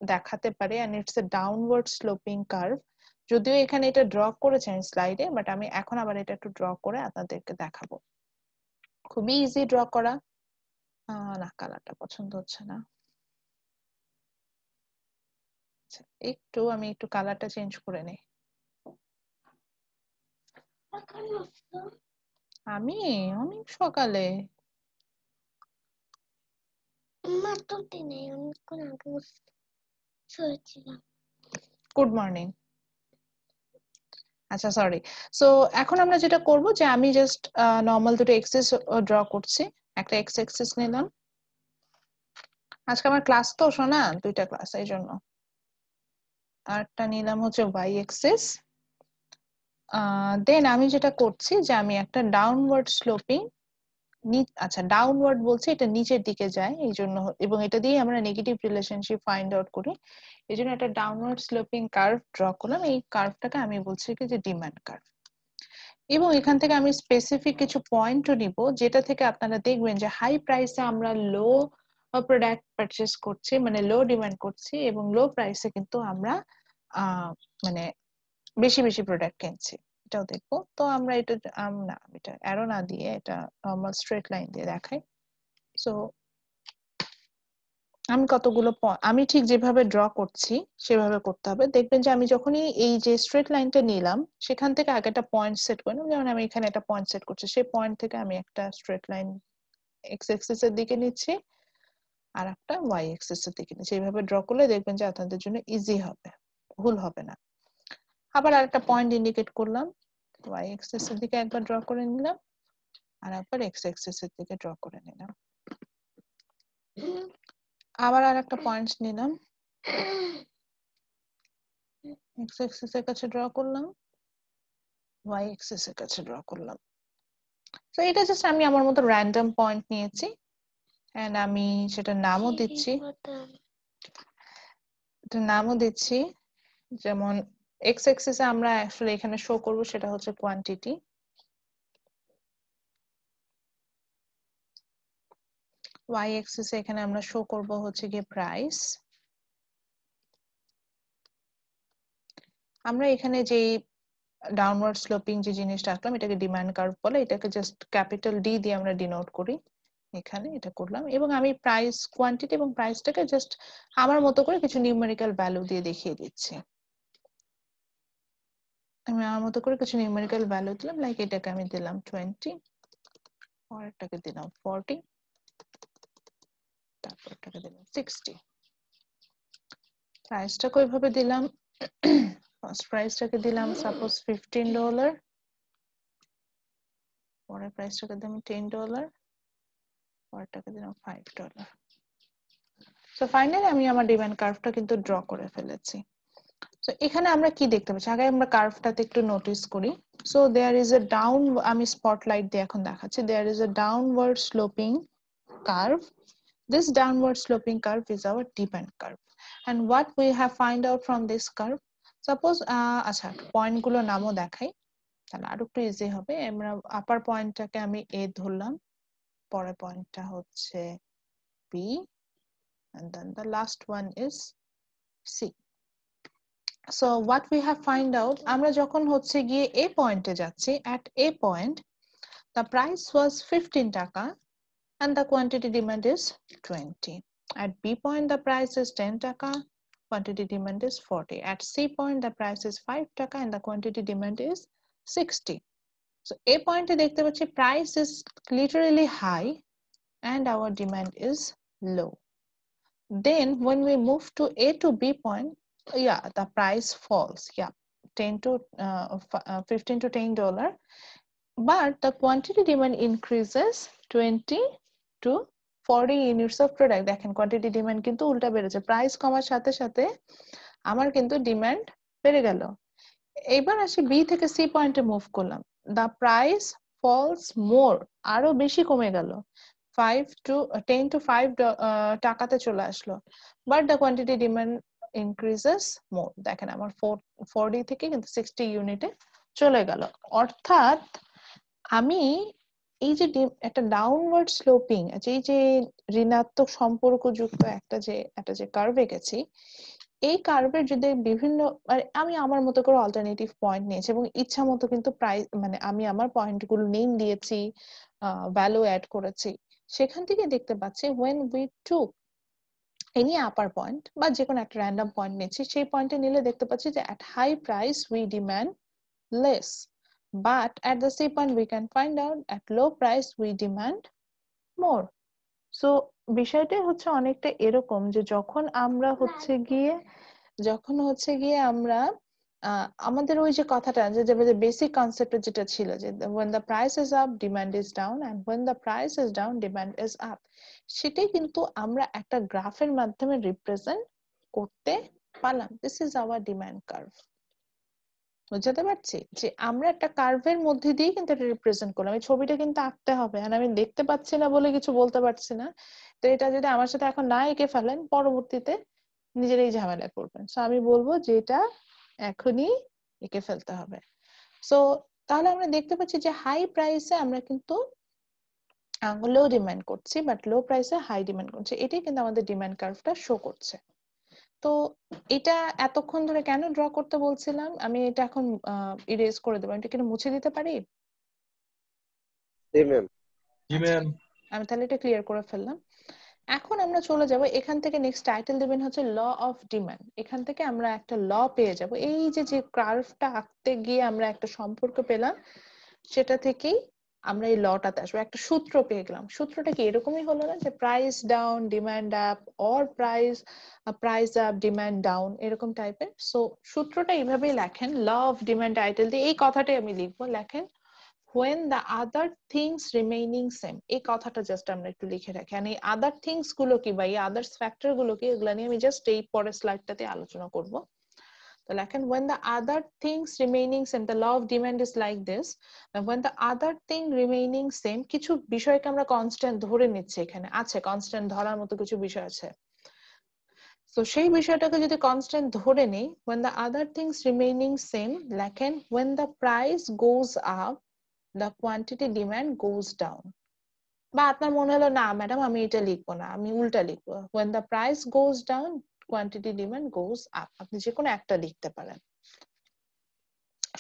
দেখাতে পারি, and it's a downward sloping curve। যদিও এখানে এটা ড্র করেছেন স্লাইডে, বাট আমি এখন আবার এটা একটু ড্র করে আপনাদেরকে দেখাবো। খুবই ইজি ড্র করা। না, কালারটা পছন্দ হচ্ছে না, আমি একটু কালারটা চেঞ্জ করে নেই। আমি অনেক সকালে, গুড মর্নিং। আচ্ছা সরি। সো এখন আমরা যেটা করব যে আমি জাস্ট নরমাল দুটো এক্সিস ড্র করছি। একটা এক্স এক্সিস নিলাম, আজকে আমার ক্লাস তো শোনা, দুইটা ক্লাস এই জন্য। আরটা নিলাম হচ্ছে ওয়াই এক্সিস। দেন আমি যেটা করছি যে আমি একটা ডাউনওয়ার্ড স্লোপিং, আচ্ছা ডাউনওয়ার্ড বলছি এটা নিচের দিকে যায় এই জন্য, এবং এটা দিয়ে আমরা নেগেটিভ রিলেশনশিপ ফাইন্ড আউট করি, এই জন্য একটা ডাউনওয়ার্ড স্লোপিং কার্ভ ড্র করলাম। এই কার্ভটাকে আমি বলছি কি যে ডিমান্ড কার্ভ। এবং এখান থেকে আমি স্পেসিফিক কিছু পয়েন্টও নিব, যেটা থেকে আপনারা দেখবেন যে হাই প্রাইসে আমরা লো প্রোডাক্ট পারচেস করছি, মানে লো ডিমান্ড করছি, এবং লো প্রাইসে কিন্তু আমরা মানে বেশি বেশি প্রোডাক্ট কিনছি, এটাও দেখবো। তো আমরা এটা না, এটা অ্যারো না দিয়ে এটা নরমাল স্ট্রেট লাইন দিয়ে দেখাই। সো আমি কতগুলো আমি ঠিক যেভাবে ড্র করছি সেভাবে করতে হবে। দেখবেন যে আমি যখনই এই যে স্ট্রেট লাইনটা নিলাম সেখান থেকে আগে একটা পয়েন্ট সেট করলাম, যেমন আমি এখানে একটা পয়েন্ট সেট করছি, সেই পয়েন্ট থেকে আমি একটা স্ট্রেট লাইন এক্স অ্যাক্সিস এর দিকে নিচ্ছি, আর একটা ওয়াই এক্সিস এর দিকে নিচ্ছি। এইভাবে ড্র করলে দেখবেন যে আপনাদের জন্য ইজি হবে, ভুল হবে না। আবার আরেকটা পয়েন্ট ইন্ডিকেট করলাম, ওয়াই এক্সিস এর দিকে একবার ড্র করে নিলাম, আর একবার এক্স এক্সিস এর দিকে ড্র করে নিলাম। আবার আরেকটা পয়েন্ট নিলাম, এক্স এক্সিস এর কাছে ড্র করলাম, ওয়াই এক্সিস এর কাছে ড্র করলাম। তো এটা জাস্ট আমি আমার মতো র্যান্ডম পয়েন্ট নিয়েছি, এন্ড আমি সেটা নামও দিচ্ছি, যেমন এক্স এক্সিস এ আমরা আসলে এখানে শো করব সেটা হচ্ছে কোয়ান্টিটি, ওয়াই এক্সিস এ এখানে আমরা শো করব হচ্ছে গিয়ে প্রাইস। আমরা এখানে যে ডাউনওয়ার্ড স্লোপিং যে জিনিসটা আঁকলাম এটাকে ডিমান্ড কার্ভ বলে, এটাকে জাস্ট ক্যাপিটাল ডি দিয়ে আমরা ডিনোট করি, এখানে এটা করলাম। এবং আমি প্রাইস, কোয়ান্টিটি এবং প্রাইসটাকে জাস্ট আমার মতো করে কিছু নিউমেরিক্যাল ভ্যালু দিয়ে দেখিয়ে দিচ্ছি। আমি আমার মতো করে কিছু নিউমেরিক্যাল ভ্যালু দিলাম, লাইক এটাকে আমি দিলাম 20, পরেরটাকে দিলাম 40, তারপরটাকে দিলাম 60। প্রাইসটাকে ওইভাবে দিলাম, ফার্স্ট প্রাইসটাকে দিলাম সাপোজ $15, পরের প্রাইসটাকে দিলাম $10, পরেরটাকে দিলাম $5। সো ফাইনালি আমি আমার ডিমান্ড কার্ভটা কিন্তু ড্র করে ফেলেছি। সো এখানে আমরা কি দেখতে পাচ্ছি, আগে আমরা কার্ভটাতে একটু নোটিস করি। So there is a down, আমি স্পটলাইট দিয়ে এখন দেখাচ্ছি, there is a downward sloping curve. This downward sloping curve is our demand curve. And what we have find out from this curve, suppose আচ্ছা point গুলো নামও দেখাই তাহলে আরো একটু ইজি হবে। আমরা আপার পয়েন্টটাকে আমি এ ধরলাম, পরের পয়েন্টটা হচ্ছে B, and then the last one is C. So what we have find out, আমরা যখন হচ্ছে গিয়ে এ পয়েন্টে যাচ্ছি, at a point the price was 15 টাকা and the quantity demand is 20. At B point the price is 10 taka, quantity demand is 40. At C point the price is 5 taka and the quantity demand is 60. So A point e dekhte pacchi price is literally high and our demand is low. Then when we move to A to B point, yeah, the price falls, yeah, 15 to $10, but the quantity demand increases 20 to 40 units of product. দেখেন quantity demand কিন্তু উল্টা বেড়েছে, price কমার সাথে সাথে আমার কিন্তু demand বেড়ে গেল। এবার আসি বি থেকে সি পয়েন্টে মুভ করলাম, দা প্রাইস ফলস মোর, আরো বেশি কমে গেল, 10 to 5 টাকাতে চলে আসলো, but the quantity demand increases more. দেখেন আমার 40 থেকে কিন্তু 60 ইউনিটে চলে গেল। অর্থাৎ আমি এই যে একটা ডাউনওয়ার্ড স্লোপিং, এই যে ঋণাত্মক সম্পর্কযুক্ত একটা যে কার্ভ এঁকেছি, এই কার্ভের যদি বিভিন্ন, আমি আমার মতো করে অল্টারনেটিভ পয়েন্ট নিয়েছি এবং ইচ্ছা মতো কিন্তু প্রাইস, মানে আমি আমার পয়েন্ট গুলো নেম দিয়েছি, ভ্যালু অ্যাড করেছি, সেখান থেকে দেখতে পাচ্ছি when we took any upper point বা যে কোনো একটা র্যান্ডম পয়েন্ট নিয়েছি, সেই পয়েন্টে নিলে দেখতে পাচ্ছি যে at high price we demand less, but at the same point we can find out at low price we demand more. So বিষয়টা হচ্ছে অনেকটা এরকম যে যখন হচ্ছে গিয়ে আমরা আমাদের ওই যে কথাটা যে বেসিক কনসেপ্ট যেটা ছিল যে when the price is up demand is down and when the price is down demand is up, সেটাই কিন্তু আমরা একটা গ্রাফের মাধ্যমে রিপ্রেজেন্ট করতে পারলাম। This is our demand curve. বুঝতে পারছি যে আমরা একটা কার্ভের মধ্যে দিয়ে কিন্তু এটা রিপ্রেজেন্ট করলাম। এই ছবিটা কিন্তু আঁকতে হবে, আর আমি দেখতে পাচ্ছি না বলে কিছু বলতে পারছি না। তো এটা যদি আমার সাথে এখন না এঁকে ফেলেন, পরবর্তীতে নিজেরাই ঝামেলায় পড়বেন। সো আমি বলবো যে এটা এখনই এঁকে ফেলতে হবে। সো তাহলে আমরা দেখতে পাচ্ছি যে হাই প্রাইসে আমরা কিন্তু লো ডিমান্ড করছি, বাট লো প্রাইসে হাই ডিমান্ড করছি, এটাই কিন্তু আমাদের ডিমান্ড কার্ভটা শো করছে। তো এটা এতক্ষণ ধরে কেন ড্র করতে বলছিলাম, আমি এটা এখন ইরেজ করে দেবো, এটা কিন্তু মুছে দিতে পারি? জি ম্যাম। জি ম্যাম। আমি তাহলে এটা ক্লিয়ার করে ফেললাম। এখন আমরা চলে যাব, এখান থেকে নেক্সট টাইটেল দিবেন হচ্ছে ল অফ ডিমান্ড। এখান থেকে আমরা একটা ল পেয়ে যাব, এই যে কার্ভটা আঁকতে গিয়ে আমরা একটা সম্পর্ক পেলাম, সেটা থেকেই আমরা এই লটাতে আসবো, একটা সূত্র পেয়ে গেলাম। সূত্রটা কি এরকমই হলো না, যে price down demand up, or price up demand down, এরকম টাইপের। সো সূত্রটা এইভাবেই লেখেন, ল অফ ডিমান্ড টাইটেল দিয়ে এই কথাটাই আমি লিখবো। লেখেন when the other things remaining same, এই কথাটা জাস্ট আমরা একটু লিখে রাখি। আর এই আদার থিংস গুলো কি বা এই আদার্স ফ্যাক্টর গুলো কি, এগুলা নিয়ে আমি জাস্ট এই পরের স্লাইডটাতে আলোচনা করব। তো লেখেন when the other things remaining same, the law of demand is like this, when the other thing remaining same, কিছু বিষয়কে আমরা কনস্ট্যান্ট ধরে নিচ্ছি, এখানে আছে কনস্ট্যান্ট ধরার মতো কিছু বিষয় আছে। তো সেই বিষয়টাকে যদি কনস্ট্যান্ট ধরে নেই, when the other things remaining same, লেখেন when the price goes up the quantity demand goes down। বা আপনার মনে হলো না ম্যাডাম আমি এটা লিখবো না, আমি উল্টা লিখবো, when the price goes down quantity demand goes up। আপনি যে কোনো একটা লিখতে পারেন,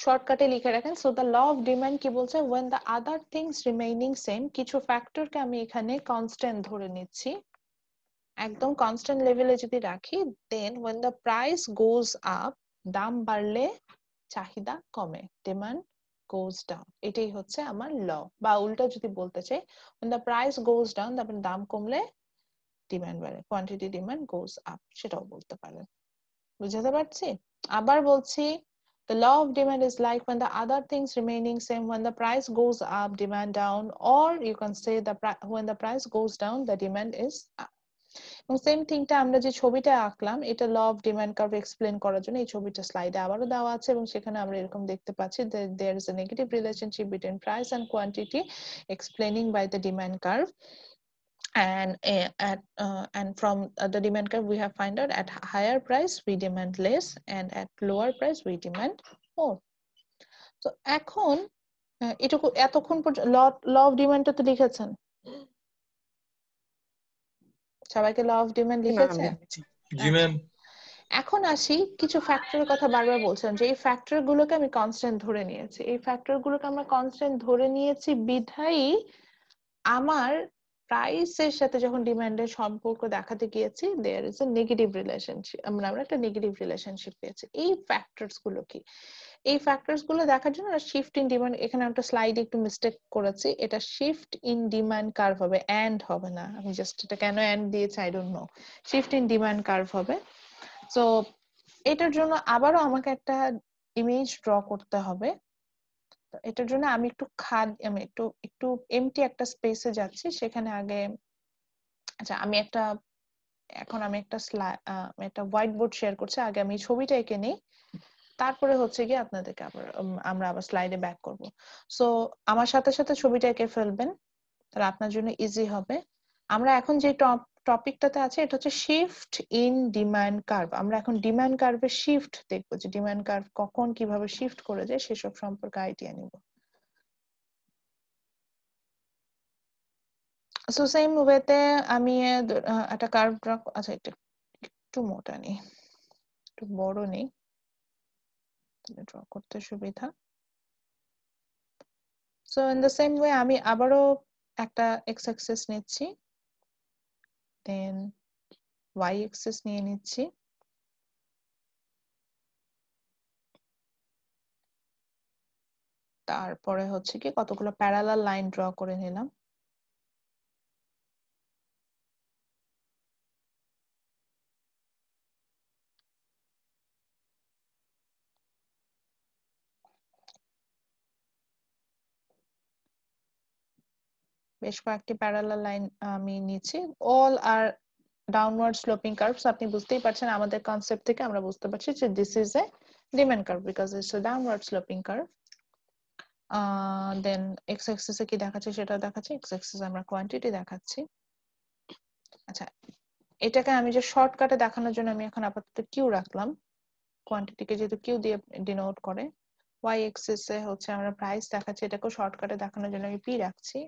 শর্টকাটে লিখে রাখেন। So the law of demand কি বলছে, when the other things remaining same, কিছু ফ্যাক্টরকে আমি এখানে কনস্ট্যান্ট ধরে নিচ্ছি, একদম কনস্ট্যান্ট লেভেলে যদি রাখি, দেন when the price goes up, দাম বাড়লে চাহিদা কমে, ডিমান্ড goes down, এটাই হচ্ছে আমার ল। বা উল্টা যদি বলতে চাই, when the price goes down, তারপর দাম কমলে ডিমান্ড বাড়ে, কোয়ান্টিটি ডিমান্ড goes up, সেটাও বলতে পারেন। বুঝতে পারছি? আবার বলছি, the law of demand is like when the other things remaining same, when the price goes up demand down, or you can say when the price goes down the demand is up। এবং same থিংটা আমরা যে ছবিটা আঁকলাম, এটা law of demand curve explain করার জন্য এই ছবিটা স্লাইডে আবারও দেওয়া আছে, এবং সেখানে আমরা এরকম দেখতে পাচ্ছি there is a negative relationship between price and quantity explaining by the demand curve, and from the demand curve we have find out at higher price we demand less and at lower price we demand more। তো এখন এটুকু এতক্ষণ পর্যন্ত law of ডিমান্ডটা তো লিখেছেন সবাইকে, ল of demand লিখেছে? জি ma'am. এখন আসি, কিছু ফ্যাক্টরের কথা বারবার বলছেন যে এই ফ্যাক্টর গুলোকে আমি কনস্ট্যান্ট ধরে নিয়েছি, এই ফ্যাক্টর গুলোকে আমরা কনস্ট্যান্ট ধরে নিয়েছি বিধায়ী আমার প্রাইসের সাথে যখন ডিমান্ডের সম্পর্ক দেখাতে গিয়েছি there is a negative relationship, আমরা একটা নেগেটিভ রিলেশনশিপ পেয়েছি। এই ফ্যাক্টরস গুলো কি, এই ফ্যাক্টরস গুলো দেখার জন্য শিফট ইন ডিমান্ড, এখানে একটা স্লাইডে একটু মিস্টেক করেছি, এটা শিফট ইন ডিমান্ড কার্ভ হবে, এন্ড হবে না, আমি জাস্ট এটা কেন এন্ড দিয়েছি I don't know, shift in demand curve হবে। তো এটার জন্য আবারও আমাকে একটা ইমেজ ড্র করতে হবে। এটার জন্য আমি আমি একটু এমটি একটা স্পেসে যাচ্ছি, সেখানে আগে আচ্ছা আমি একটা একটা হোয়াইট বোর্ড শেয়ার করছি, আগে আমি ছবিটা এঁকে নিই, তারপরে হচ্ছে গিয়ে আপনাদেরকে আমরা আবার স্লাইডে ব্যাক করব। সো আমার সাথে সাথে ছবিটা এঁকে ফেলবেন, তাহলে আপনার জন্য ইজি হবে। আমরা এখন যে টপিকটাতে আছে এটা হচ্ছে শিফট ইন ডিমান্ড কার্ভ। আমরা এখন ডিমান্ড কার্ভের শিফট দেখবো, যে ডিমান্ড কার্ভ কখন কিভাবে শিফট করে যায় সেসব সম্পর্কে আইডিয়া নিব। সো সেম ওয়েতে আমি একটা কার্ভ ড্র, আচ্ছা একটু মোটা নেই, একটু বড় নেই, ড্র করতে সুবিধা। So in the same way আমি আবারও একটা এক্স অ্যাক্সিস নিচ্ছি, দেন ওয়াই অ্যাক্সিস নিয়ে নিচ্ছি, তারপরে হচ্ছে কি কতগুলো প্যারালাল লাইন ড্র করে নিলাম। বেশ কয়েকটি প্যারালাল লাইন আমি নিচ্ছি, অল আর ডাউনওয়ার্ড স্লোপিং কার্ভস। আপনি বুঝতেই পারছেন আমাদের কনসেপ্ট থেকে আমরা বুঝতে পারছি যে this is a demand curve because it's a downward sloping curve. Then X অ্যাক্সিসে কি দেখাচ্ছে সেটা দেখাচ্ছি, এক্স অ্যাক্সিসে আমরা কোয়ান্টিটি দেখাচ্ছি। আচ্ছা এটাকে আমি যে শর্টকাটে দেখানোর জন্য আমি এখন আপাতত কিউ রাখলাম, কোয়ান্টিটিকে যেহেতু কিউ দিয়ে ডিনোট করে। ওয়াই অ্যাক্সিসে হচ্ছে আমরা প্রাইস দেখাচ্ছি, এটাকেও শর্টকাটে দেখানোর জন্য আমি পি রাখছি,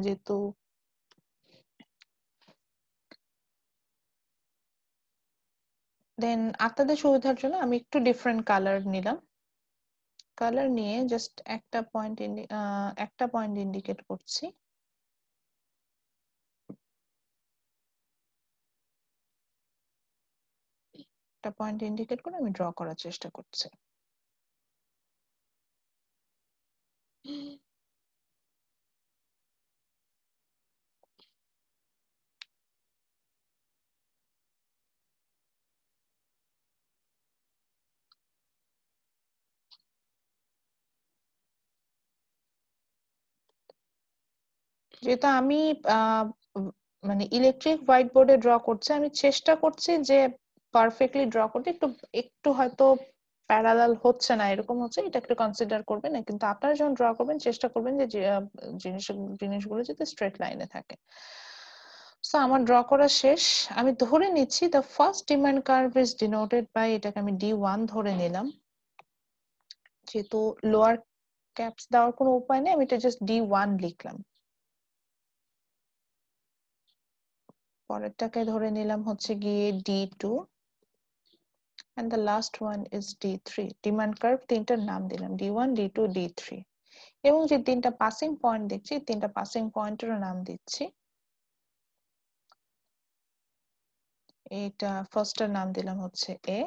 যেহেতু দেন আপনাদের সুবিধার জন্য আমি একটু ডিফারেন্ট কালার নিলাম, কালার নিয়ে জাস্ট একটা পয়েন্ট ইন্ডিকেট করছি। একটা পয়েন্ট ইন্ডিকেট করে আমি ড্র করার চেষ্টা করছি। যেহেতু আমি মানে ইলেকট্রিক হোয়াইট বোর্ডে ড্র করছি, আমি চেষ্টা করছি যে পারফেক্টলি ড্র করতে। একটু একটু হয়তো প্যারালাল হচ্ছে না, এরকম হচ্ছে, এটা একটু কনসিডার করবেন না। কিন্তু আপনারা যখন ড্র করবেন চেষ্টা করবেন যে জিনিসগুলো যাতে স্ট্রেট লাইনে থাকে। সো আমার ড্র করা শেষ। আমি ধরে নিচ্ছি the first demand curve is denoted by, এটাকে আমি D1 ধরে নিলাম। যেহেতু লোয়ার ক্যাপস দেওয়ার কোনো উপায় নেই, আমি এটা জাস্ট D1 লিখলাম। পরেরটাকে ধরে নিলাম হচ্ছে গিয়ে D2 and the last one is D3. Demand curve তিনটার নাম দিলাম D1, D2, D3, এবং যে তিনটা পাসিং পয়েন্ট দেখছি তিনটা পাসিং পয়েন্টেরও নাম দিচ্ছি। এটা ফার্স্টের নাম দিলাম হচ্ছে A,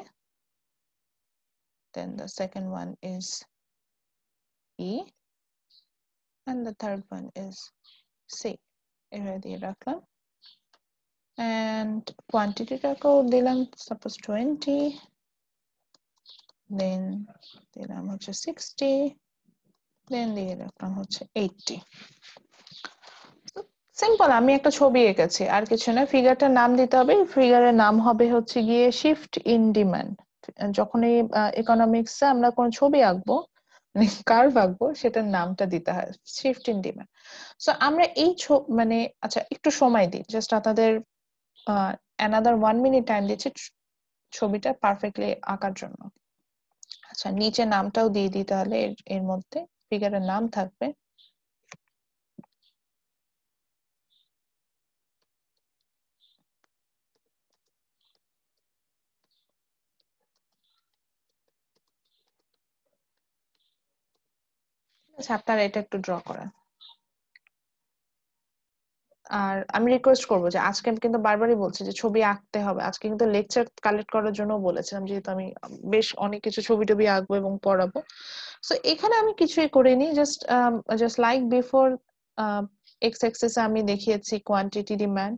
then the second one is E, and the third one is C. এভাবে দিয়ে রাখলাম। and কোয়ান্টিটিটাকেও দিলাম সাপোজ 20, then দিলাম হচ্ছে 60, then দিয়ে রাখলাম হচ্ছে 80। সিম্পল, আমি একটা ছবি এঁকেছি, আর কিছু না। ফিগারটার নাম দিতে হবে, ফিগারের নাম হবে হচ্ছে গিয়ে শিফট ইন ডিমান্ড। যখন এই ইকোনমিক্সে আমরা কোন ছবি আঁকবো, মানে কার্ভ আঁকবো, সেটার নামটা দিতে হয় শিফট ইন ডিমান্ড। সো আমরা এই মানে আচ্ছা একটু সময় দিই, জাস্ট আপনাদের অ্যানাদার 1 মিনিট টাইম দিচ্ছি ছবিটা পারফেক্টলি আঁকার জন্য। আচ্ছা, নিচে নামটাও দিয়ে দিই তাহলে, এর মধ্যে ফিগারের নাম থাকবে। আচ্ছা, আপনারা এটা একটু ড্র করেন। আর আমি রিকোয়েস্ট করবো যে আজকে আমি কিন্তু বারবারই বলছি যে ছবি আঁকতে হবে। আজকে কিন্তু লেকচার কালেক্ট করার জন্য বলেছিলাম, যেহেতু আমি বেশ অনেক কিছু ছবি টবি আঁকবো এবং পড়াবো। সো এখানে আমি কিছুই করিনি, just like before, x Axis আমি দেখিয়েছি কোয়ান্টিটি ডিমান্ড,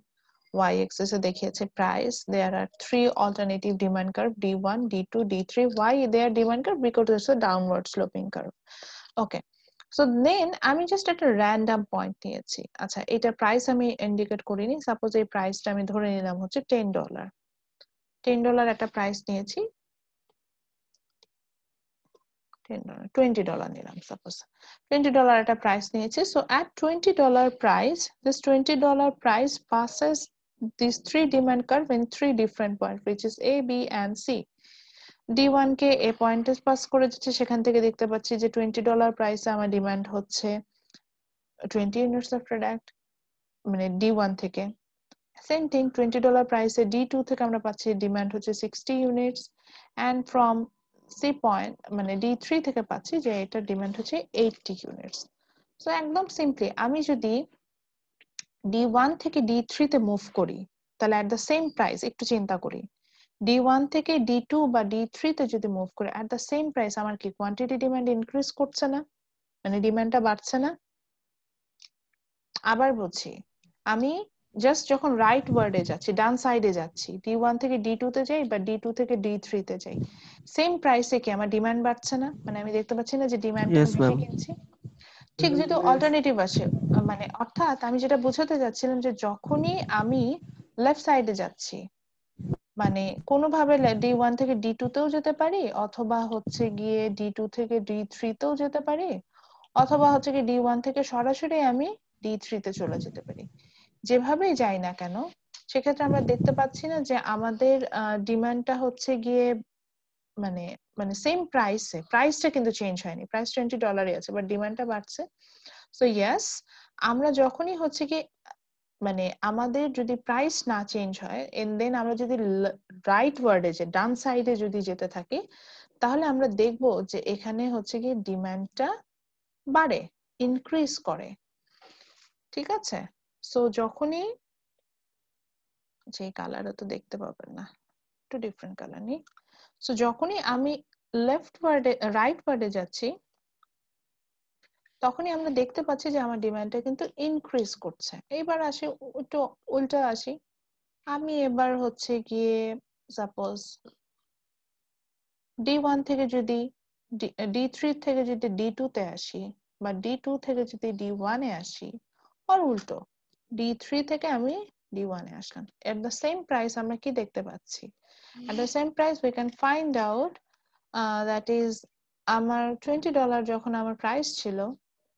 y axis এ দেখিয়েছে price. There are 3 alternative demand curve, D1, D2, D3. Why they are demand curve? Because it's a downward sloping curve. Okay, so then আমি just একটা random point নিয়েছি। আচ্ছা, এটা price আমি indicate করিনি। Suppose এই প্রাইসটা আমি ধরে নিলাম হচ্ছে $10, $10 একটা প্রাইস নিয়েছি, $20 নিলাম, সাপোজ $20 একটা প্রাইস নিয়েছি। So at $20 price, this $20 price passes these 3 demand curve in 3 different points, which is A, B and C. D1 K A পয়েন্টে পাস করে যাচ্ছে, সেখান থেকে দেখতে পাচ্ছি যে $20 প্রাইসে আমার ডিমান্ড হচ্ছে 20 ইউনিটস অফ প্রোডাক্ট, মানে D1 থেকে। সেম থিং $20 প্রাইসে D2 থেকে আমরা পাচ্ছি ডিমান্ড হচ্ছে 60 units, and from C point মানে D3 থেকে পাচ্ছি যে এটা ডিমান্ড হচ্ছে 80 ইউনিটস। সো একদম সিম্পলি আমি যদি D1 থেকে D3 তে মুভ করি, তাহলে এট দ্য সেম প্রাইস, একটু চিন্তা করি, D1 থেকে D2 বা D3 তে যদি মুভ করে এট দ্য সেম প্রাইস, আমার কি কোয়ান্টিটি ডিমান্ড ইনক্রিজ করছে না? মানে ডিমান্ডটা বাড়ছে না? আবার বলছি, আমি জাস্ট যখন রাইট ওয়ার্ডে যাচ্ছি, ডান সাইডে যাচ্ছি, D1 থেকে D2 তে যাই বা D2 থেকে D3 তে যাই, সেম প্রাইসে কি আমার ডিমান্ড বাড়ছে না? মানে আমি দেখতে পাচ্ছি না যে ডিমান্ডটা ইয়েস বেশি ম্যাম। কিনছি? ঠিক, যেহেতু অল্টারনেটিভ আছে, মানে অর্থাৎ আমি যেটা বোঝাতে যাচ্ছিলাম যে যখনই আমি লেফট সাইডে যাচ্ছি, মানে কোনোভাবে D1 থেকে D2 তেও যেতে পারি, অথবা হচ্ছে গিয়ে D2 থেকে D3 তেও যেতে পারি, অথবা হচ্ছে গিয়ে D1 থেকে সরাসরি আমি D3 তে চলে যেতে পারি। যেভাবেই যাই না কেন, সেক্ষেত্রে আমরা দেখতে পাচ্ছি না যে আমাদের ডিমান্ডটা হচ্ছে গিয়ে মানে মানে সেম প্রাইসটা কিন্তু চেঞ্জ হয়নি, প্রাইস $20 আছে, বাট ডিমান্ডটা বাড়ছে। সো ইয়েস, আমরা যখনই হচ্ছে কি মানে আমাদের যদি প্রাইস না চেঞ্জ হয়, এন্ড দেন আমরা যদি রাইট ওয়ার্ডে যে ডান সাইডে যদি যেতে থাকি, তাহলে আমরা দেখব যে এখানে হচ্ছে কি ডিমান্ডটা বাড়ে, ইনক্রিজ করে। ঠিক আছে, সো যখনই, যে কালারটা তো দেখতে পাবেন না, একটু ডিফারেন্ট কালার নেই। সো যখনই আমি রাইট ওয়ার্ডে যাচ্ছি, তখনই আমরা দেখতে পাচ্ছি যে আমার ডিমান্ডটা কিন্তু ইনক্রিজ করছে। এবার আসি একটু উল্টা আসি, আমি এবার হচ্ছে গিয়ে সাপোজ D1 থেকে যদি D3 থেকে যদি D2 তে আসি, বা D2 থেকে যদি D1 এ আসি, আর উল্টো D3 থেকে আমি D1 A Aslam. At the same price আমরা কি দেখতে পাচ্ছি? At the same price we can find out that is আমার $20 যখন আমার প্রাইস ছিল,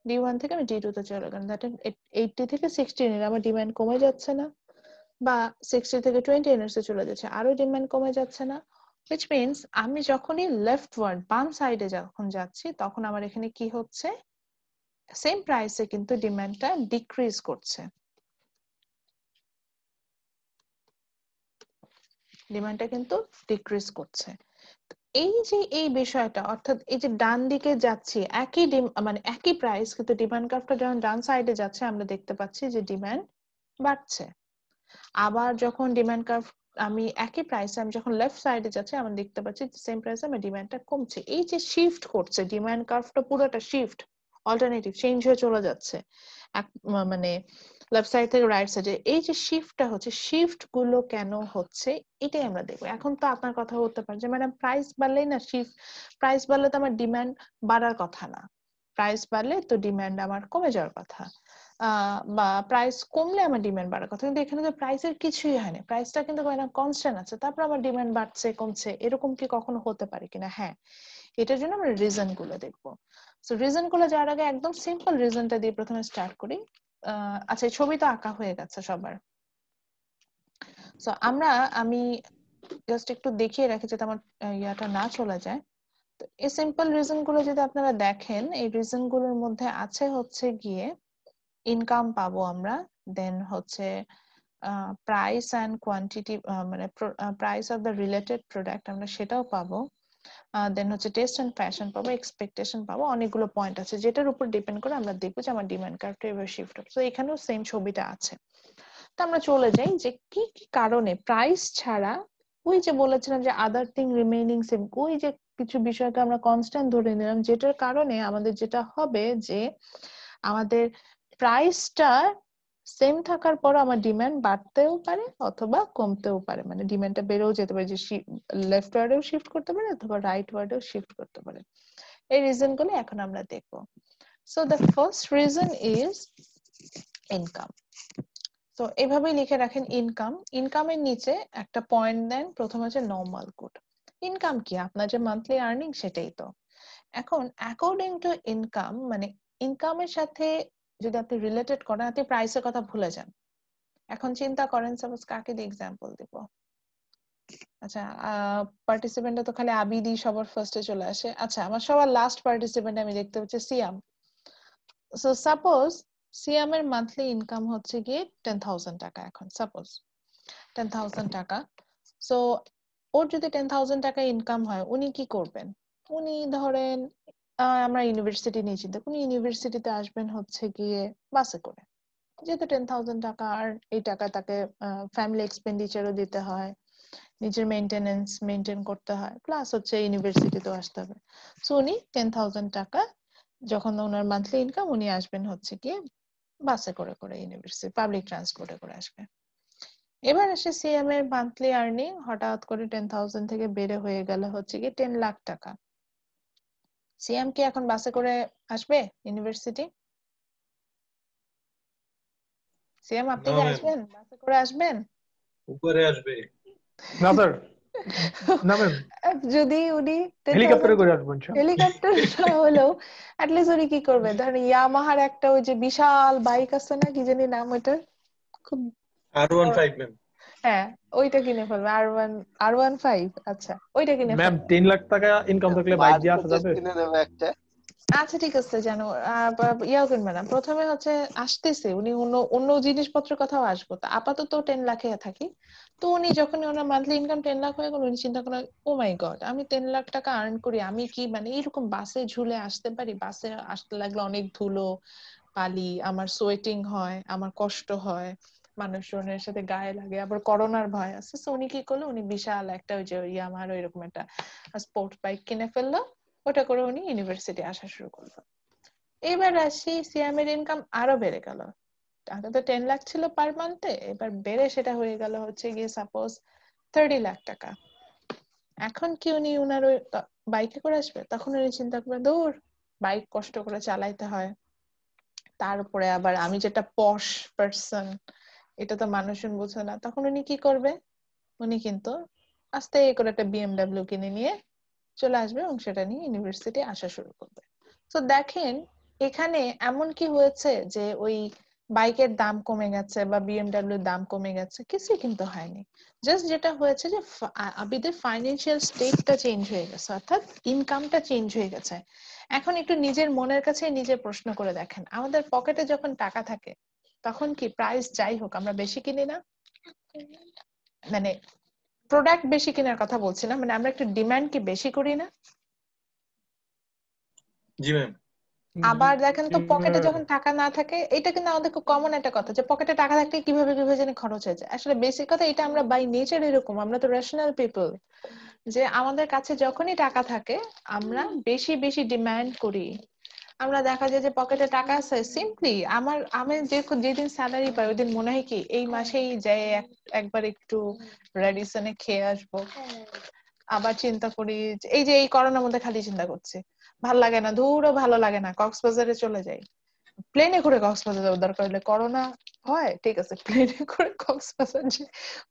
D1 থেকে আমি D2 তে চলে গেলাম। দ্যাট 80 থেকে 60 ইউনিট আমার ডিমান্ড কমে যাচ্ছে না, বা 60 থেকে 20 ইউনিটসে চলে যাচ্ছে, আরো ডিমান্ড কমে যাচ্ছে না। which means আমি যখনই লেফটওয়ার্ড বাম সাইডে যখন যাচ্ছি তখন আমার এখানে কি হচ্ছে, সেম প্রাইসে কিন্তু ডিমান্ডটা ডিক্রিজ করছে, ডিমান্ডটা কিন্তু ডিক্রিজ করছে। এই যে এই বিষয়টা, অর্থাৎ এই যে ডান দিকে যাচ্ছি একই মানে একই প্রাইস, কিন্তু ডিমান্ড কার্ভটা যখন ডান সাইডে যাচ্ছে আমরা দেখতে পাচ্ছি যে ডিমান্ড বাড়ছে। আবার যখন ডিমান্ড কার্ভ আমি একই প্রাইসে আমি যখন লেফট সাইডে যাচ্ছি আমরা দেখতে পাচ্ছি সেম প্রাইসে আমার ডিমান্ডটা কমছে। এই যে শিফট করছে, ডিমান্ড কার্ভটা পুরোটা শিফট, অল্টারনেটিভ চেঞ্জ হয়ে চলে যাচ্ছে মানে লেফট সাইড থেকে রাইট সাইডে। এই যে শিফটটা হচ্ছে, শিফট গুলো কেন হচ্ছে এটাই আমরা দেখবো। এখন তো আপনার কথা হতে পারে যে ম্যাডাম প্রাইস বাড়লেই না শিফট, প্রাইস বাড়লে তো আমার ডিমান্ড বাড়ার কথা না, প্রাইস বাড়লে তো ডিমান্ড আমার কমে যাওয়ার কথা, বা প্রাইস কমলে আমার ডিমান্ড বাড়ার কথা। কিন্তু এখানে তো প্রাইসের কিছুই হয় না, প্রাইসটা কিন্তু কনস্ট্যান্ট আছে, তারপর আমার ডিমান্ড বাড়ছে কমছে, এরকম কি কখনো হতে পারে কিনা? হ্যাঁ, এটার জন্য আমরা রিজন গুলো দেখবো। সো রিজন গুলো যাওয়ার আগে একদম সিম্পল রিজনটা দিয়ে প্রথমে স্টার্ট করি। আচ্ছা, ছবি তো আঁকা হয়ে গেছে সবার। সো আমি জাস্ট একটু দেখিয়ে রাখি যাতে আমার ইয়াটা না চলে যায়। তো এই সিম্পল রিজন গুলো যদি আপনারা দেখেন, এই রিজন গুলোর মধ্যে আছে হচ্ছে গিয়ে ইনকাম পাবো আমরা, দেন হচ্ছে প্রাইস অ্যান্ড কোয়ান্টিটি, মানে price of the related product আমরা সেটাও পাবো, দেন হচ্ছে টেস্ট এন্ড ফ্যাশন পাবো, এক্সপেকটেশন পাবো, অনেকগুলো পয়েন্ট আছে যেটার উপর ডিপেন্ড করে আমরা দেখবো যে আমার ডিমান্ড কার্ভটা এবার শিফট হবে। তো এখানেও সেম ছবিটা আছে। তো আমরা চলে যাই যে কি কি কারণে প্রাইস ছাড়া, ওই যে বলেছিলাম যে আদার থিং রিমেইনিং সেম, ওই যে কিছু বিষয়কে আমরা কনস্ট্যান্ট ধরে নিলাম, যেটার কারণে আমাদের যেটা হবে যে আমাদের প্রাইসটা সেম থাকার পর আমার ডিমান্ড বাড়তেও পারে অথবা কমতেও পারে, মানে ডিমান্ডটা বেড়েও যেতে পারে, যে লেফট ওয়ার্ডেও শিফট করতে পারে অথবা রাইট ওয়ার্ডেও শিফট করতে পারে। এই রিজন গুলো এখন আমরা দেখবো। So the first reason is income. তো এভাবেই লিখে রাখেন ইনকাম। ইনকামের নিচে একটা পয়েন্ট দেন, প্রথম হচ্ছে নর্মাল গুড। ইনকাম কি? আপনার যে মান্থলি আর্নিং সেটাই তো। এখন অ্যাকর্ডিং টু ইনকাম, মানে ইনকামের সাথে যদি আপনি রিলেটেড করেন, আপনি প্রাইসের কথা ভুলে যান। এখন চিন্তা করেন সাপোজ কাকে দিয়ে এক্সাম্পল দিব। আচ্ছা, পার্টিসিপেন্টটা তো খালি আবিদি সবার ফার্স্টে চলে আসে। আচ্ছা, আমার সবার লাস্ট পার্টিসিপেন্ট আমি দেখতে পাচ্ছি সিয়াম। সো সাপোজ সিয়ামের মান্থলি ইনকাম হচ্ছে গিয়ে 10,000 টাকা। এখন সাপোজ 10,000 টাকা। সো ওর যদি 10,000 টাকা ইনকাম হয়, উনি কি করবেন? উনি ধরেন আমরা ইউনিভার্সিটি নিয়ে চিন্তা করি, ইউনিভার্সিটিতে আসবেন হচ্ছে গিয়ে বাসে করে, যেহেতু 10,000 টাকা, আর এই টাকা তাকে ফ্যামিলি এক্সপেন্ডিচারও দিতে হয়, নিজের মেইনটেনেন্স মেইনটেইন করতে হয়, প্লাস হচ্ছে ইউনিভার্সিটিতেও আসতে হবে। সো উনি 10,000 টাকা যখন ওনার মান্থলি ইনকাম, উনি আসবেন হচ্ছে গিয়ে বাসে করে করে ইউনিভার্সিটি, পাবলিক ট্রান্সপোর্টে করে আসবে। এবার আসে সিএম এর মান্থলি আর্নিং হঠাৎ করে 10,000 থেকে বেড়ে হয়ে গেল হচ্ছে কি 10 লাখ টাকা। সিএম কি এখন বাসে করে আসবে ইউনিভার্সিটি? সিএম আপনি কি আসবেন? বাসে করে আসবেন? উপরে আসবে না স্যার, না ম্যাম, যদি উনি হেলিকপ্টারে করে আসবেন। হেলিকপ্টার না হলেও অ্যাটলিস্ট উনি কি করবে, ধরেন ইয়ামাহার একটা ওই যে বিশাল বাইক আছে না, কি জানি নাম ওইটার, খুব R15 ম্যাম। হ্যাঁ, ওইটা কিনে ফেলবে। R15। আচ্ছা, ওইটা কিনে ম্যাম ফেলবে। 3 লাখ টাকা ইনকাম থাকলে বাইক দিয়ে আসা যাবে? কিনে দেবে একটা। আচ্ছা ঠিক আছে, জানো ইয়াও কিনবে না। প্রথমে হচ্ছে আসতেছে উনি অন্য অন্য জিনিসপত্রের কথাও আসবো, তো আপাতত 10 লাখে থাকি। তো উনি যখন ওনার মান্থলি ইনকাম 10 লাখ হয়ে গেল, উনি চিন্তা করেন ও মাই গড, আমি 10 লাখ টাকা আর্ন করি, আমি কি মানে এরকম বাসে ঝুলে আসতে পারি? বাসে আসতে লাগলে অনেক ধুলো বালি, আমার সোয়েটিং হয়, আমার কষ্ট হয়, মানুষজনের সাথে গায়ে লাগে, আবার করোনার ভয় আছে। তো উনি কি করলো, উনি বিশাল একটা ওই যে ইয়ামাহার এরকম একটা স্পোর্ট বাইক কিনে ফেললো, ওটা করে উনি ইউনিভার্সিটি আসা শুরু করলো। এবার আসি সিয়ামের ইনকাম আরো বেড়ে গেল। আগে তো 10 লাখ ছিল পার মান্থে, এবার বেড়ে সেটা হয়ে গেল হচ্ছে গিয়ে সাপোজ 30 লাখ টাকা। এখন কি উনি উনার ওই বাইকে করে আসবে? তখন উনি চিন্তা করবেন, দূর, বাইক কষ্ট করে চালাইতে হয়, তারপরে আবার আমি যেটা পশ পার্সন, এটা তো মানুষজন বুঝে না, তখন উনি কি করবে? উনি কিন্তু আস্তে করে একটা বিএমডাব্লিউ কিনে নিয়ে চলে আসবে এবং সেটা নিয়ে ইউনিভার্সিটি আসা শুরু করবে। তো দেখেন এখানে এমন কি হয়েছে যে ওই বাইকের দাম কমে গেছে বা বিএমডাব্লিউ দাম কমে গেছে? কিছুই কিন্তু হয়নি। জাস্ট যেটা হয়েছে যে আবিদের ফাইন্যান্সিয়াল স্টেটটা চেঞ্জ হয়ে গেছে, অর্থাৎ ইনকামটা চেঞ্জ হয়ে গেছে। এখন একটু নিজের মনের কাছে নিজে প্রশ্ন করে দেখেন, আমাদের পকেটে যখন টাকা থাকে তখন কি প্রাইস যাই হোক আমরা বেশি কিনি না? মানে প্রোডাক্ট বেশি কেনার কথা বলছি না, মানে আমরা একটু ডিমান্ড কি বেশি করি না? জি ম্যাম। আবার দেখেন তো পকেটে যখন টাকা না থাকে, এটা কিন্তু আমাদের খুব কমন একটা কথা যে পকেটে টাকা থাকলে কিভাবে কিভাবে জানি খরচ হয়ে যায়। আসলে বেসিক কথা এটা, আমরা বাই নেচার এরকম, আমরা তো রেশনাল পিপল, যে আমাদের কাছে যখনই টাকা থাকে আমরা বেশি বেশি ডিমান্ড করি। আমরা দেখা যায় যে পকেটে টাকা আছে, সিম্পলি আমি যেদিন স্যালারি পাই ওই দিন মনে হয় কি এই মাসেই যাই একবার একটু রেডিসনে খেয়ে আসবো। আবার চিন্তা করি এই যে এই করোনার মধ্যে খালি চিন্তা করছি, ভাল লাগে না, দূরও ভালো লাগে না, কক্সবাজারে চলে যাই, প্লেনে করে কক্সবাজার যাওয়ার দরকার হলে, করোনা হয় ঠিক আছে প্লেনে করে কক্সবাজার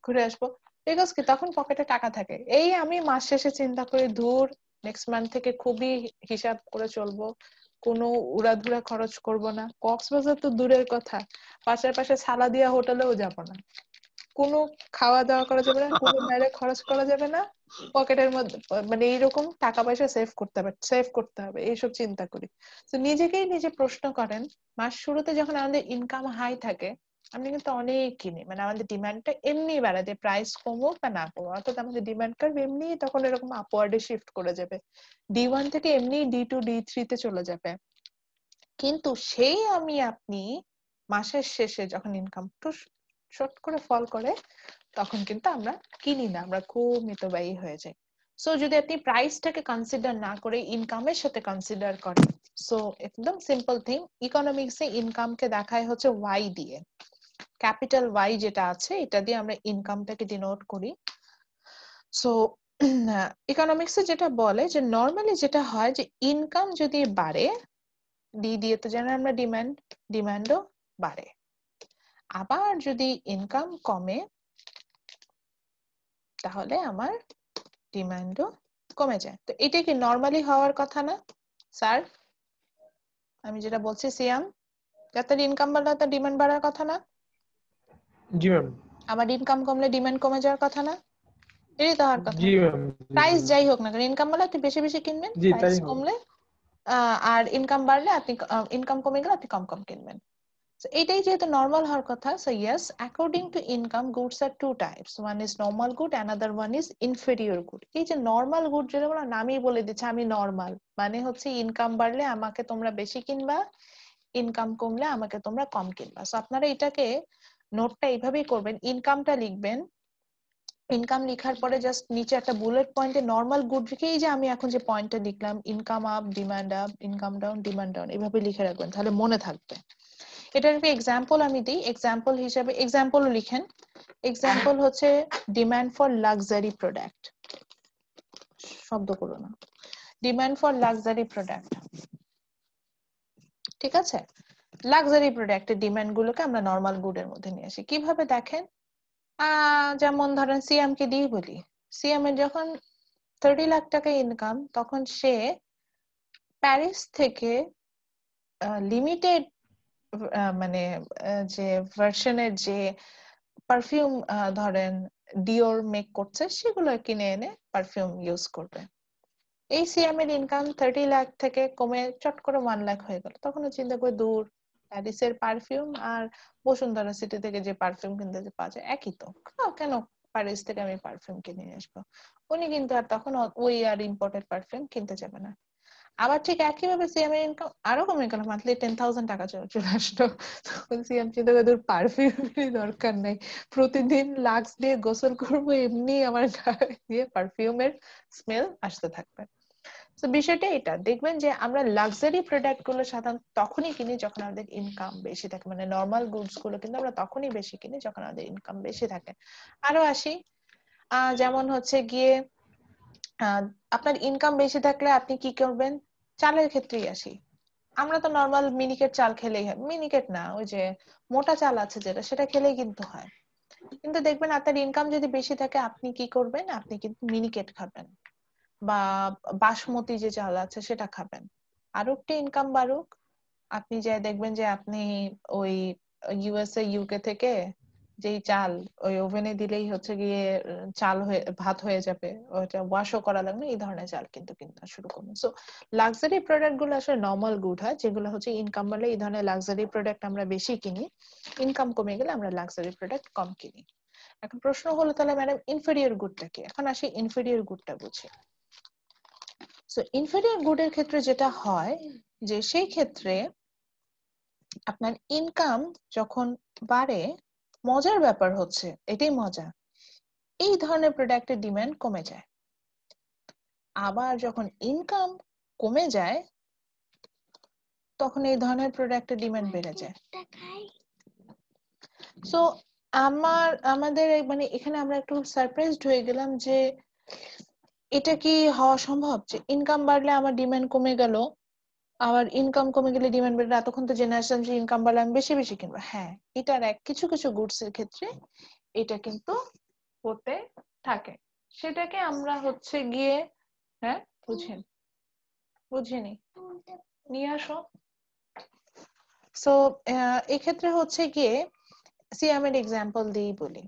ঘুরে আসবো, বিকজ কি তখন পকেটে টাকা থাকে। এই আমি মাস শেষে চিন্তা করি দূর নেক্সট মান্থ থেকে খুবই হিসাব করে চলবো, কোনো উড়াধুরা খরচ করব না। কক্সবাজার তো দূরের কথা, পাশের পাশে সালাদিয়া হোটেলেও যাব না, কোনো খাওয়া দাওয়া করা যাবে না, কোনো বাইরে খরচ করা যাবে না, পকেটের মধ্যে মানে এইরকম টাকা পয়সা সেভ করতে হবে এইসব চিন্তা করি। তো নিজেকেই নিজে প্রশ্ন করেন, মাস শুরুতে যখন আমাদের ইনকাম হাই থাকে আমরা কিন্তু অনেক কিনি, মানে আমাদের ডিমান্ডটা এমনি বাড়ায়, যে প্রাইস কমুক বা না কমুক, অর্থাৎ আমাদের ডিমান্ড কার্ভ এমনি তখন এরকম আপওয়ার্ডে শিফট করে যাবে, D1 থেকে এমনি D2 D3 তে চলে যাবে। কিন্তু সেই আপনি মাসের শেষে যখন ইনকাম শর্ট করে ফল করে তখন কিন্তু আমরা কিনি না, আমরা খুব মিতব্যয়ী হয়ে যাই। সো যদি আপনি প্রাইসটাকে কনসিডার না করে ইনকামের সাথে কনসিডার করেন, সো একদম সিম্পল থিং, ইকোনমিক্সে ইনকামকে দেখায় হচ্ছে ওয়াই দিয়ে, ক্যাপিটাল ওয়াই যেটা আছে এটা দিয়ে আমরা ইনকামটাকে ডিনোট করি। সো ইকোনমিক্সে যেটা বলে যে নর্মালি যেটা হয় যে ইনকাম যদি বাড়ে, ডি দিয়ে তো জানেন আমরা ডিমান্ডও বাড়ে, আবার যদি ইনকাম কমে তাহলে আমার ডিমান্ডও কমে যায়। তো এটা কি নর্মালি হওয়ার কথা না স্যার? আমি যেটা বলছি সিয়াম, যাতে ইনকাম বাড়লে তার ডিমান্ড বাড়ার কথা না? জি ম্যাম। আবার ইনকাম কমলে ডিমান্ড কমে যাওয়ার কথা না? এটাই তো হওয়ার কথা। জি ম্যাম। প্রাইস যাই হোক না কারণ ইনকাম বাড়লে আপনি বেশি বেশি কিনবেন, জি তাই প্রাইস হোক। কমলে আর ইনকাম বাড়লে আপনি ইনকাম কমে গেলে আপনি কম কম কিনবেন। So এটাই যেহেতু নর্মাল হওয়ার কথা, so yes, according to income, goods are two types. One is normal good, another one is inferior good. এই যে নর্মাল গুড যেটা বলা, নামই বলে দিচ্ছে আমি নর্মাল, মানে হচ্ছে ইনকাম বাড়লে আমাকে তোমরা বেশি কিনবা, ইনকাম কমলে আমাকে তোমরা কম কিনবা। সো আপনারা এটাকে নোটটা এইভাবেই করবেন, ইনকামটা লিখবেন, ইনকাম লেখার পরে জাস্ট নিচে একটা বুলেট পয়েন্টে নর্মাল গুড রেখে এই যে আমি এখন যে পয়েন্টটা লিখলাম, income up demand up, income down demand down, এইভাবে লিখে রাখবেন, তাহলে মনে থাকবে। এটার একটা এক্সাম্পল আমি দিই, এক্সাম্পল হিসেবে এক্সাম্পলও লিখেন। এক্সাম্পল হচ্ছে ডিমান্ড ফর লাক্সারি প্রোডাক্ট, শব্দ করো না, ডিমান্ড ফর লাক্সারি প্রোডাক্ট, ঠিক আছে? লাক্সারি প্রোডাক্টের ডিমান্ড গুলোকে আমরা নর্মাল গুডের মধ্যে নিয়ে আসি কিভাবে দেখেন। যেমন ধরেন সিএম কে দিয়ে বলি, সিএম এর যখন 30 লাখ টাকা ইনকাম তখন সে প্যারিস থেকে লিমিটেড মানে যে ভার্সনের যে পারফিউম ধরেন ডিওর মেক করছে সেগুলো কিনে এনে পারফিউম ইউজ করবে। এই সিএম এর ইনকাম 30 লাখ থেকে কমে চট করে 1 লাখ হয়ে গেল, তখন চিন্তা করে দূর প্যারিসের পারফিউম আর বসুন্ধরা সিটি থেকে যে পারফিউম কিনতে যে পাওয়া যায় একই তো, কেন প্যারিস থেকে আমি পারফিউম কিনে নিয়ে আসবো। উনি কিন্তু আর তখন ওই আর ইম্পোর্টেড পারফিউম কিনতে যাবে না। আবার ঠিক একইভাবে সিএম এর ইনকাম আরো কমে গেল, মান্থলি 10,000 টাকা চলে আসলো, তখন সিএম চিন্তা করে দূর পারফিউমের দরকার নেই, প্রতিদিন লাক্স দিয়ে গোসল করবো, এমনি আমার গায়ে দিয়ে পারফিউমের স্মেল আসতে থাকবে। তো বিষয়টা এটা দেখবেন যে আমরা লাক্সারি প্রোডাক্ট গুলো সাধারণত তখনই কিনি যখন আমাদের ইনকাম বেশি থাকে, মানে নর্মাল গুডস গুলো কিন্তু আমরা তখনই বেশি কিনি যখন আমাদের ইনকাম বেশি থাকে। আরো আসি, যেমন হচ্ছে গিয়ে আপনার ইনকাম বেশি থাকলে আপনি কি করবেন, চালের ক্ষেত্রেই আসি, আমরা তো নর্মাল মিনিকেট চাল খেলেই হয়, মিনিকেট না, ওই যে মোটা চাল আছে যেটা, সেটা খেলেই কিন্তু হয়। কিন্তু দেখবেন আপনার ইনকাম যদি বেশি থাকে, আপনি কি করবেন, আপনি কিন্তু মিনিকেট খাবেন বা বাসমতি যে চাল আছে সেটা খাবেন। আরো একটা ইনকাম বাড়ুক, আপনি যে দেখবেন যে আপনি ওই ইউএসএ ইউকে থেকে যেই চাল ওই ওভেনে দিলেই হচ্ছে গিয়ে চাল হয়ে ভাত হয়ে যাবে, ওটা ওয়াশও করা লাগবে, এই ধরনের চাল কিন্তু কিনতে শুরু করবেন। সো লাক্সারি প্রোডাক্ট গুলো আসলে নর্মাল গুড হয়, যেগুলো হচ্ছে ইনকাম বাড়লে এই ধরনের লাক্সারি প্রোডাক্ট আমরা বেশি কিনি, ইনকাম কমে গেলে আমরা লাক্সারি প্রোডাক্ট কম কিনি। এখন প্রশ্ন হলো তাহলে ম্যাডাম ইনফেরিয়র গুডটা কি? এখন আসি ইনফেরিয়র গুডটা বুঝি। সো ইনফেরিয়র গুডের ক্ষেত্রে যেটা হয় যে সেই ক্ষেত্রে আপনার ইনকাম যখন বাড়ে, মজার ব্যাপার হচ্ছে এটাই মজা, এই ধরনের প্রোডাক্টের ডিমান্ড কমে যায়। আবার যখন ইনকাম কমে যায় তখন এই ধরনের প্রোডাক্টের ডিমান্ড বেড়ে যায়। সো আমাদের মানে এখানে আমরা একটু সারপ্রাইজড হয়ে গেলাম যে এটা কি হওয়া সম্ভব যে ইনকাম বাড়লে আমার ডিমান্ড কমে গেল, আবার ইনকাম কমে গেলে ডিমান্ড বেড়ে? এতক্ষণ তো জেনে আসলাম যে ইনকাম বাড়লে আমি বেশি বেশি কিনবো। হ্যাঁ, এটার কিছু কিছু গুডস এর ক্ষেত্রে এটা কিন্তু হতে থাকে। সেটাকে আমরা হচ্ছে গিয়ে, হ্যাঁ বুঝিনি, নিয়ে আসো। সো এক্ষেত্রে হচ্ছে গিয়ে সিয়ামের এক্সাম্পল দিয়েই বলি।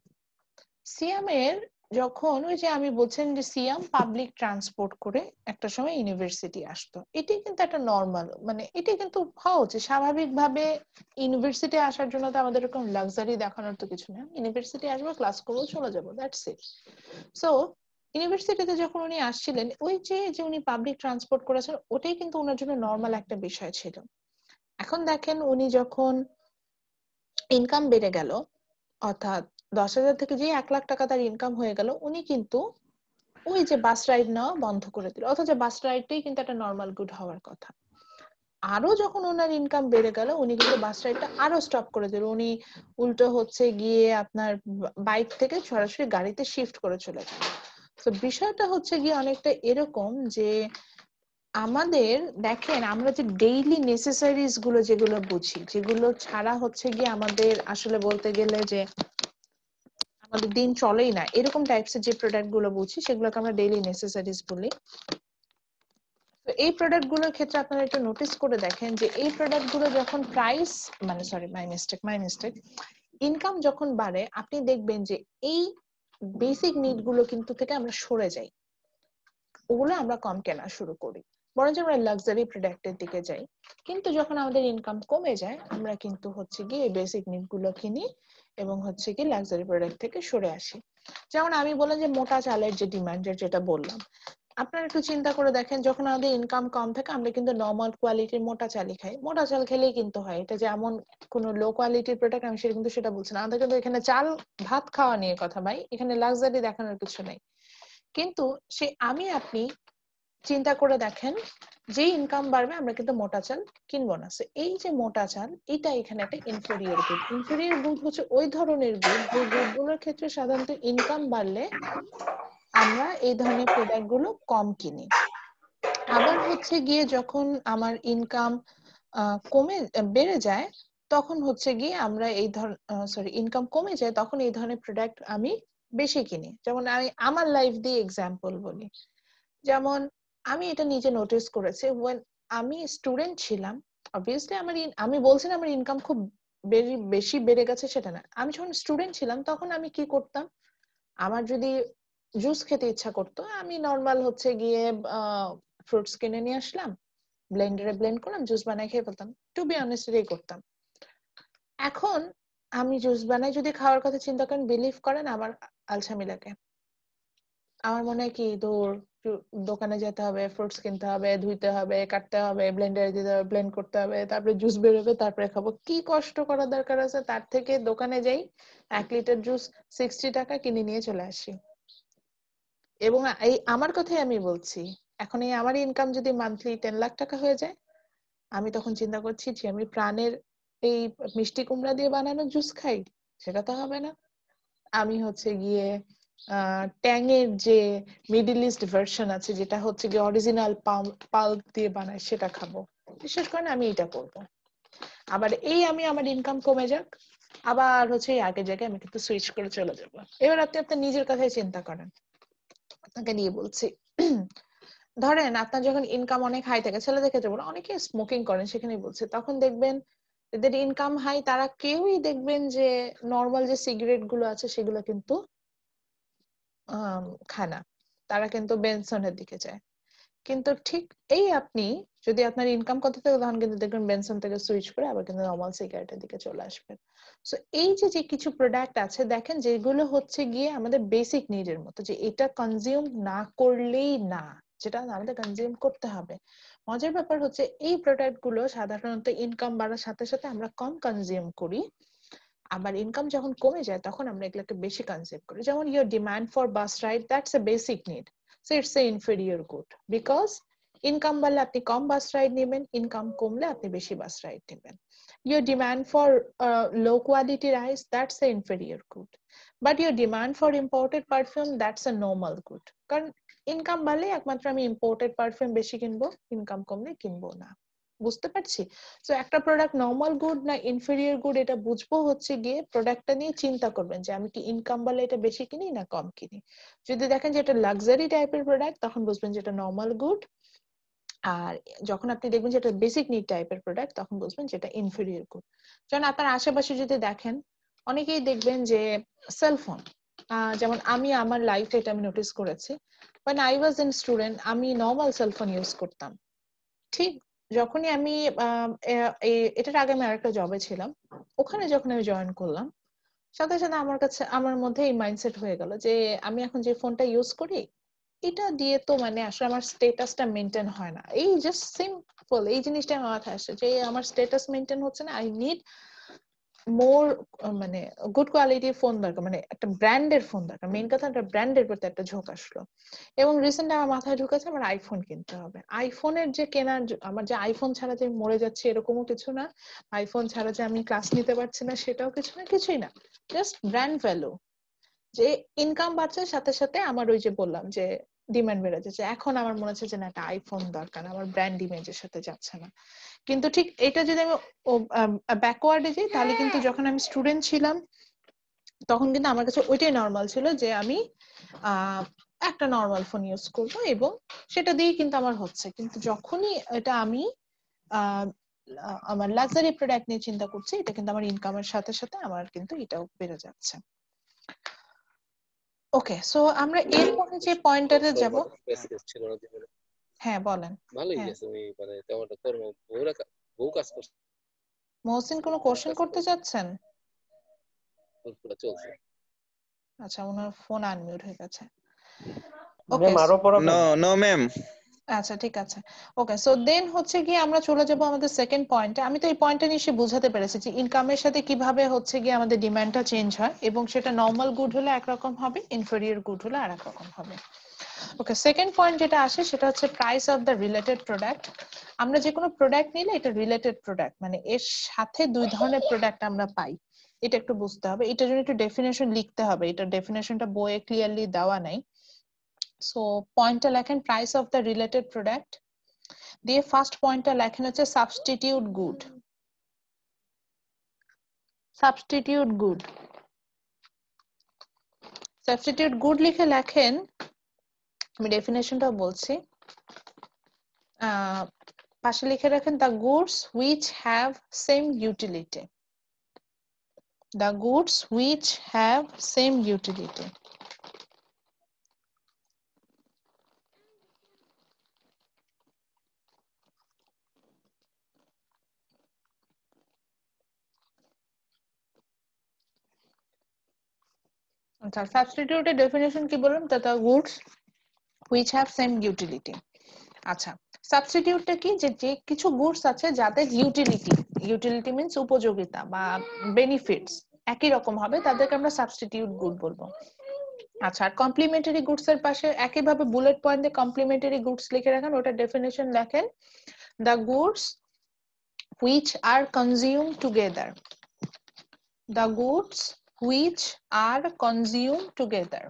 সিয়ামের যখন ওই যে আমি বলছেন যে সিয়াম পাবলিক ট্রান্সপোর্ট করে একটা সময় ইউনিভার্সিটি আসতো, এটি কিন্তু একটা নর্মাল, মানে এটি কিন্তু হওয়া উচিত স্বাভাবিকভাবে। ইউনিভার্সিটি আসার জন্য তো আমাদের এরকম লাক্সারি দেখানোর তো কিছু নেই, ইউনিভার্সিটি আসবো, ক্লাস করবো, চলে যাবো, দ্যাটস ইট। সো ইউনিভার্সিটিতে যখন উনি আসছিলেন, ওই যে উনি পাবলিক ট্রান্সপোর্ট করেছেন, ওটাই কিন্তু ওনার জন্য নর্মাল একটা বিষয় ছিল। এখন দেখেন উনি যখন ইনকাম বেড়ে গেল, অর্থাৎ 10,000 থেকে যে 1 লাখ টাকা তার ইনকাম হয়ে গেল, উনি কিন্তু ওই যে বাস রাইড নেওয়া বন্ধ করে দিল, অথচ বাস রাইডটাই কিন্তু একটা নর্মাল গুড হওয়ার কথা। আরো যখন ওনার ইনকাম বেড়ে গেল, উনি কিন্তু বাস রাইডটা আরো স্টপ করে দিল, উনি উল্টো হচ্ছে গিয়ে আপনার বাইক থেকে সরাসরি গাড়িতে শিফট করে চলে গেল। তো বিষয়টা হচ্ছে গিয়ে অনেকটা এরকম যে আমাদের দেখেন, আমরা যে ডেইলি নেসেসারিজ গুলো যেগুলো বুঝি, যেগুলো ছাড়া হচ্ছে গিয়ে আমাদের আসলে বলতে গেলে যে আমাদের দিন চলেই না, এরকম টাইপসের যে প্রোডাক্ট গুলো বুঝি সেগুলোকে আমরা ডেইলি নেসেসারিজ বলি। তো এই প্রোডাক্ট গুলোর ক্ষেত্রে আপনারা একটু নোটিস করে দেখেন যে এই প্রোডাক্ট গুলো যখন প্রাইস, মানে সরি মাই মিস্টেক, ইনকাম যখন বাড়ে, আপনি দেখবেন যে এই বেসিক নিড গুলো কিন্তু থেকে আমরা সরে যাই, ওগুলো আমরা কম কেনা শুরু করি, বরঞ্চ আমরা লাক্সারি প্রোডাক্টের দিকে যাই। কিন্তু যখন আমাদের ইনকাম কমে যায়, আমরা কিন্তু হচ্ছে গিয়ে বেসিক নিড গুলো কিনি এবং হচ্ছে কি লাক্সারি প্রোডাক্ট থেকে সরে আসি। যেমন আমি বললাম যে মোটা চালের যে ডিমান্ডের যেটা বললাম, আপনারা একটু চিন্তা করে দেখেন, যখন আমাদের ইনকাম কম থাকে আমরা কিন্তু নর্মাল কোয়ালিটির মোটা চালই খাই। মোটা চাল খেলেই কিন্তু হয়, এটা যে এমন কোনো লো কোয়ালিটির প্রোডাক্ট আমি সেটা কিন্তু সেটা বলছি না। আমাদের কিন্তু এখানে চাল ভাত খাওয়া নিয়ে কথা ভাই, এখানে লাক্সারি দেখানোর কিছু নেই। কিন্তু সে আপনি চিন্তা করে দেখেন, যে ইনকাম বাড়বে আমরা কিন্তু মোটা চাল কিনবো না। এই যে মোটা চাল, এটা এখানে একটা ইনফেরিয়র গুড। ইনফেরিয়র গুড হচ্ছে ওই ধরনের গুড যে গুডগুলোর ক্ষেত্রে সাধারণত ইনকাম বাড়লে আমরা এই ধরনের প্রোডাক্ট গুলো কম কিনি। আবার হচ্ছে গিয়ে যখন আমার ইনকাম বেড়ে যায়, তখন হচ্ছে গিয়ে আমরা এই ইনকাম কমে যায়, তখন এই ধরনের প্রোডাক্ট আমি বেশি কিনি। যেমন আমি আমার লাইফ দিয়ে এক্সাম্পল বলি, যেমন আমি এটা নিজে নোটিস করেছি, আমি স্টুডেন্ট ছিলাম, অবভিয়াসলি আমি বলছি না আমার ইনকাম খুব বেশি বেড়ে গেছে সেটা না। আমি যখন স্টুডেন্ট ছিলাম তখন আমি কি করতাম, আমার যদি জুস খেতে ইচ্ছা করতো, আমি নর্মাল হচ্ছে গিয়ে ফ্রুটস কিনে নিয়ে আসলাম, ব্লেন্ডারে ব্লেন্ড করলাম, জুস বানাই খেয়ে ফেলতাম। টু বি অনেস্ট এটাই করতাম। এখন আমি জুস বানাই যদি খাওয়ার কথা চিন্তা করেন, বিলিভ করেন আমার আলসামি লাগে। আমার মনে হয় কি, দোকানে যেতে হবে, ফ্রুটস কিনতে হবে, ধুইতে হবে, কাটতে হবে, ব্লেন্ডারে দিতে হবে, ব্লেন্ড করতে হবে, তারপরে জুস বেরোবে, তারপরে খাবো। কি কষ্ট করার দরকার আছে? তার থেকে দোকানে যাই, 1 লিটার জুস 60 টাকা কিনে নিয়ে চলে আসি। এবং এই আমার কথাই আমি বলছি, এখন এই আমার ইনকাম যদি মান্থলি 10 লাখ টাকা হয়ে যায়, আমি তখন চিন্তা করছি যে আমি প্রাণের এই মিষ্টি কুমড়া দিয়ে বানানো জুস খাই, সেটা তো হবে না। আমি হচ্ছে গিয়ে ট্যাংয়ের যে মিডল ইস্ট ভার্সন আছে, যেটা হচ্ছে গিয়ে অরিজিনাল পাল্প দিয়ে বানায়, সেটা খাবো। বিশ্বাস করেন আমি এটা করব। আবার এই আমি আমার ইনকাম কমে যাক, আবার হচ্ছে এই আগের জায়গায় আমি কিন্তু সুইচ করে চলে যাব। এবার আপনি আপনার নিজের কথাই চিন্তা করেন, আপনাকে নিয়ে বলছি। ধরেন আপনার যখন ইনকাম অনেক হাই থাকে, ছেলেদের ক্ষেত্রে বলো, অনেকে স্মোকিং করেন সেখানেই বলছে, তখন দেখবেন এদের ইনকাম হাই, তারা কেউই দেখবেন যে নর্মাল যে সিগারেট গুলো আছে সেগুলো কিন্তু খায় না, তারা কিন্তু বেনসনের দিকে যায়। কিন্তু ঠিক এই আপনি যদি আপনার ইনকাম কত থাকে তখন কিন্তু দেখবেন বেনসন থেকে সুইচ করে আবার কিন্তু নর্মাল সিগারেটের দিকে চলে আসবেন। সো এই যে যে কিছু প্রোডাক্ট আছে দেখেন যেগুলো হচ্ছে গিয়ে আমাদের বেসিক নিডের মতো, যে এটা কনজিউম না করলেই না, যেটা আমাদের কনজিউম করতে হবে। মজার ব্যাপার হচ্ছে এই প্রোডাক্ট গুলো সাধারণত ইনকাম বাড়ার সাথে সাথে আমরা কম কনজিউম করি, আবার ইনকাম যখন কমে যায় তখন আমরা এগুলোকে বেশি কনজিউম করি। যেমন your demand for bus ride, that's a basic need, so it's a inferior good, because income বাড়লে আপনি কম বাস রাইড নেবেন, ইনকাম কমলে আপনি বেশি বাস রাইড নেবেন। Your demand for low quality rice, that's an inferior good. But your demand for imported perfume, that's a normal good. কারণ income বাড়লে একমাত্র আমি ইম্পোর্টেড পারফিউম বেশি কিনবো, ইনকাম কমলে কিনবো না। বুঝতে পারছি? তো একটা প্রোডাক্ট নর্মাল গুড না ইনফেরিয়র গুড এটা বুঝবো হচ্ছে গিয়ে প্রোডাক্টটা নিয়ে চিন্তা করবেন যে আমি কি ইনকাম বাড়লে এটা বেশি কিনি না কম কিনি। যদি দেখেন যে এটা লাক্সারি টাইপের প্রোডাক্ট তখন বুঝবেন যে এটা নর্মাল গুড, আর যখন আপনি দেখবেন যে এটা বেসিক নিড টাইপের প্রোডাক্ট তখন বুঝবেন যেটা ইনফেরিয়র গুড। যেমন আপনার আশেপাশে যদি দেখেন অনেকেই দেখবেন যে সেলফোন, যেমন আমি আমার লাইফে এটা আমি নোটিস করেছি, when I was in student আমি নর্মাল সেলফোন ইউজ করতাম। ঠিক যখনই আমি এটার আগে আমি আরেকটা জবে ছিলাম, ওখানে যখন আমি জয়েন করলাম সাথে সাথে আমার কাছে আমার মধ্যে এই মাইন্ডসেট হয়ে গেল যে আমি এখন যে ফোনটা ইউজ করি এটা দিয়ে তো মানে আসলে আমার স্ট্যাটাসটা মেনটেন হয় না। এই জাস্ট সিম্পল এই জিনিসটা আমার মাথায় আসে যে আমার স্ট্যাটাস মেনটেন হচ্ছে না, আই নিড মোর মানে গুড কোয়ালিটির ফোন দরকার, মানে একটা ব্র্যান্ডের ফোন দরকার। মেইন কথা একটা ব্র্যান্ডের প্রতি একটা ঝোঁক আসলো এবং রিসেন্ট আমার মাথায় ঢুকেছে আমার আইফোন কিনতে হবে। আইফোনের যে কেনার আমার যে আইফোন ছাড়া যে আমি মরে যাচ্ছি এরকমও কিছু না, আইফোন ছাড়া যে আমি ক্লাস নিতে পারছি না সেটাও কিছু না, কিছুই না, জাস্ট ব্র্যান্ড ভ্যালু। যে ইনকাম বাড়ছে সাথে সাথে আমার ওই যে বললাম যে ডিমান্ড বেড়ে যাচ্ছে, এখন আমার মনে হচ্ছে যে না একটা আইফোন দরকার, আমার ব্র্যান্ড ইমেজের সাথে যাচ্ছে না। কিন্তু ঠিক এটা যদি আমি ব্যাকওয়ার্ডে যাই তাহলে কিন্তু যখন আমি স্টুডেন্ট ছিলাম তখন কিন্তু আমার কাছে ওইটাই নর্মাল ছিল যে আমি একটা নর্মাল ফোন ইউজ করবো এবং সেটা দিয়ে কিন্তু আমার হচ্ছে। কিন্তু যখনই এটা আমি আমার লাক্সারি প্রোডাক্ট নিয়ে চিন্তা করছি এটা কিন্তু আমার ইনকামের সাথে সাথে আমার কিন্তু এটাও বেড়ে যাচ্ছে। ওকে, সো আমরা এরপরে যে পয়েন্টটাতে যাব। হ্যাঁ বলেন। ভালোই হ্যাঁ গেছে আমি মানে তেমন একটা কর্ম বউ কাজ করছে মহসিন কোনো কোশ্চেন করতে চাচ্ছেন? পুরো চলছে। আচ্ছা ওনার ফোন আনমিউট হয়ে গেছে। ওকে ম্যাম আরো পড়াবেন? No ma'am. আচ্ছা ঠিক আছে। ওকে, সো দেন হচ্ছে গিয়ে আমরা চলে যাব আমাদের সেকেন্ড পয়েন্টে। আমি তো এই পয়েন্টটা নিশ্চয়ই বোঝাতে পেরেছি যে ইনকামের সাথে কিভাবে হচ্ছে গিয়ে আমাদের ডিমান্ডটা চেঞ্জ হয় এবং সেটা নর্মাল গুড হলে একরকম হবে, ইনফেরিয়র গুড হলে আরেক রকম হবে। ওকে, সেকেন্ড পয়েন্ট যেটা আসে সেটা হচ্ছে price of the related product. আমরা যে কোনো প্রোডাক্ট নিলে এটা রিলেটেড প্রোডাক্ট, মানে এর সাথে দুই ধরনের প্রোডাক্ট আমরা পাই, এটা একটু বুঝতে হবে। এটার জন্য একটু ডেফিনেশন লিখতে হবে, এটার ডেফিনেশনটা বইয়ে ক্লিয়ারলি দেওয়া নাই। সো পয়েন্টটা লেখেন price of the related product দিয়ে ফার্স্ট পয়েন্টটা লেখেন হচ্ছে substitute good. Substitute good, substitute good লিখে লেখেন, আমি ডেফিনেশনটা বলছি, পাশে লিখে রাখেন the goods which have same utility, the goods which have same utility. আচ্ছা সাবস্টিটিউটের ডেফিনেশন কি বললাম, the goods which have same utility. আচ্ছা সাবস্টিটিউটটা কি, যে যে কিছু গুডস আছে যাদের ইউটিলিটি, ইউটিলিটি মিন্স উপযোগিতা বা বেনিফিটস একই রকম হবে, তাদেরকে আমরা সাবস্টিটিউট গুড বলবো। আচ্ছা আর কমপ্লিমেন্টারি গুডস এর পাশে একইভাবে বুলেট পয়েন্টে কমপ্লিমেন্টারি গুডস লিখে রাখেন, ওটা ডেফিনেশন লেখেন the goods which are consume together, the goods which are consume together,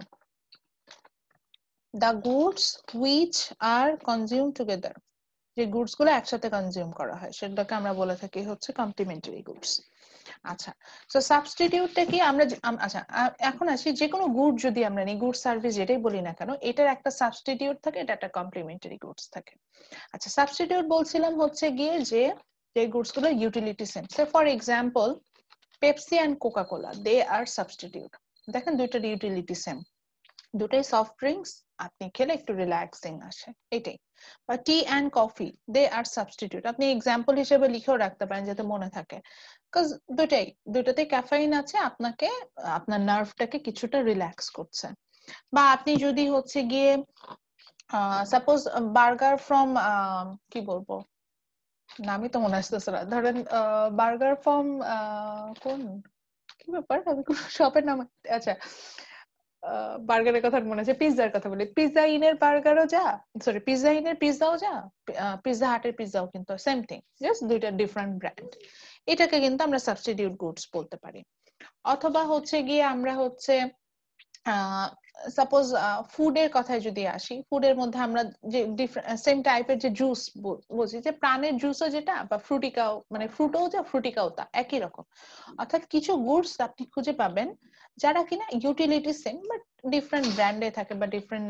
the goods which are consumed together. যে গুডস গুলো একসাথে কনজিউম করা হয় সেটাকে আমরা বলে থাকি হচ্ছে কমপ্লিমেন্টারি গুডস। আচ্ছা, সো সাবস্টিটিউটটা কি আমরা আচ্ছা এখন আসি যে কোনো গুড যদি আমরা নিই, গুড সার্ভিস যেটাই বলি না কেন, এটার একটা সাবস্টিটিউট থাকে, এটা একটা কমপ্লিমেন্টারি গুডস থাকে। আচ্ছা, সাবস্টিটিউট বলছিলাম হচ্ছে গিয়ে যে গুডস গুলো utility same. Say for example Pepsi and Coca Cola, they are substitute. দেখেন দুইটার ইউটিলিটি সেম, দুটাই সফট ড্রিঙ্কস, আপনি খেলে একটু রিল্যাক্সিং আসে, এটাই। বা tea and coffee, they are substitute. আপনি এক্সাম্পল হিসেবে লিখেও রাখতে পারেন যাতে মনে থাকে, বিকজ দুইটাতে ক্যাফেইন আছে, আপনাকে আপনার নার্ভটাকে কিছুটা রিল্যাক্স করছে। বা আপনি যদি হচ্ছে গিয়ে সাপোজ বার্গার ফ্রম কি বলবো, নামই তো মনে আসতেছে না, ধরেন বার্গার ফ্রম কোন কি ব্যাপার, আমি কোন শপের নাম, আচ্ছা বার্গারের কথা মনে আছে, পিৎজার কথা বলি, পিৎজা ইনের বার্গারও যা, সরি পিৎজা ইনের পিৎজাও যা, পিৎজা হাটের পিৎজাও কিন্তু সেম থিং, জাস্ট দুইটা ডিফারেন্ট ব্র্যান্ড। এটাকে কিন্তু আমরা সাবস্টিটিউট গুডস বলতে পারি। অথবা হচ্ছে গিয়ে আমরা হচ্ছে সাপোজ ফুডের কথায় যদি আসি, ফুডের মধ্যে আমরা যে সেম টাইপের যে জুস বলছি, যে প্রাণের জুসও যেটা, বা ফ্রুটিকাও, মানে ফ্রুটও যা ফ্রুটিকাও তা একই রকম। অর্থাৎ কিছু গুডস আপনি খুঁজে পাবেন যারা কিনা ইউটিলিটি সেম বাট ডিফারেন্ট ব্র্যান্ডে থাকে বা ডিফারেন্ট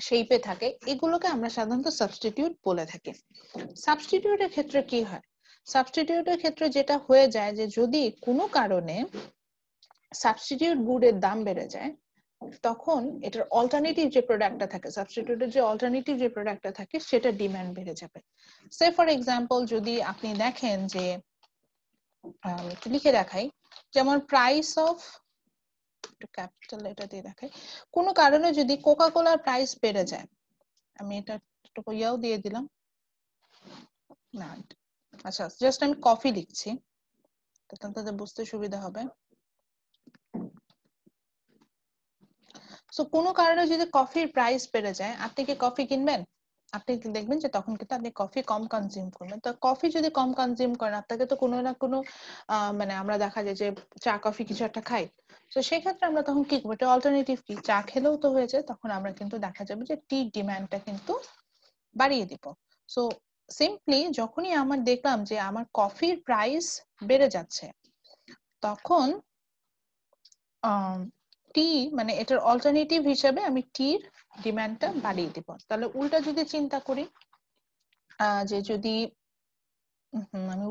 শেপে থাকে, এগুলোকে আমরা সাধারণত সাবস্টিটিউট বলে থাকি। সাবস্টিটিউটের ক্ষেত্রে কি হয়, সাবস্টিটিউটের ক্ষেত্রে যেটা হয়ে যায় যে যদি কোনো কারণে সাবস্টিটিউট গুডের দাম বেড়ে যায়, তখন এটার অল্টারনেটিভ যে প্রোডাক্টটা থাকে, সাবস্টিটিউটের যে অল্টারনেটিভ যে প্রোডাক্টটা থাকে, সেটা ডিমান্ড বেড়ে যাবে। সে ফর এক্সাম্পল যদি আপনি দেখেন যে একটু লিখে দেখাই, যেমন প্রাইস অফ, একটু ক্যাপিটাল এটা দিয়ে দেখাই, কোনো কারণে যদি কোকা কোলার প্রাইস বেড়ে যায়, আমি এটা একটু ইয়াও দিয়ে দিলাম না, আচ্ছা জাস্ট আমি কফি লিখছি, তখন তাদের বুঝতে সুবিধা হবে। সো কোনো কারণে যদি কফির প্রাইস বেড়ে যায়, আপনি কি কফি কিনবেন? আপনি দেখবেন যে তখন কিন্তু আপনি কফি কম কনজিউম করবেন। তো কফি যদি কম কনজিউম করেন, আপনাকে তো কোনো না কোনো মানে আমরা দেখা যায় যে চা কফি কিছু একটা খাই, তো সেক্ষেত্রে আমরা তখন কি করবো, এটা অল্টারনেটিভ কি, চা খেলেও তো হয়েছে, তখন আমরা কিন্তু দেখা যাবে যে টি ডিমান্ডটা কিন্তু বাড়িয়ে দিব। সো সিম্পলি যখনই আমার দেখলাম যে আমার কফির প্রাইস বেড়ে যাচ্ছে, তখন টি মানে এটার অল্টারনেটিভ হিসেবে আমি টির ডিমান্ডটা বাড়িয়ে দিব। তাহলে উল্টা যদি চিন্তা করি, যে যদি আমি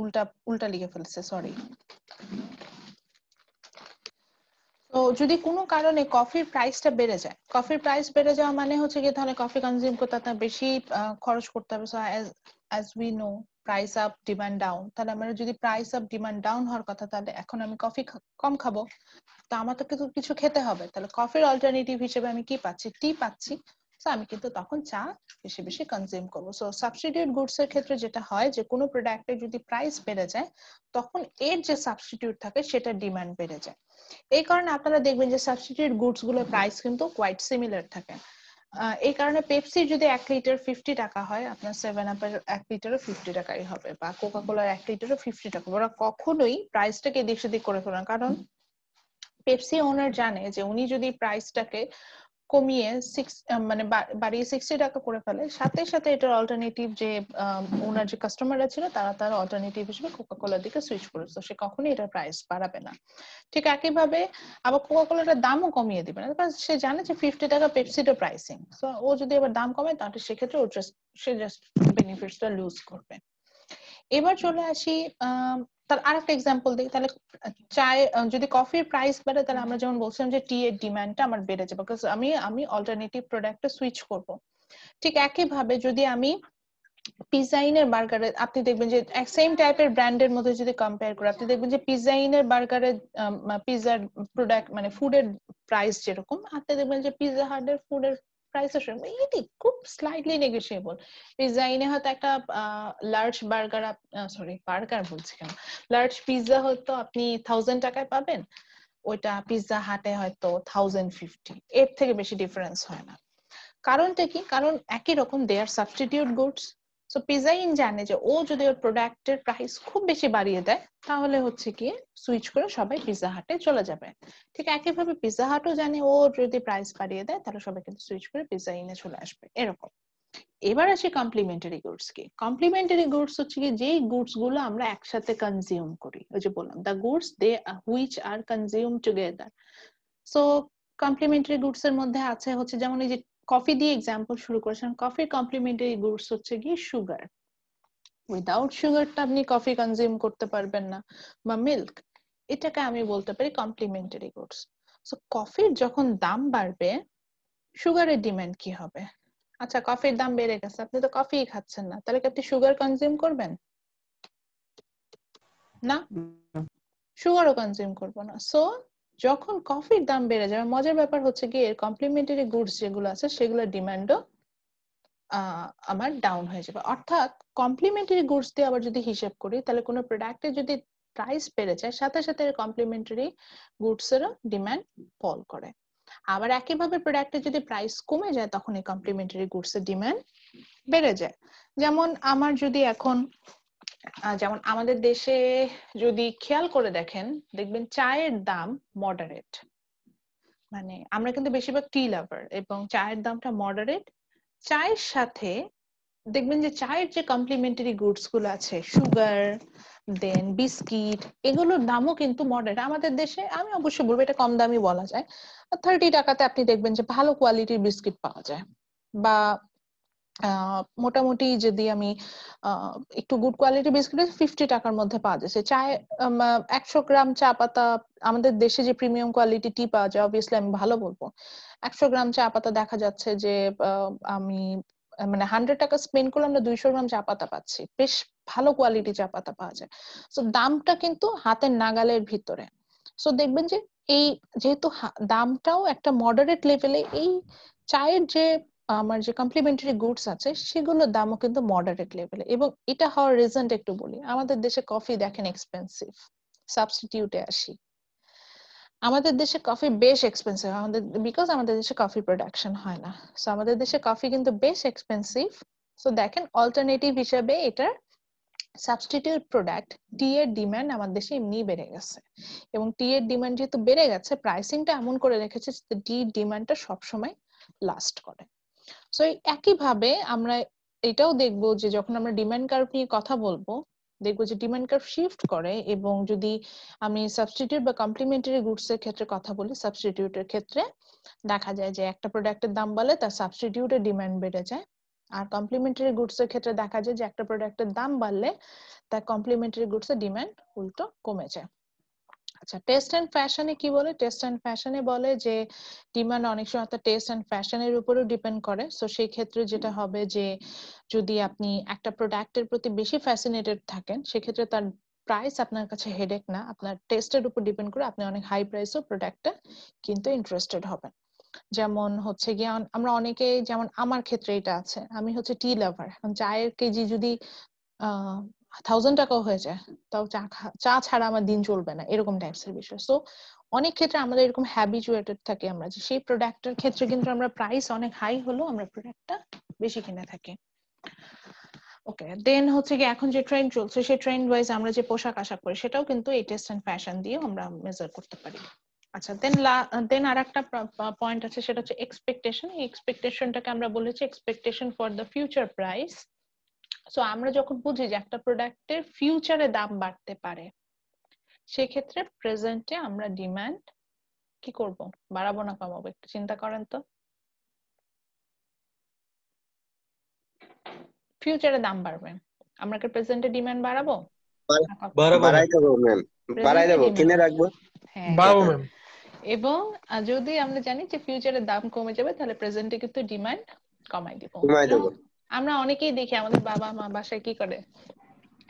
উল্টা লিখে ফেলছি, সরি। তো যদি কোনো কারণে কফির প্রাইসটা বেড়ে যায়, কফির প্রাইস বেড়ে যাওয়া মানে হচ্ছে কি, তাহলে কফি কনজিউম করতে আপনার বেশি খরচ করতে হবে। So as we know price up demand down, তাহলে আমার যদি প্রাইস আপ ডিমান্ড ডাউন হওয়ার কথা, তাহলে এখন আমি কফি কম খাবো, তো আমার তো কিছু খেতে হবে, তাহলে কফির অল্টারনেটিভ হিসেবে আমি কি পাচ্ছি, টি পাচ্ছি। সো আমি কিন্তু তখন চা বেশি বেশি কনজিউম করবো। সো সাবস্টিটিউট গুডস এর ক্ষেত্রে যেটা হয় যে কোনো প্রোডাক্টের যদি প্রাইস বেড়ে যায়, তখন এর যে সাবস্টিটিউট থাকে সেটা ডিমান্ড বেড়ে যায়। এই কারণে আপনারা দেখবেন যে সাবস্টিটিউট গুডস গুলোর প্রাইস কিন্তু কোয়াইট সিমিলার থাকে। এই কারণে পেপসি যদি 1 লিটার 50 টাকা হয়, আপনার 7 আপের 1 লিটারও 50 টাকাই হবে, বা কোকা কোলার 1 লিটারও 50 টাকা। ওরা কখনোই প্রাইসটাকে এদিক সেদিক করে ফেলে না, কারণ পেপসি ওনার জানে যে উনি যদি প্রাইসটাকে কমিয়ে মানে বাড়িয়ে 60 টাকা করে ফেলে, সাথে সাথে এটার অল্টারনেটিভ যে ওনার যে কাস্টমাররা ছিল, তারা অল্টারনেটিভ হিসেবে কোকা কোলার দিকে সুইচ করেছে, তো সে কখনোই এটার প্রাইস বাড়াবে না। ঠিক একইভাবে আবার কোকা কোলার দামও কমিয়ে দিবে না, কারণ সে জানে যে 50 টাকা পেপসিটা প্রাইসিং, তো ও যদি আবার দাম কমায়, তাহলে সেক্ষেত্রে সে জাস্ট বেনিফিটসটা লুজ করবে। এবার চলে আসি তার আরেকটা এক্সাম্পল দিই, তাহলে চায় যদি কফির প্রাইস বাড়ে, তাহলে আমরা যেমন বলছিলাম যে টি এর ডিমান্ডটা আমার বেড়ে যাবে, বিকজ আমি অল্টারনেটিভ প্রোডাক্টে সুইচ করব। ঠিক একইভাবে যদি আমি পিজাইনের বার্গারে, আপনি দেখবেন যে সেম টাইপের ব্র্যান্ডের মধ্যে যদি কম্পেয়ার করি, আপনি দেখবেন যে পিজাইনের বার্গারের পিজার প্রোডাক্ট মানে ফুডের প্রাইস যেরকম, আপনি দেখবেন যে পিজা হাটের ফুডের প্রাইস এটি খুব স্লাইটলি নেগোশিয়েবল। পিজাইনে হয়তো একটা লার্জ বার্গার, বার্গার বলছি কেন, লার্জ পিজা হয়তো আপনি 1000 টাকায় পাবেন, ওইটা পিজা হাটে হয়তো 1050, এর থেকে বেশি ডিফারেন্স হয় না। কারণটা কি, কারণ একই রকম দে আর সাবস্টিটিউট গুডস। সো পিজাইন জানে যে ও যদি ওর প্রোডাক্টের প্রাইস খুব বেশি বাড়িয়ে দেয়, তাহলে হচ্ছে কি সুইচ করে সবাই পিজা হাটে চলে যাবে। ঠিক একইভাবে পিজা হাটও জানে ও যদি প্রাইস বাড়িয়ে দেয়, তাহলে সবাই কিন্তু সুইচ করে পিজাইনে চলে আসবে, এরকম। এবার আসি কমপ্লিমেন্টারি গুডস কি। কমপ্লিমেন্টারি গুডস হচ্ছে কি যেই গুডস গুলো আমরা একসাথে কনজিউম করি, ওই যে বললাম the goods they which are consume together. So complementary goods এর মধ্যে আছে হচ্ছে যেমন এই যে কফি দিয়ে এক্সাম্পল শুরু করেছেন, কফির কমপ্লিমেন্টারি গুডস হচ্ছে কি সুগার। উইদাউট সুগারটা আপনি কফি কনজিউম করতে পারবেন না, বা মিল্ক, এটাকে আমি বলতে পারি কমপ্লিমেন্টারি গুডস। সো কফির যখন দাম বাড়বে সুগারের ডিমান্ড কি হবে? আচ্ছা কফির দাম বেড়ে গেছে, আপনি তো কফি খাচ্ছেন না, তাহলে কি আপনি সুগার কনজিউম করবেন? না, সুগারও কনজিউম করবো না। সো যখন কফির দাম বেড়ে যাবে, মজার ব্যাপার হচ্ছে কি এর কমপ্লিমেন্টারি গুডস যেগুলো আছে সেগুলোর ডিমান্ডও আমার ডাউন হয়ে যাবে। অর্থাৎ কমপ্লিমেন্টারি গুডস দিয়ে আবার যদি হিসাব করি তাহলে কোনো প্রোডাক্টের যদি প্রাইস বেড়ে যায় সাথে সাথে কমপ্লিমেন্টারি গুডস এরও ডিমান্ড ফল করে। আবার একইভাবে প্রোডাক্টের যদি প্রাইস কমে যায় তখন এই কমপ্লিমেন্টারি গুডস এর ডিমান্ড বেড়ে যায়। যেমন আমার যদি এখন যেমন আমাদের দেশে যদি খেয়াল করে দেখেন দেখবেন চায়ের দাম মডারেট, মানে আমরা কিন্তু বেশিরভাগ টি লাভার এবং চায়ের দামটা মডারেট। চায়ের সাথে দেখবেন যে চায়ের যে কমপ্লিমেন্টারি গুডস গুলো আছে সুগার দেন বিস্কিট, এগুলোর দামও কিন্তু মডারেট। আমাদের দেশে আমি অবশ্য বলবো এটা কম দামি বলা যায়, 30 টাকাতে আপনি দেখবেন যে ভালো কোয়ালিটির বিস্কিট পাওয়া যায়, বা মোটামুটি যদি আমি একটু গুড কোয়ালিটি বিস্কিট 50 টাকার মধ্যে পাওয়া যাচ্ছে। চায় 100 গ্রাম চা পাতা, আমাদের দেশে যে প্রিমিয়াম কোয়ালিটি টি পাওয়া যায় অবভিয়াসলি আমি ভালো বলবো, 100 গ্রাম চা পাতা দেখা যাচ্ছে যে আমি মানে 100 টাকা স্পেন্ড করলে আমরা 200 গ্রাম চা পাতা পাচ্ছি, বেশ ভালো কোয়ালিটি চা পাতা পাওয়া যায়। সো দামটা কিন্তু হাতের নাগালের ভিতরে। সো দেখবেন যে এই যেহেতু দামটাও একটা মডারেট লেভেলে, এই চায়ের যে আমার যে কমপ্লিমেন্টারি গুডস আছে সেগুলোর দামও কিন্তু মডারেট লেভেলে। এবং এটা হওয়ার রিজনটা একটু বলি, আমাদের দেশে কফি দেখেন এক্সপেন্সিভ, সাবস্টিটিউটে আসি, আমাদের দেশে কফি বেশ এক্সপেন্সিভ, আমাদের বিকজ আমাদের দেশে কফি প্রোডাকশন হয় না। সো আমাদের দেশে কফি কিন্তু বেশ এক্সপেন্সিভ। সো দেখেন অল্টারনেটিভ হিসেবে এটার সাবস্টিটিউট প্রোডাক্ট টি এর ডিমান্ড আমাদের দেশে এমনি বেড়ে গেছে, এবং টি এর ডিমান্ড যেহেতু বেড়ে গেছে প্রাইসিংটা এমন করে রেখেছে যে টি ডিমান্ডটা সবসময় লাস্ট করে। সো একইভাবে আমরা এটাও দেখবো যে যখন আমরা ডিমান্ড কার্ভ নিয়ে কথা বলবো দেখবো যে ডিমান্ড কার্ভ শিফট করে। এবং যদি আমি সাবস্টিটিউট বা কমপ্লিমেন্টারি গুডস এর ক্ষেত্রে কথা বলি, সাবস্টিটিউটের ক্ষেত্রে দেখা যায় যে একটা প্রোডাক্টের দাম বাড়লে তার সাবস্টিটিউটের ডিমান্ড বেড়ে যায়, আর কমপ্লিমেন্টারি গুডস এর ক্ষেত্রে দেখা যায় যে একটা প্রোডাক্টের দাম বাড়লে তার কমপ্লিমেন্টারি গুডস এর ডিমান্ড উল্টো কমে যায়। আচ্ছা টেস্ট এন্ড ফ্যাশনে কি বলে? টেস্ট এন্ড ফ্যাশনে বলে যে ডিমান্ড অনেক সময় তার টেস্ট এন্ড ফ্যাশনের উপরও ডিপেন্ড করে। সো সেই ক্ষেত্রে যেটা হবে যে যদি আপনি একটা প্রোডাক্টের প্রতি বেশি ফ্যাসিনেটেড থাকেন সেক্ষেত্রে তার প্রাইস আপনার কাছে হেডেক না, আপনার টেস্টের উপর ডিপেন্ড করে আপনি অনেক হাই প্রাইসও প্রোডাক্টটা কিন্তু ইন্টারেস্টেড হবেন। যেমন হচ্ছে গিয়ে আমরা অনেকে, যেমন আমার ক্ষেত্রে এটা আছে, আমি হচ্ছে টি লাভার, চায়ের কেজি যদি 1000 টাকাও হয়ে যায় তাও চা ছাড়া আমার দিন চলবে না, এরকম টাইপস এর বিষয়। সো অনেক ক্ষেত্রে আমাদের এরকম হ্যাবিচুয়েটেড থাকি আমরা যে সেই প্রোডাক্টের ক্ষেত্রে কিন্তু আমরা প্রাইস অনেক হাই হলেও আমরা প্রোডাক্টটা বেশি কিনে থাকি। ওকে, দেন হচ্ছে কি এখন যে ট্রেন্ড চলছে সেই ট্রেন্ড ওয়াইজ আমরা যে পোশাক আশাক করি সেটাও কিন্তু এই টেস্ট এন্ড ফ্যাশন দিয়ে আমরা মেজার করতে পারি। আচ্ছা দেন আর একটা পয়েন্ট আছে সেটা হচ্ছে এক্সপেকটেশন। এই এক্সপেকটেশনটাকে আমরা বলেছি expectation for the future price. So আমরা যখন বুঝি যে একটা প্রোডাক্টের ফিউচারে দাম বাড়তে পারে সেক্ষেত্রে প্রেজেন্টে আমরা ডিমান্ড কি করব, বাড়াবো না কমাবো? একটু চিন্তা করেন তো। ফিউচারে দাম বাড়বে, আমরা কি প্রেজেন্টে ডিমান্ড বাড়াবো? বাড়াই দেবো ম্যাম, বাড়াই দেবো, কিনে রাখবো। বাড়াবো ম্যাম। এবং যদি আমরা জানি যে ফিউচারে দাম কমে যাবে তাহলে প্রেজেন্টে কিন্তু ডিমান্ড কমাই দিব। কমাই দেবো। আমরা অনেকেই দেখি আমাদের বাবা মা বাসায় কি করে,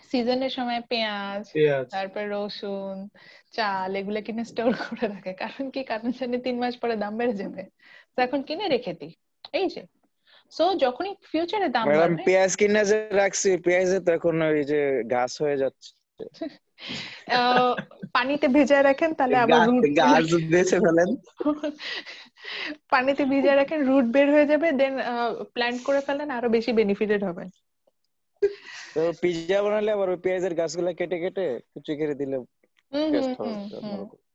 সিজনের সময় পেঁয়াজ তারপর রসুন চাল এগুলো কিনে স্টোর করে রাখে। কারণ কি? কারণ জানি 3 মাস পরে দাম বেড়ে যাবে, তো এখন কিনে রেখে দিই। এই যে সো যখনই ফিউচারে দাম ম্যাডাম বাড়বে, পেঁয়াজ কিনে যে রাখছি পেঁয়াজে তো এখন ওই যে গাছ হয়ে যাচ্ছে, পানিতে ভিজায় রাখেন তাহলে আবার রুট গাছ বেঁচে ফেলেন, পানিতে ভিজায় রাখেন রুট বের হয়ে যাবে, দেন প্ল্যান্ট করে ফেলেন, আরো বেশি বেনিফিটেড হবেন। তো পিজ্জা বানালে আবার ওই পেঁয়াজের গাছগুলা কেটে কেটে কুচি করে দিলে টেস্ট হবে।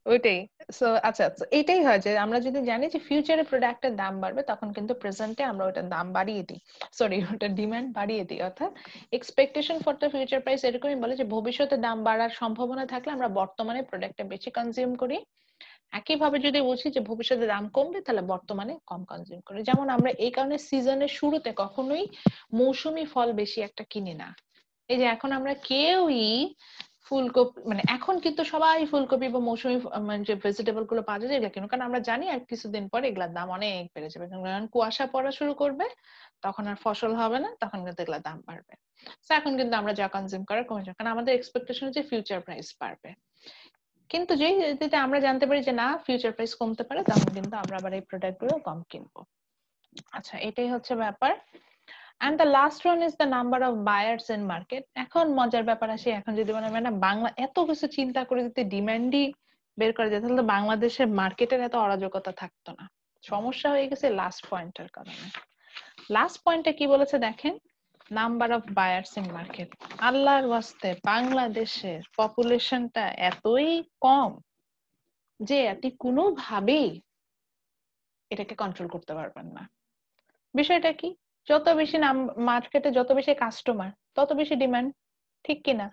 ওইটাই। সো আচ্ছা, এটাই হয় যে আমরা যদি জানি যে ফিউচারে প্রোডাক্টের দাম বাড়বে, তখন কিন্তু প্রেজেন্টে আমরা ওটার দাম বাড়িয়ে দিই, সরি ওটার ডিমান্ড বাড়িয়ে দিই। অর্থাৎ expectation for the future price এরকমই বলে যে ভবিষ্যতে দাম বাড়ার সম্ভাবনা থাকলে আমরা বর্তমানে প্রোডাক্টটা বেশি কনজিউম করি। একইভাবে যদি বুঝি যে ভবিষ্যতে দাম কমবে, তাহলে বর্তমানে কম কনজিউম করি। যেমন আমরা এই কারণে সিজনের শুরুতে কখনোই মৌসুমী ফল বেশি একটা কিনি না। এই যে এখন আমরা কেউই ফুলকপি, মানে এখন কিন্তু সবাই ফুলকপি বা মৌসুমী মানে যে ভেজিটেবল গুলো পাওয়া যায় এগুলো কিনো, কারণ আমরা জানি আর কিছুদিন পরে এগুলোর দাম অনেক বেড়ে যাবে। কারণ কুয়াশা পড়া শুরু করবে, তখন আর ফসল হবে না, তখন কিন্তু এগুলোর দাম বাড়বে। তো এখন কিন্তু আমরা যা কনজিউম করার কমে যাবে, কারণ আমাদের এক্সপেকটেশন হচ্ছে ফিউচার প্রাইস বাড়বে। কিন্তু যেটা আমরা জানতে পারি যে না, ফিউচার প্রাইস কমতে পারে, তখন কিন্তু আমরা আবার এই প্রোডাক্ট গুলো কম কিনবো। আচ্ছা, এটাই হচ্ছে ব্যাপার। And the last one is the number of buyers in market. এখন মজার ব্যাপার আসে, এখন যদি মানে বাংলা এত কিছু চিন্তা করে দিতে ডিমান্ডই বের করে যেত, তাহলে তো বাংলাদেশের মার্কেটের এত অরাজকতা থাকতো না। সমস্যা হয়ে গেছে লাস্ট পয়েন্টের কারণে। লাস্ট পয়েন্টে কি বলেছে দেখেন, number of buyers in market. আল্লাহর ওয়াস্তে বাংলাদেশের পপুলেশনটা এতই কম যে আপনি কোনোভাবেই এটাকে কন্ট্রোল করতে পারবেন না। বিষয়টা কি, যত বেশি মার্কেটে যত বেশি কাস্টমার তত বেশি ডিমান্ড, ঠিক কিনা?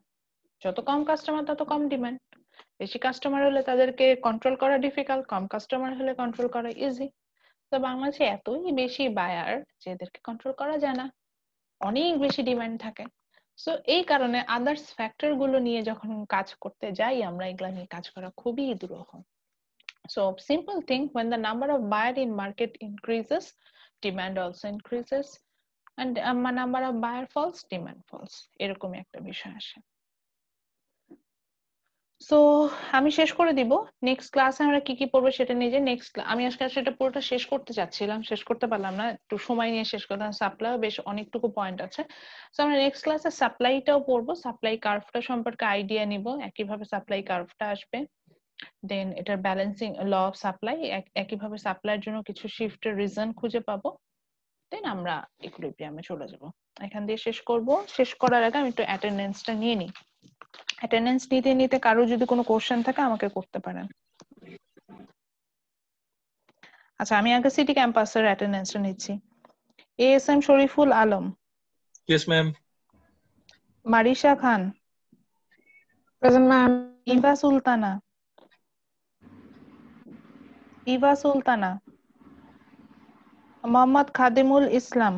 যত কম কাস্টমার তত কম ডিমান্ড। বেশি কাস্টমার হলে তাদেরকে কন্ট্রোল করা ডিফিকাল্ট, কম কাস্টমার হলে কন্ট্রোল করা ইজি। তো বাংলাদেশে এতই বেশি বায়ার যে এদেরকে কন্ট্রোল করা যায় না, অনেক বেশি ডিমান্ড থাকে। সো এই কারণে আদার্স ফ্যাক্টর গুলো নিয়ে যখন কাজ করতে যাই আমরা, এগুলা নিয়ে কাজ করা খুবই দুরূহ। So simple thing, when the number of buyer in market increases, demand also increases, and number of buyer falls, demand falls, এরকমই একটা বিষয় আসে। সো আমি শেষ করে দিব, নেক্সট ক্লাসে আমরা কি কি পড়বো সেটা নিয়ে, যে নেক্সট আমি আজকে সেটা পুরোটা শেষ করতে চাচ্ছিলাম, শেষ করতে পারলাম না, একটু সময় নিয়ে শেষ করলাম। সাপ্লাই বেশ অনেকটুকু পয়েন্ট আছে। সো আমরা নেক্সট ক্লাসে সাপ্লাইটাও পড়বো, সাপ্লাই কার্ভটা সম্পর্কে আইডিয়া নিব, একইভাবে সাপ্লাই কার্ভটা আসবে। দেন এটার ব্যালেন্সিং ল অফ সাপ্লাই, একইভাবে সাপ্লাইয়ের জন্য কিছু শিফটের রিজন খুঁজে পাবো। দেন আমরা ইকুইলিব্রিয়ামে চলে যাব। এখান দিয়ে শেষ করব। শেষ করার আগে আমি একটু অ্যাটেন্ডেন্সটা নিয়ে নিই। অ্যাটেন্ডেন্স নিতে নিতে কারো যদি কোনো কোশ্চেন থাকে আমাকে করতে পারেন। আচ্ছা, আমি আগে সিটি ক্যাম্পাসের অ্যাটেন্ডেন্সটা নিচ্ছি। A S M Shariful Alam. Yes ma'am. Marisha Khan. Present ma'am. Eva Sultana. Eva Sultana. Mohammad Khadimul Islam.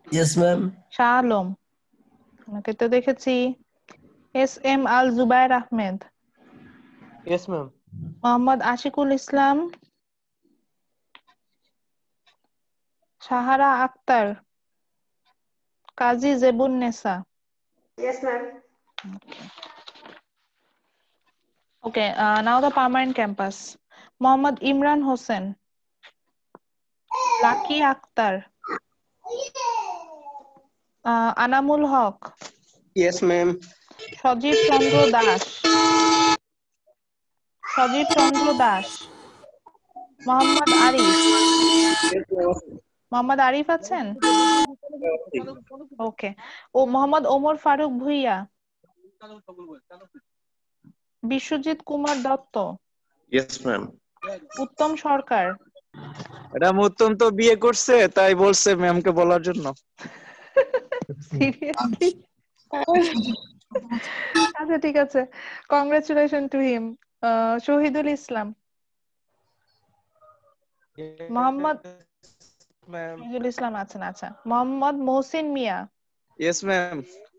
Yes ma'am. Shah Alam, ওনাকে তো দেখেছি। S M Al Jubayer Ahmed. Yes ma'am. Mohammad Ashikul Islam. Sahara Akter. Kazi Jebun Nesa. Yes, ma'am. Okay, now the permanent campus. Mohammad Imran Hossain. Lucky Akhtar. Anamul Haq. Yes, ma'am. Sajib Chandra Das. Sajib Chandra Das. Mohammad Arif. Mohammad Arif আছেন? Okay. ও Mohammad Omar Faruk Bhuiyan. Biswajit Kumar Dutta. Yes, ma'am. উত্তম সরকার। এটা উত্তম তো বিয়ে করছে, তাই বলছে ম্যামকে বলার জন্য। Seriously? আচ্ছা ঠিক আছে, congratulation to him. Shahidul Islam. Mohammad Shahidul Islam আছেন। আচ্ছা, মোহাম্মদ মহসিন মিয়া। Yes, ma'am.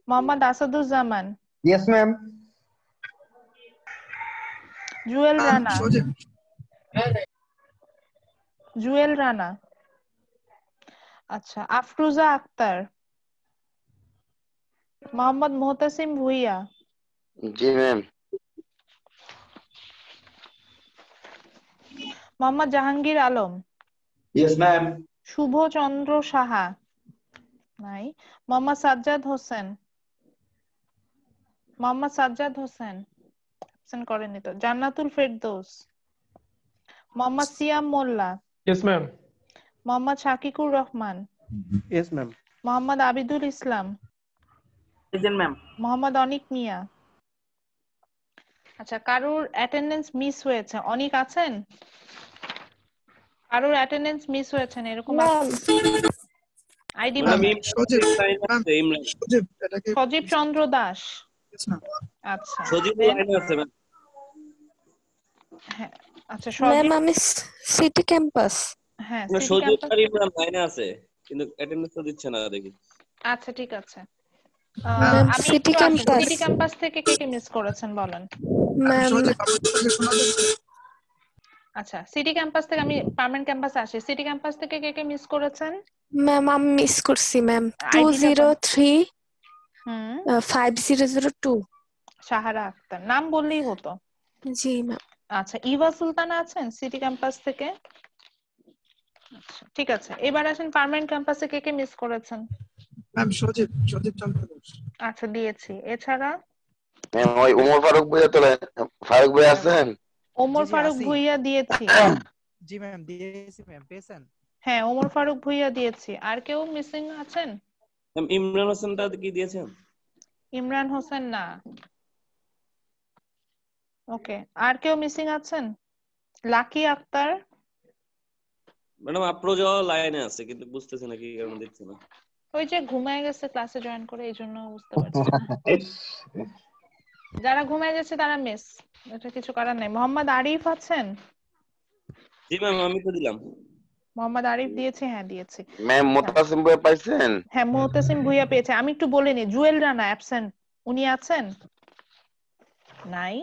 Mohammad Asaduzzaman. Yes, ma'am. Jewel Rana. Jewel Rana. আচ্ছা, আফরুজা আক্তার। মোহাম্মদ মোহতাসিম ভুইয়া। জি ma'am. Mohammad Jahangir Alam. Yes, ma'am. Shuvo Chandra Saha নাই। মোহাম্মদ সাজ্জাদ হোসেন। মোহাম্মদ সাজ্জাদ হোসেন অ্যাবসেন্ট করেনি তো। Jannatul Ferdous. Mohammad Siam Molla. Yes, ma'am. Mohammad Shakikur Rahman. Yes, ma'am. Mohammad Abidul Islam. Present ma'am. Mohammad Anik Mia. আচ্ছা, কারোর অ্যাটেন্ডেন্স মিস হয়েছে? অনিক আছেন? কারোর অ্যাটেন্ডেন্স মিস হয়েছে না এরকম আইডি সজীব চন্দ্র দাস। আচ্ছা হ্যাঁ, আচ্ছা ম্যাম আমি সিটি ক্যাম্পাস। হ্যাঁ সজীব আর ইমরান লাইনে আছে কিন্তু অ্যাটেন্ডেন্স তো দিচ্ছে না দেখি। আচ্ছা ঠিক আছে, আমি সিটি ক্যাম্পাস থেকে কে কে মিস করেছেন বলেন। ম্যাম আচ্ছা, সিটি ক্যাম্পাস থেকে আমি পার্মানেন্ট ক্যাম্পাসে আসি। সিটি ক্যাম্পাস থেকে কে কে মিস করেছেন? ম্যাম আমি মিস করছি ম্যাম 203 5002 সাহারা আক্তার। নাম বললেই হতো। জি ম্যাম। আচ্ছা, ইভা সুলতানা আছেন সিটি ক্যাম্পাস থেকে? আচ্ছা ঠিক আছে, এবার আসেন পার্মানেন্ট ক্যাম্পাসে কে কে মিস করেছেন? ম্যাম সজীব চন্দ্র দাস। আচ্ছা দিয়েছি। এছাড়া ম্যাম ওই ওমর ফারুক ভাইয়া তো ফারুক ভাই আছেন? ওমর ফারুক ভুইয়া দিয়েছি। জি ম্যাম দিয়েছি ম্যাম, পেয়েছেন? হ্যাঁ ওমর ফারুক ভুইয়া দিয়েছি। আর কেউ মিসিং আছেন? ম্যাম ইমরান হোসেনটা কি দিয়েছেন? ইমরান হোসেন না। ওকে, আর কেউ মিসিং আছেন? লাকি আক্তার। ম্যাডাম আপ্রোজ লাইনে আছে কিন্তু বুঝতেছে না কি কারণে দিচ্ছে না। ওই যে ঘুমায় গেছে ক্লাসে জয়েন করে, এইজন্য বুঝতে পারছি না। যারা ঘুমায় গেছে তারা মিস, এটা কিছু করার নাই। মোহাম্মদ আরিফ আছেন? জি ম্যাম আমি তো দিলাম। মোহাম্মদ আরিফ দিয়েছি। হ্যাঁ দিয়েছি। ম্যাম মুতাসিম ভাই পাইছেন? হ্যাঁ মুতাসিম ভুইয়া পেয়েছে। আমি একটু বলে নি, জুয়েল রানা অ্যাবসেন্ট, উনি আছেন? নাই।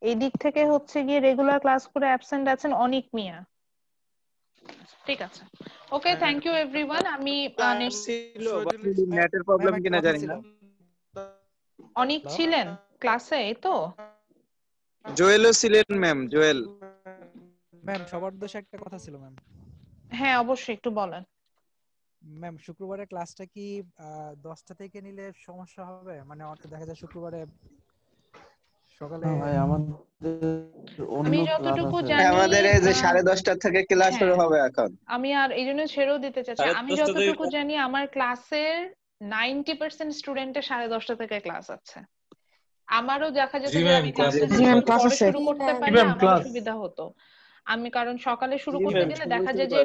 এই দিক থেকে হচ্ছে গিয়ে রেগুলার ক্লাস করে অ্যাবসেন্ট আছেন অনিক মিয়া। ঠিক আছে, ওকে থ্যাংক ইউ এভরিওয়ান। আমি নেটের প্রবলেম কিনা জানি না। অনিক ছিলেন ক্লাসে? এই তো জোয়েলও ছিলেন ম্যাম। জোয়েল ম্যাম সবার দোষে একটা কথা ছিল ম্যাম। হ্যাঁ অবশ্যই একটু বলেন। ম্যাম শুক্রবারের ক্লাসটা কি 10টা থেকে নিলে সমস্যা হবে? মানে দেখা যায় শুক্রবারে সকালে ভাই আমাদের আমি যতটুকু জানি আমাদের এই যে 10:30টা থেকে ক্লাস শুরু হবে এখন। আমি আর এইজন্য ছেড়েও দিতে চাচ্ছি। আমি যতটুকু জানি আমার ক্লাসের 90% স্টুডেন্টের 10:30টা থেকে ক্লাস আছে। আমারও দেখা যেত যে আমি ক্লাসে শুরু করতে পারলে আমার সুবিধা হতো। আমি কারণ সকালে শুরু করতে গেলে দেখা যায় যে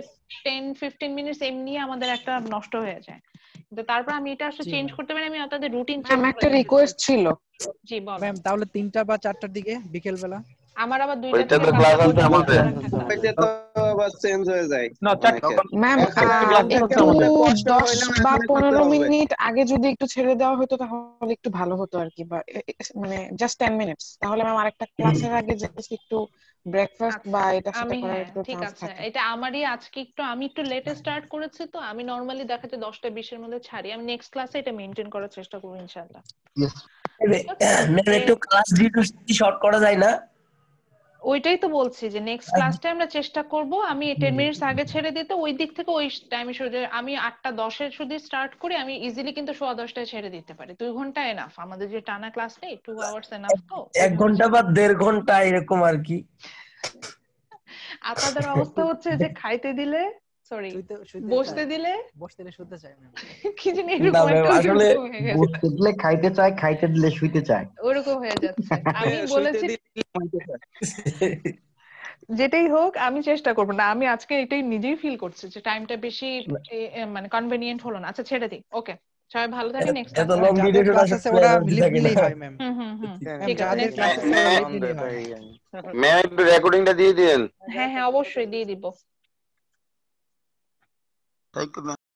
10-15 মিনিটস এমনি আমাদের একটা নষ্ট হয়ে যায়। কিন্তু তারপর আমি এটা আসলে চেঞ্জ করতে পারি। আমি আপনাদের রুটিন চেঞ্জ ম্যাম একটা রিকোয়েস্ট ছিল। জি বল ম্যাম, তাহলে 3টা বা 4টার দিকে বিকেল বেলা। আমার আবার 2টা থেকে ক্লাস আছে আমাদের। এটা তো আবার চেঞ্জ হয়ে যায়। না ম্যাম একটু 10 বা 15 মিনিট আগে যদি একটু ছেড়ে দেওয়া হতো তাহলে একটু ভালো হতো আর কি, বা মানে জাস্ট 10 মিনিটস, তাহলে ম্যাম আরেকটা ক্লাসের আগে জাস্ট একটু ব্রেকফাস্ট বা এটা সেটা করার একটু ঠিক চান্স আছে। থাকে। এটা আমারই আজকে আমি একটু লেটে স্টার্ট করেছি, তো আমি নরমালি দেখা যায় 10টা-20 এর মধ্যে ছাড়ি। আমি নেক্সট ক্লাসে এটা মেইনটেইন করার চেষ্টা করব ইনশাআল্লাহ। ম্যাম একটু ক্লাস ডিউটি শর্ট করা যায় না? ওইটাই তো বলছি যে নেক্সট ক্লাসটা আমরা চেষ্টা করব আমি 10 মিনিটস আগে ছেড়ে দিতে, ওই দিক থেকে ওই টাইমে শুরু। আমি 8টা 10 এর শুধু স্টার্ট করি, আমি ইজিলি কিন্তু 10:15টায় ছেড়ে দিতে পারি। 2 ঘন্টা এনাফ আমাদের যে টানা ক্লাস নেই, 2 আওয়ার্স এনাফ। তো 1 ঘন্টা বা 1.5 ঘন্টা এরকম আর কি। আপনাদের অবস্থা হচ্ছে যে খাইতে দিলে বসতে দিলে শুতে চায় ম্যাম। কি জানি এরকম একটা আসলে বসতে দিলে খাইতে চায়, খাইতে দিলে শুইতে চায়, ওরকম হয়ে যাচ্ছে। আমি বলেছি যেটাই হোক আমি চেষ্টা করব না। আমি আজকে এটাই নিজেই ফিল করছি যে টাইমটা বেশি মানে কনভেনিয়েন্ট হলো না। আচ্ছা ছেড়ে দিই। ওকে সবাই ভালো থাকেন। নেক্সট এত লং ভিডিও ক্লাস আছে ওরা লিখলেই হয় ম্যাম। ঠিক আছে যাদের ক্লাস আছে ওরা লিখলেই হয়। ম্যাম একটু রেকর্ডিংটা দিয়ে দিন। হ্যাঁ অবশ্যই দিয়ে দিব।